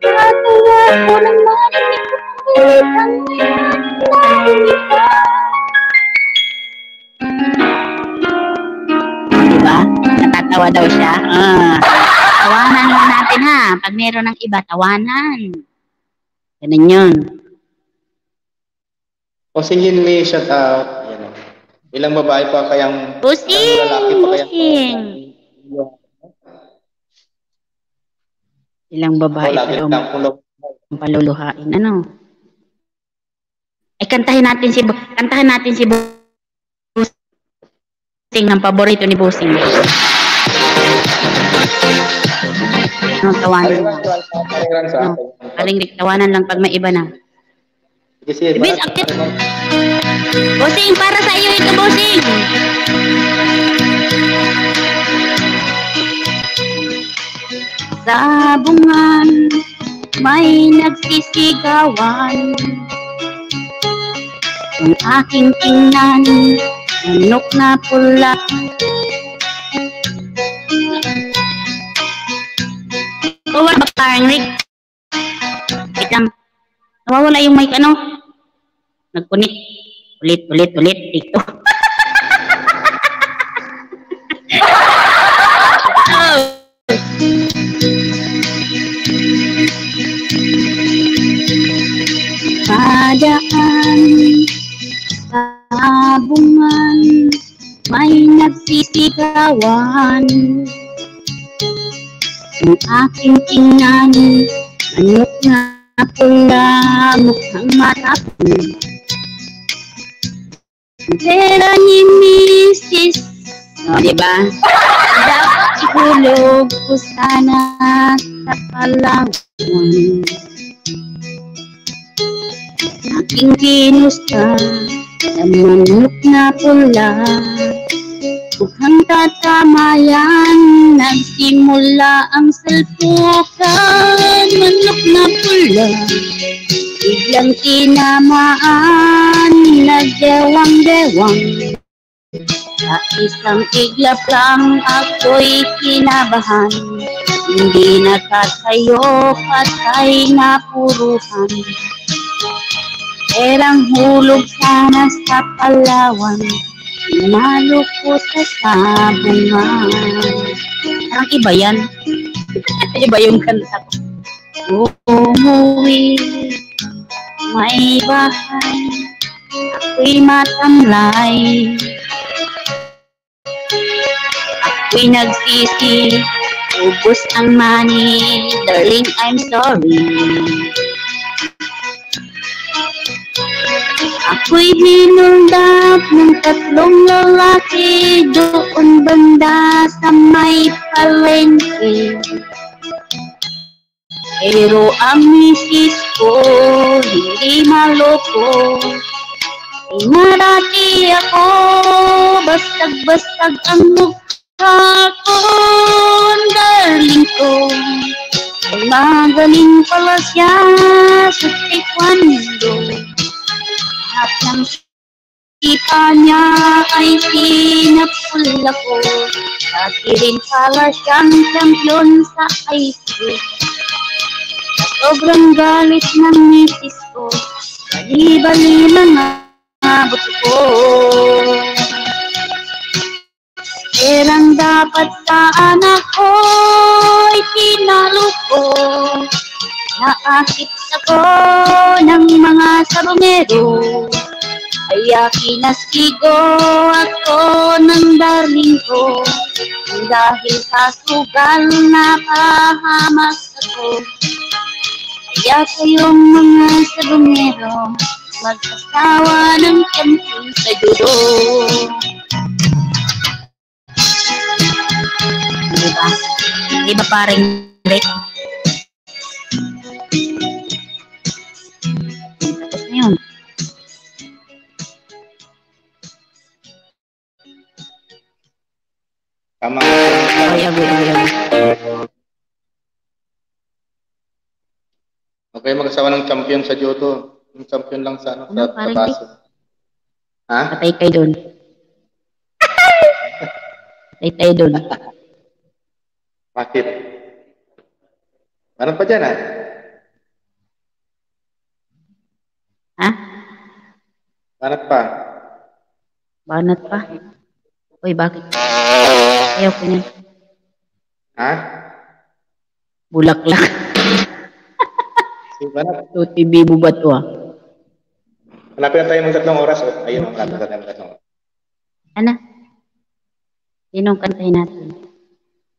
Natawa ko nang marinig ko ang iba. Diba? Natatawa daw siya. Tawanan lang natin ha. Pag meron ng iba, tawanan. Ganun yun. O singin may shout out. Yan. Ilang babae pa kayang Busing! Busing! Ilang babae pa daw ang paluluhain. Ano? Ay, kantahin natin si Busing ng paborito ni Busing. Ano, tawanan lang. Paling tawanan lang pag may iba na. Ibis, akit. Busing, para sa iyo ito, Busing. Sa bungan, may nagsisigawan. Kung aking tingnan, manok na pula. Over ba parang Rick? Wait lang. Nawawala yung mic ano? Nagpunit. Ulit. Dito. Padaan sa bungan, may nagsisigawan. Ang aking tingnan, manok na pula, mukhang matapon. Pera ni Mrs. O, diba? Dapat ihulog ko sana sa Palawan. Aking kinusta sa manok na pula, mukhang tatamayan. Nagsimula ang salpukan, manok na pula, biglang tinamaan, nagdewang-dewang. Sa isang iglap lang ako'y kinabahan, hindi nakatayo, patay na puruhan. Perang hulog sana sa Palawan, malukot sa sabungan. Parang iba yan. Iba yung kanta ko. Umuwi, may bahay, ako'y matamlay. Ako'y nagsisi, ubos ang money, darling, I'm sorry. Ako'y hinuldak ng tatlong lalaki doon banda sa may palengke. Pero ang misis ko hindi maloko. Inarati ako, bastag-bastag ang mukha ko, darling ko. Ay magaling pala siya sa taekwondo. At ng sipa niya ay pinapul ako. Dati rin pala siyang champion sa ice cream. Sobrang galit ng misis ko, bali-bali mga buto ko. Perang dapat sa anak ko'y tinalo ko. Naakit ako ng mga sabongero, kaya kinastigo ako ng darling ko. Dahil sa sugal napahamas ako, kaya kayong mga sabongero, magsasawa ng champion sa judo. Diba? Diba parang Rick? Tapos na yun. Tama. Ay, agad. Okay, mag-asawa ng champion sa judo. Yung champion lang sa Ano, sa parang baso. Ha? Patay kayo doon. Patay tayo doon. Bakit? Meron pa dyan, ha? Ha? Banat pa. Banat pa? Uy, bakit? Ayaw ko niyan. Ha? Bulaklak. Si Banat. So, TV mo ba ito, ah? Malapit na tayo ng 3 oras. Oh. Ayun, malapit na tayo ng 3 oras. Ano? Sinong kantahin natin?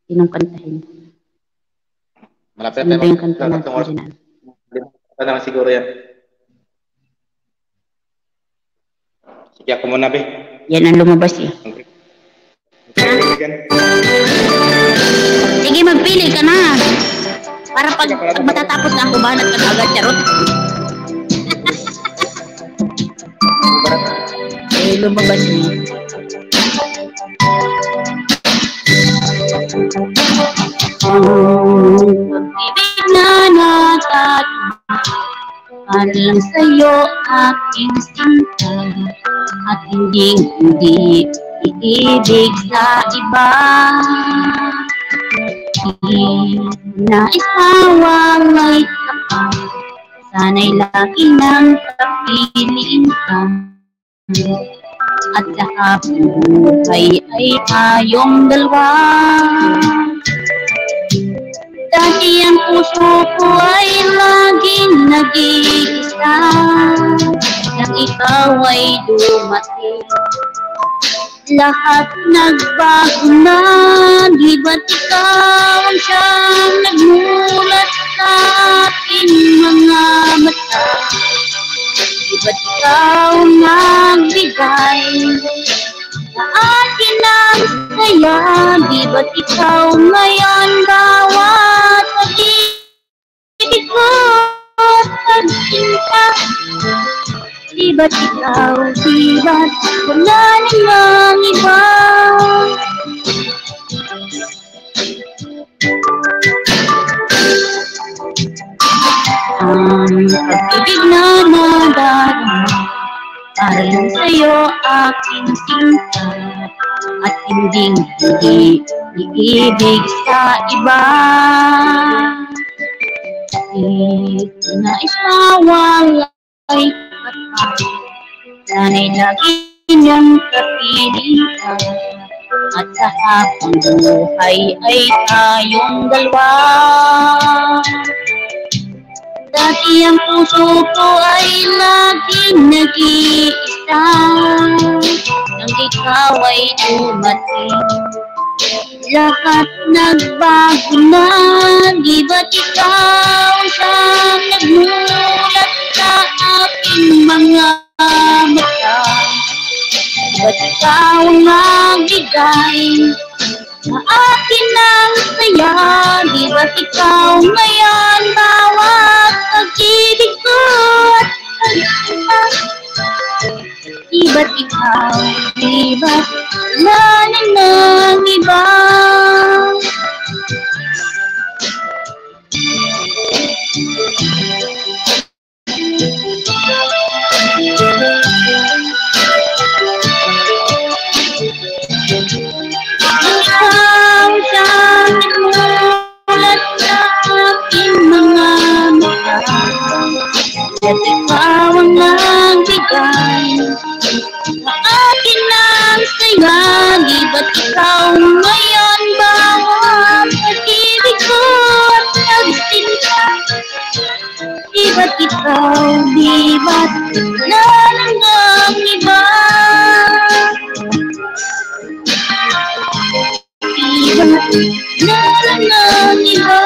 Sinong kantahin? Malapit Sino na ba yung tayo kanta ng natin? 3 oras. Limang na siguro yan. Sige, ako muna, be. Yan ang lumabas, eh. Sige, magpili ka na. Para pag matatapos na ako, banat ka na agad, charot. Eh, lumabas, eh. Pag-ibig na natin Para lang sa'yo aking sinta at hindi iibig sa iba. Nais mawalay ka pa, sana'y lagi nang kapiliin ka. At saka buhay ay tayong dalawa. Dati ang puso ko ay laging nag-iisa, nang ikaw ay dumating. Lahat nagbago na, di ba't ikaw ang siyang nagmulat sa aking mga mata? Di ba't ikaw ang nagbigay sa akin ang saya? Di ba't ikaw ngayon bawat pag-ibig ko at pagsinta? Di ba't ikaw, di ba't wala namang iba? Ang pag-ibig na nadarama, para lang sa'yo aking sinta at hindi iibig sa iba. Nais mawalay ka, sana'y lagi niyang kapilitan, at sa habang buhay ay tayong dalawa. Dati ang puso ko ay laging nag-iisa, nang ikaw ay dumating. Lahat nagbago na, di ba't ikaw siyang nagmulat sa aking mga mata? Di ba't ikaw ang nagbigay sa akin ang saya? Di ba't ikaw ngayon bawat pag-ibig ko at pagsinta? Di ba't ikaw, di ba't wala namang iba? Ikaw siyang nagmulat sa aking mga mata, at ikaw ang nagbigay sa akin ang saya. Di ba't ikaw ngayon bawat pag-ibig ko at pagsinta? Di ba't ikaw, di ba't wala namang iba? Di ba't wala namang iba?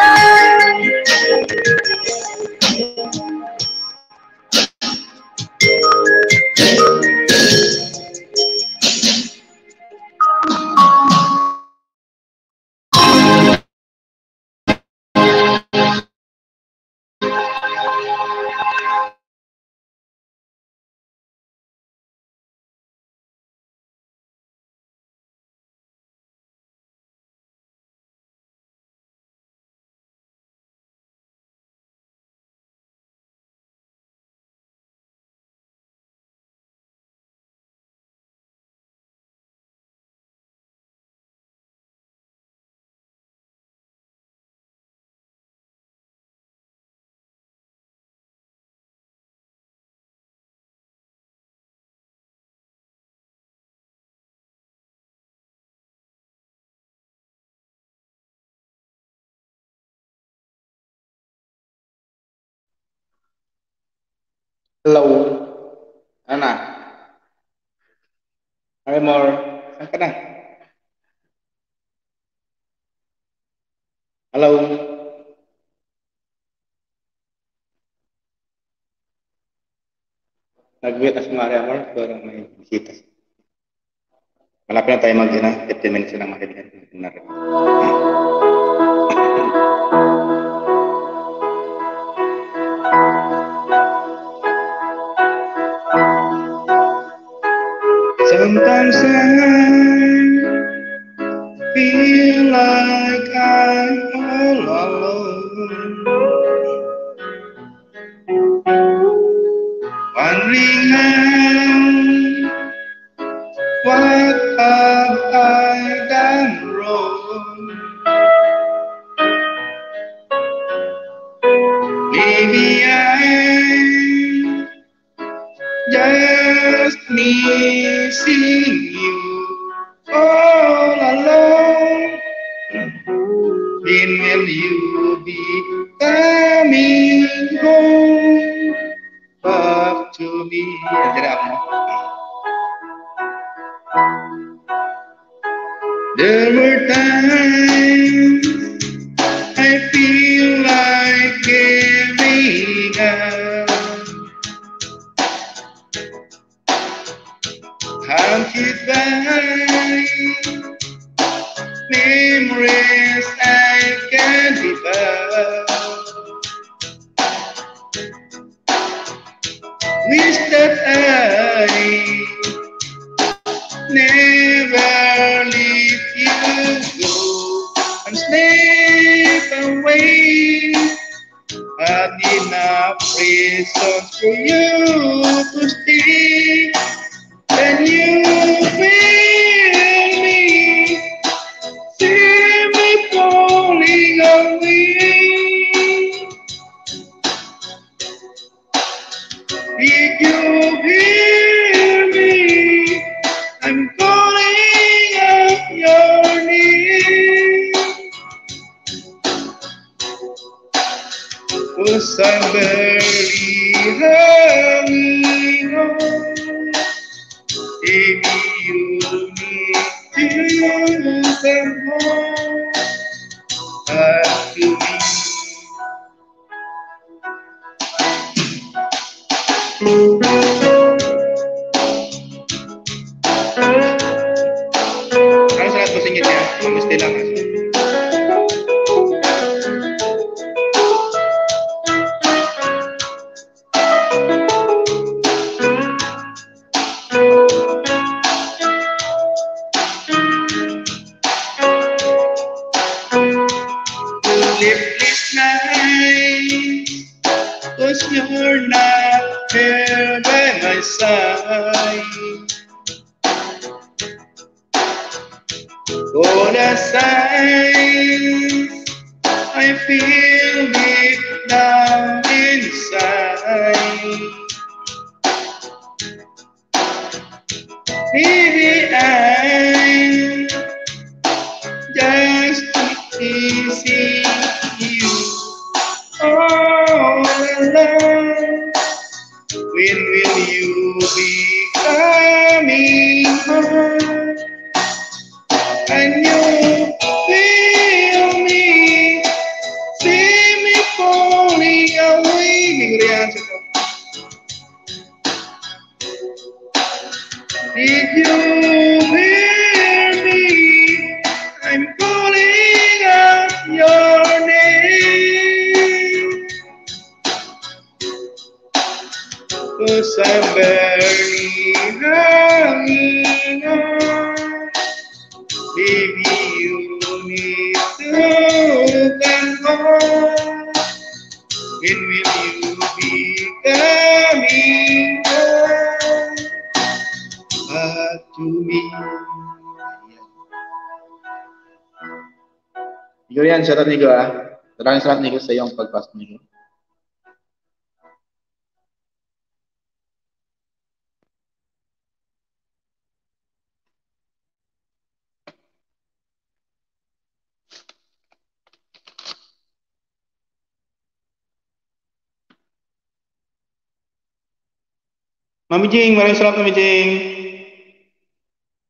Hello, Ana. Hi, more. Saan ka na? Hello. Nag-wait na si Maria Amor. Pero may bisita. Malapit na tayo mag-ina. 15 minutes na makinig. Sometimes I feel like I'm all alone. alone? When will you be coming home back to me? There were times I feel like giving up. Haunted by memories I can't give up. Wish that I never leave you go and slip away. Had enough reasons for you to stay. When you feel me, see me falling away. Did you hear me? I'm calling out your name. 'Cause I'm barely hanging on. Baby, you need to come home back to me. Ang sarap ko singit niya, mag-stay lang. Sleepless nights, 'cause you're not here by my side. All the signs I feel deep down inside. Maybe I'm just missing you all alone. When will you be coming home? Can you feel me? See me falling away. Did you hear me? I'm calling out your name. 'Cause I'm barely hanging on. Baby, you need to come home. When will you be coming home back to me? Yurian, shout out Nico ah. Maraming salamat Nico sa iyong pagpasok Nico. Mami Jing, maraming salamat Mami Jing.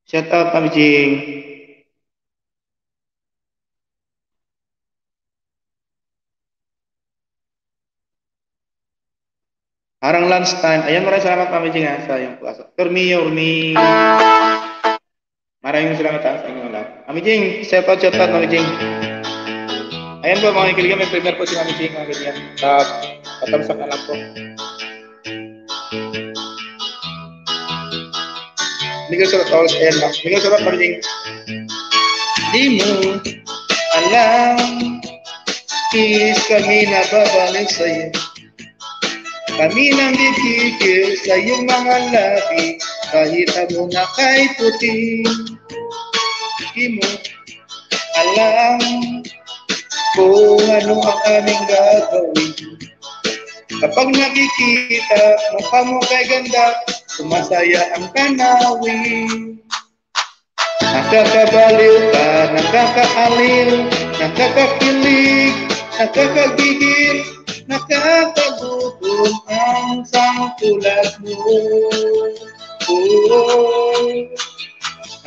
Shout out Mami Jing. Harang lunch time. Ayan, maraming salamat Mami Jing sa iyong puasa. Urmi. Maraming salamat sa inyong lahat. Mami Jing, shout out Mami Jing. Ayan po mga kaibigan, may premier po si Mami Jing mga kaibigan. Patamsak na lang po. Miguel surat all sa end. Miguel surat Mami Jing. Di mo alam, is kami nababalik sa'yo. Kami nang titigil sa iyong mga labi, kahit amo na kay puti. Di mo alam kung ano ang aming gagawin. Kapag nakikita mukha mo kay ganda, sumasaya ang tanawin. Nakakabaliw ka, nakakaaliw, nakakakilig, nakakagigil, nakakagutom ang sangkulat mo.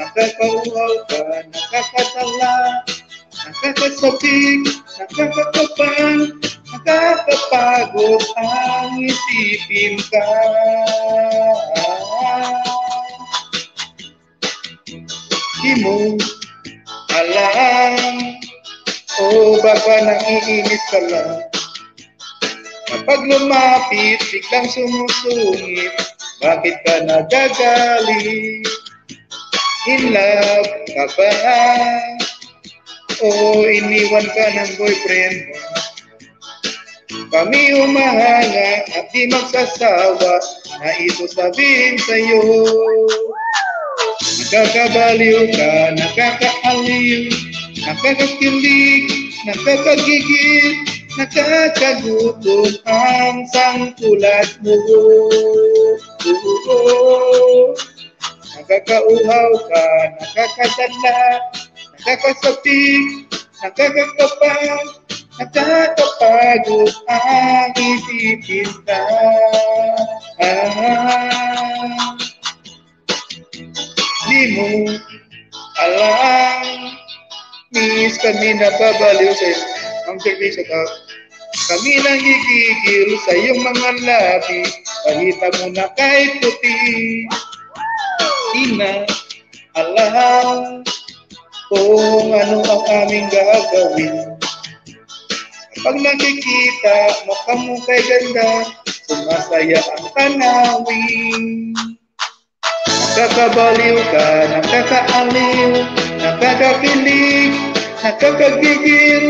Nakakauhaw ka, nakakatala, nakakasabik, nakakakapang, nakakapagod ang isipin ka. Di mo alam, baka nangiinis ka lang. Kapag lumapit, biglang sumusungit, bakit ka nagagalit? In love ka ba? O iniwan ka ng boyfriend mo? Kami humahanga at di magsasawa na ito sabihin sa'yo. Nakakabaliw ka, nakakaaliw, nakakakilig, nakakagigil, nakakagutom ang sangkulat mo. Nakakauhaw ka, nakakadala, nakakasapik, nakakakapang, nakakapagod ang isipin ka. Di mo alam, miss kami napabaliw sa'yo. Ang service ka, kami nang gigigil sa iyong mga labi, pahita mo na kahit puti. Di na alam kung ano ang aming gagawin. Pag nakikita, mukha mo kay ganda, sumasaya ang tanawin. Nakakabaliw ka, nakakaaliw, nakakakilig, nakakagigil,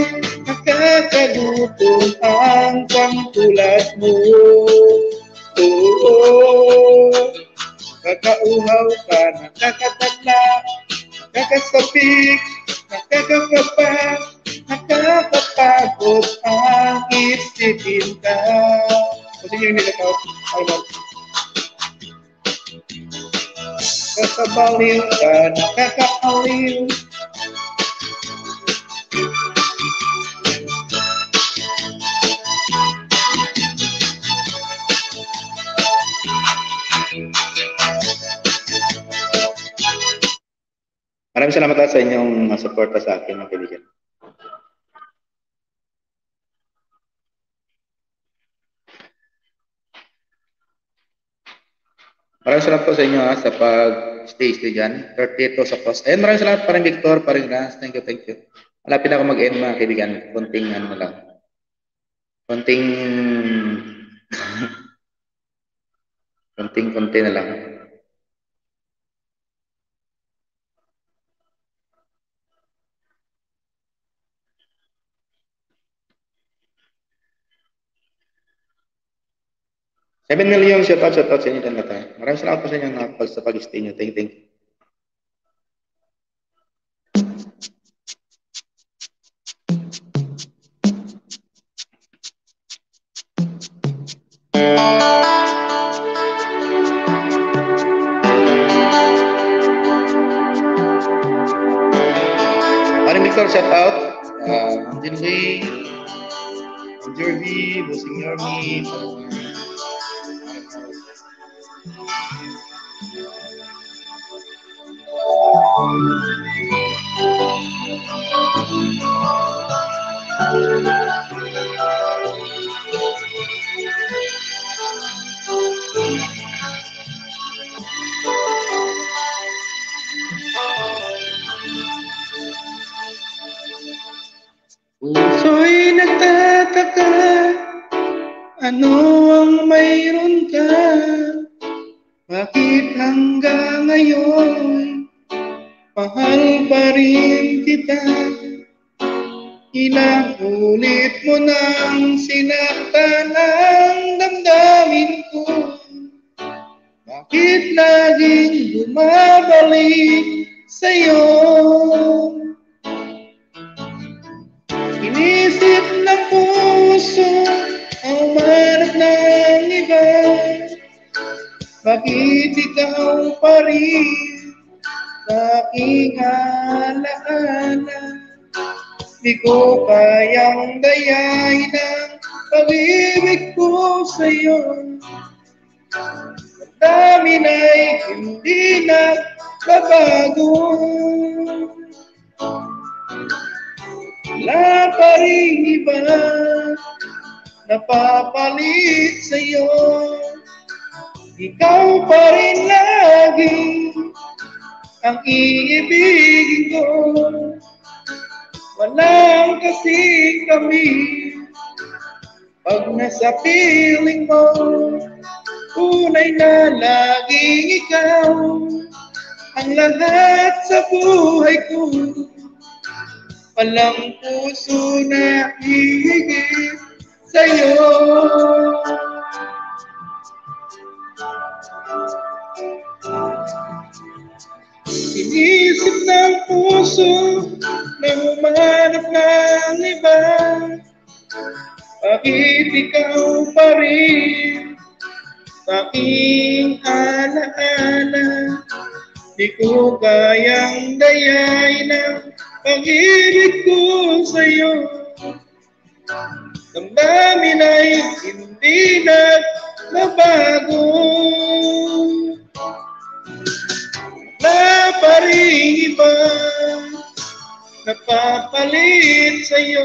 nakakagutom ang sangkulat mo. Nakakauhaw ka, nakakatagla, nakakasapik, nakakakapag, nakakapagod ang isipin ka. Kasi yung nilakaw, nakakabaliw ka, nakakaaliw. Maraming salamat sa inyong suporta sa akin, mga kaibigan. Maraming salamat po sa inyo sa pag-stay dyan. 32 sa post. And maraming salamat pa rin Victor, pa rin Grants. Thank you, thank you. Malapit ako mag-end mga kaibigan. Konting ano lang. Konting na lang. $7 million shout out sa inyo dyan lahat. Maraming salamat po sa inyo sa pag-stay nyo. Thank you. Maraming Victor shout out. Angel Ray, Jervy, Bossing Yormi, puso'y nagtataka, ano ang mayroon ka? Bakit hanggang ngayon, mahal pa rin kita? Ilang ulit mo nang sinaktan ang damdamin ko. Bakit laging bumabalik sa'yo? Inisip ng puso ang manap ng iba. Bakit ikaw pa rin sa aking alaala. Di ko kayang dayain ang pag-ibig ko sa'yo. Ang dami na'y hindi nagbabago. Wala pa rin iba napapalit sa'yo. Ikaw pa rin lagi ang iibigin ko. Walang kasing kami pag nasa piling mo. Tunay na laging ikaw ang lahat sa buhay ko. Walang puso na hihigit sa'yo. Inisip ng puso na humanap ng iba. Bakit ikaw pa rin sa aking alaala? Di ko kayang dayain ang pag-ibig ko sa'yo. Damdamin ay hindi nagbabago. Na pa rin iba napapalit sa'yo.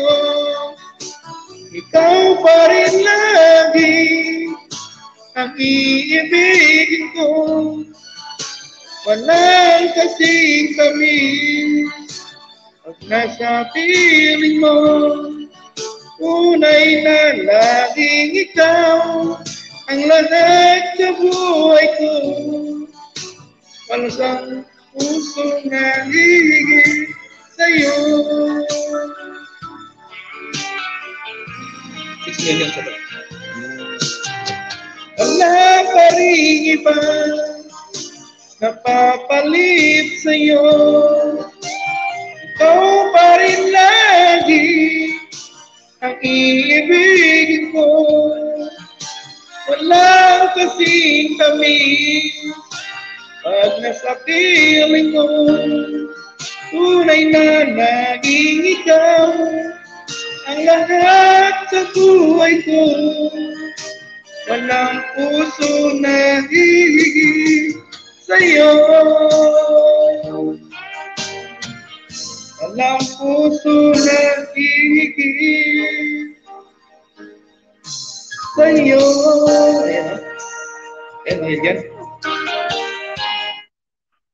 Ikaw pa rin lagi ang iibigin ko. Walang kasing kami pag nasa piling mo. Tunay na laging ikaw ang lahat sa buhay ko. Walang puso na hihigit sa'yo. 6 million sa ba? Wala pa rin iba napapalit sa'yo. Ikaw pa rin lagi ang iibigin ko. Walang kasing kami pag nasa piling mo. Tunay na laging ikaw ang lahat sa buhay ko. Walang puso na hihigit sa'yo. Walang puso na hihigit sa'yo. Ayan, yan.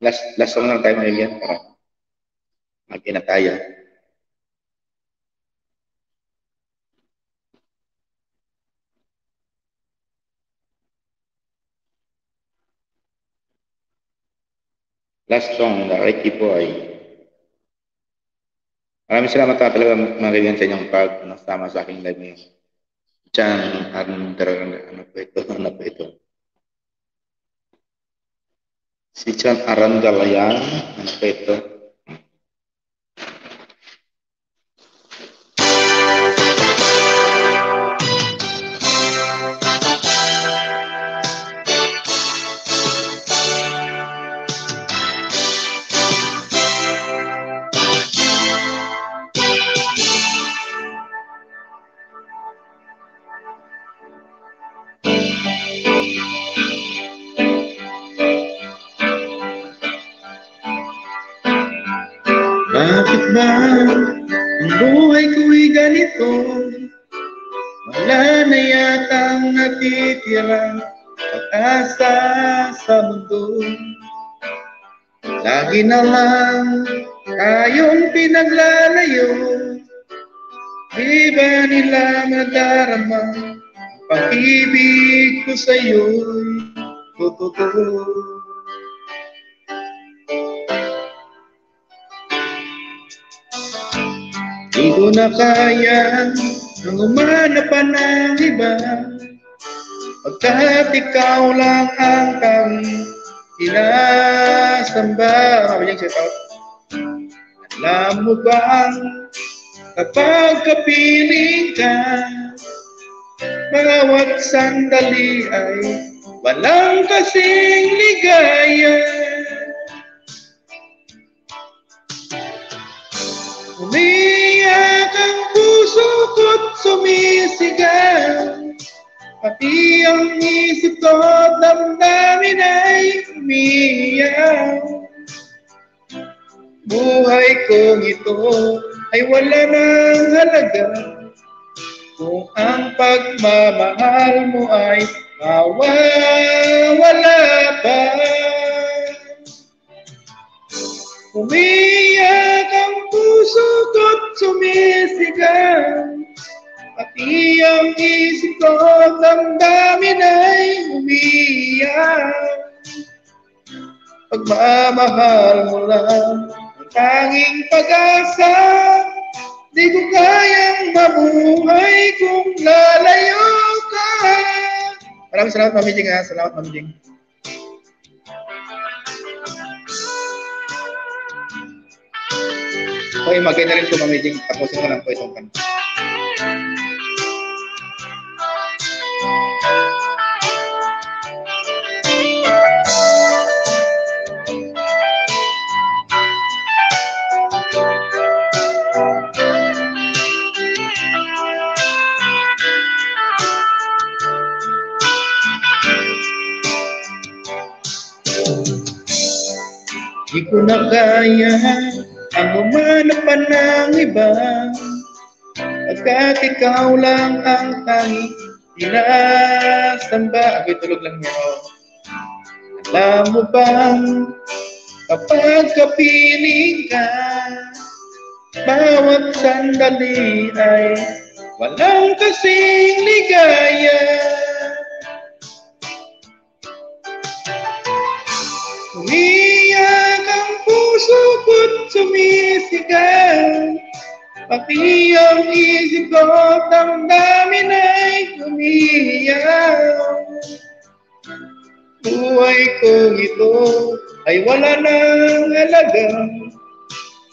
Last song lang tayo ngayon para mag-ina tayo. Last song na Ricky po ay maraming salamat talaga mga kaibigan sa inyong pag-nasama sa aking live ngayon. Diyan, ano po ito? Si Chan Arandalayan, ano po ito? Bakit ba ang buhay ko'y ganito? Wala na yatang natitirang pag-asa sa mundo. Lagi na lang tayong pinaglalayo. Di ba nila nadarama ang pag-ibig ko sa'yo'y totoo? Di ko na kaya nang umanap pa ng iba, pagkat ikaw lang ang kang sinasamba. Alam mo bang kapag kapiling ka, bawat sandali ay walang kasing ligaya. Umiyak ang puso ko't sumisigaw, pati ang isip ko at damdamin ay umiiyak. Buhay kong ito ay wala ng halaga kung ang pagmamahal mo ay mawawala pa. Umiyak ang puso ko't sumisigaw, pati ang isip ko at damdamin ay umiiyak. Pagmamahal mo lang ang tanging pag-asa, di ko kayang mabuhay kung lalayo ka. Maraming salamat, Mami Jing, ha? Salamat, Mami Jing. Okay, maganda rin po, Mami Jing. Tapusin ko lang po itong kanta. Di ko na kaya ang humanap pa ng iba, pagkat ikaw lang ang tanging sinasamba. Ako'y tulog lang niya. Alam mo bang kapag kapiling ka, bawat sandali ay walang kasing ligaya. Umiyak ang puso ko't sumisigaw, pati ang isip ko at damdamin ay umiiyak. Buhay kong ito ay wala ng halaga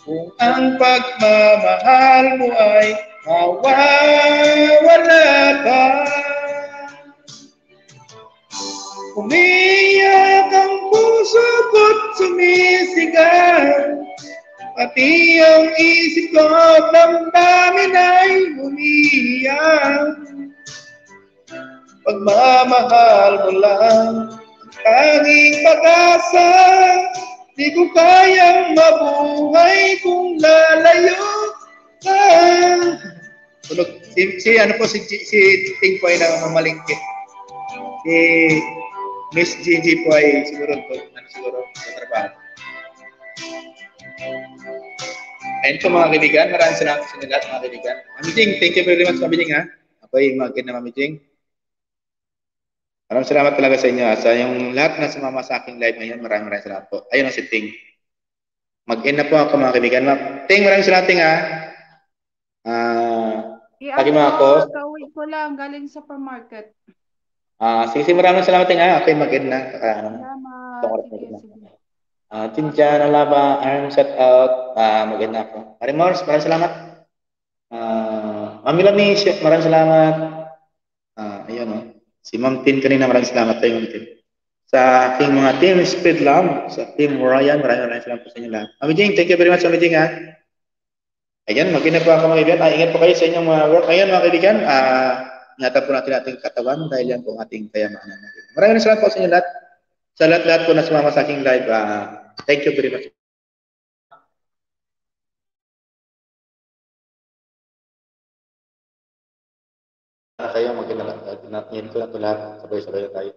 kung ang pagmamahal mo ay mawawala pa. Umiyak ang puso ko't sumisigaw, pati ang isip ko at damdamin ay umiiyak. Pagmamahal mo lang ang tanging pag-asa, di ko kayang mabuhay kung lalayo ka. Tulog. Si Ting po ay namamalingkit. Si Miss Gigi po ay siguro sa trabaho. Ayun po mga kaibigan, maraming salamat sa lahat mga kaibigan. Mami Jing, thank you very much Mami Jing, ha. Ako ay mag-in na Mami Jing. Maraming salamat talaga sa inyo. Sa yung lahat na sumama sa aking live ngayon, maraming salamat po. Ayun ang si Ting. Mag-in na po ako mga kaibigan. Ting, maraming salamat Ting, ha. Lagi mo ako. Kauwi ko lang, galing sa supermarket. Sige, maraming salamat Ting, ha. Okay, mag-in na. Salamat. Sige. Tinjan, Alaba, Arm, shout out. Mag-in na ako. Marimors, maraming salamat. Mami Lami, maraming salamat. Ayun, oh. Si Ma'am Tin kanina, maraming salamat tayo, Ma'am Tin. Sa aking mga team Speed Lam, sa team Ryan, maraming salamat po sa inyo lahat. Mami Jing, thank you very much, Mami Jing, ha. Ayan, mag-ingat po ako mga kaibigan. Ingat po kayo sa inyong mga work. Ayan, mga kaibigan, ingatan po natin ating katawan dahil yan po ang ating kayamanan. Maraming salamat po sa inyo lahat. Sa lahat-lahat po na sumama sa aking live, thank you very much. Kayo, mag-ingat po na ito lahat. Sabay-sabay tayo.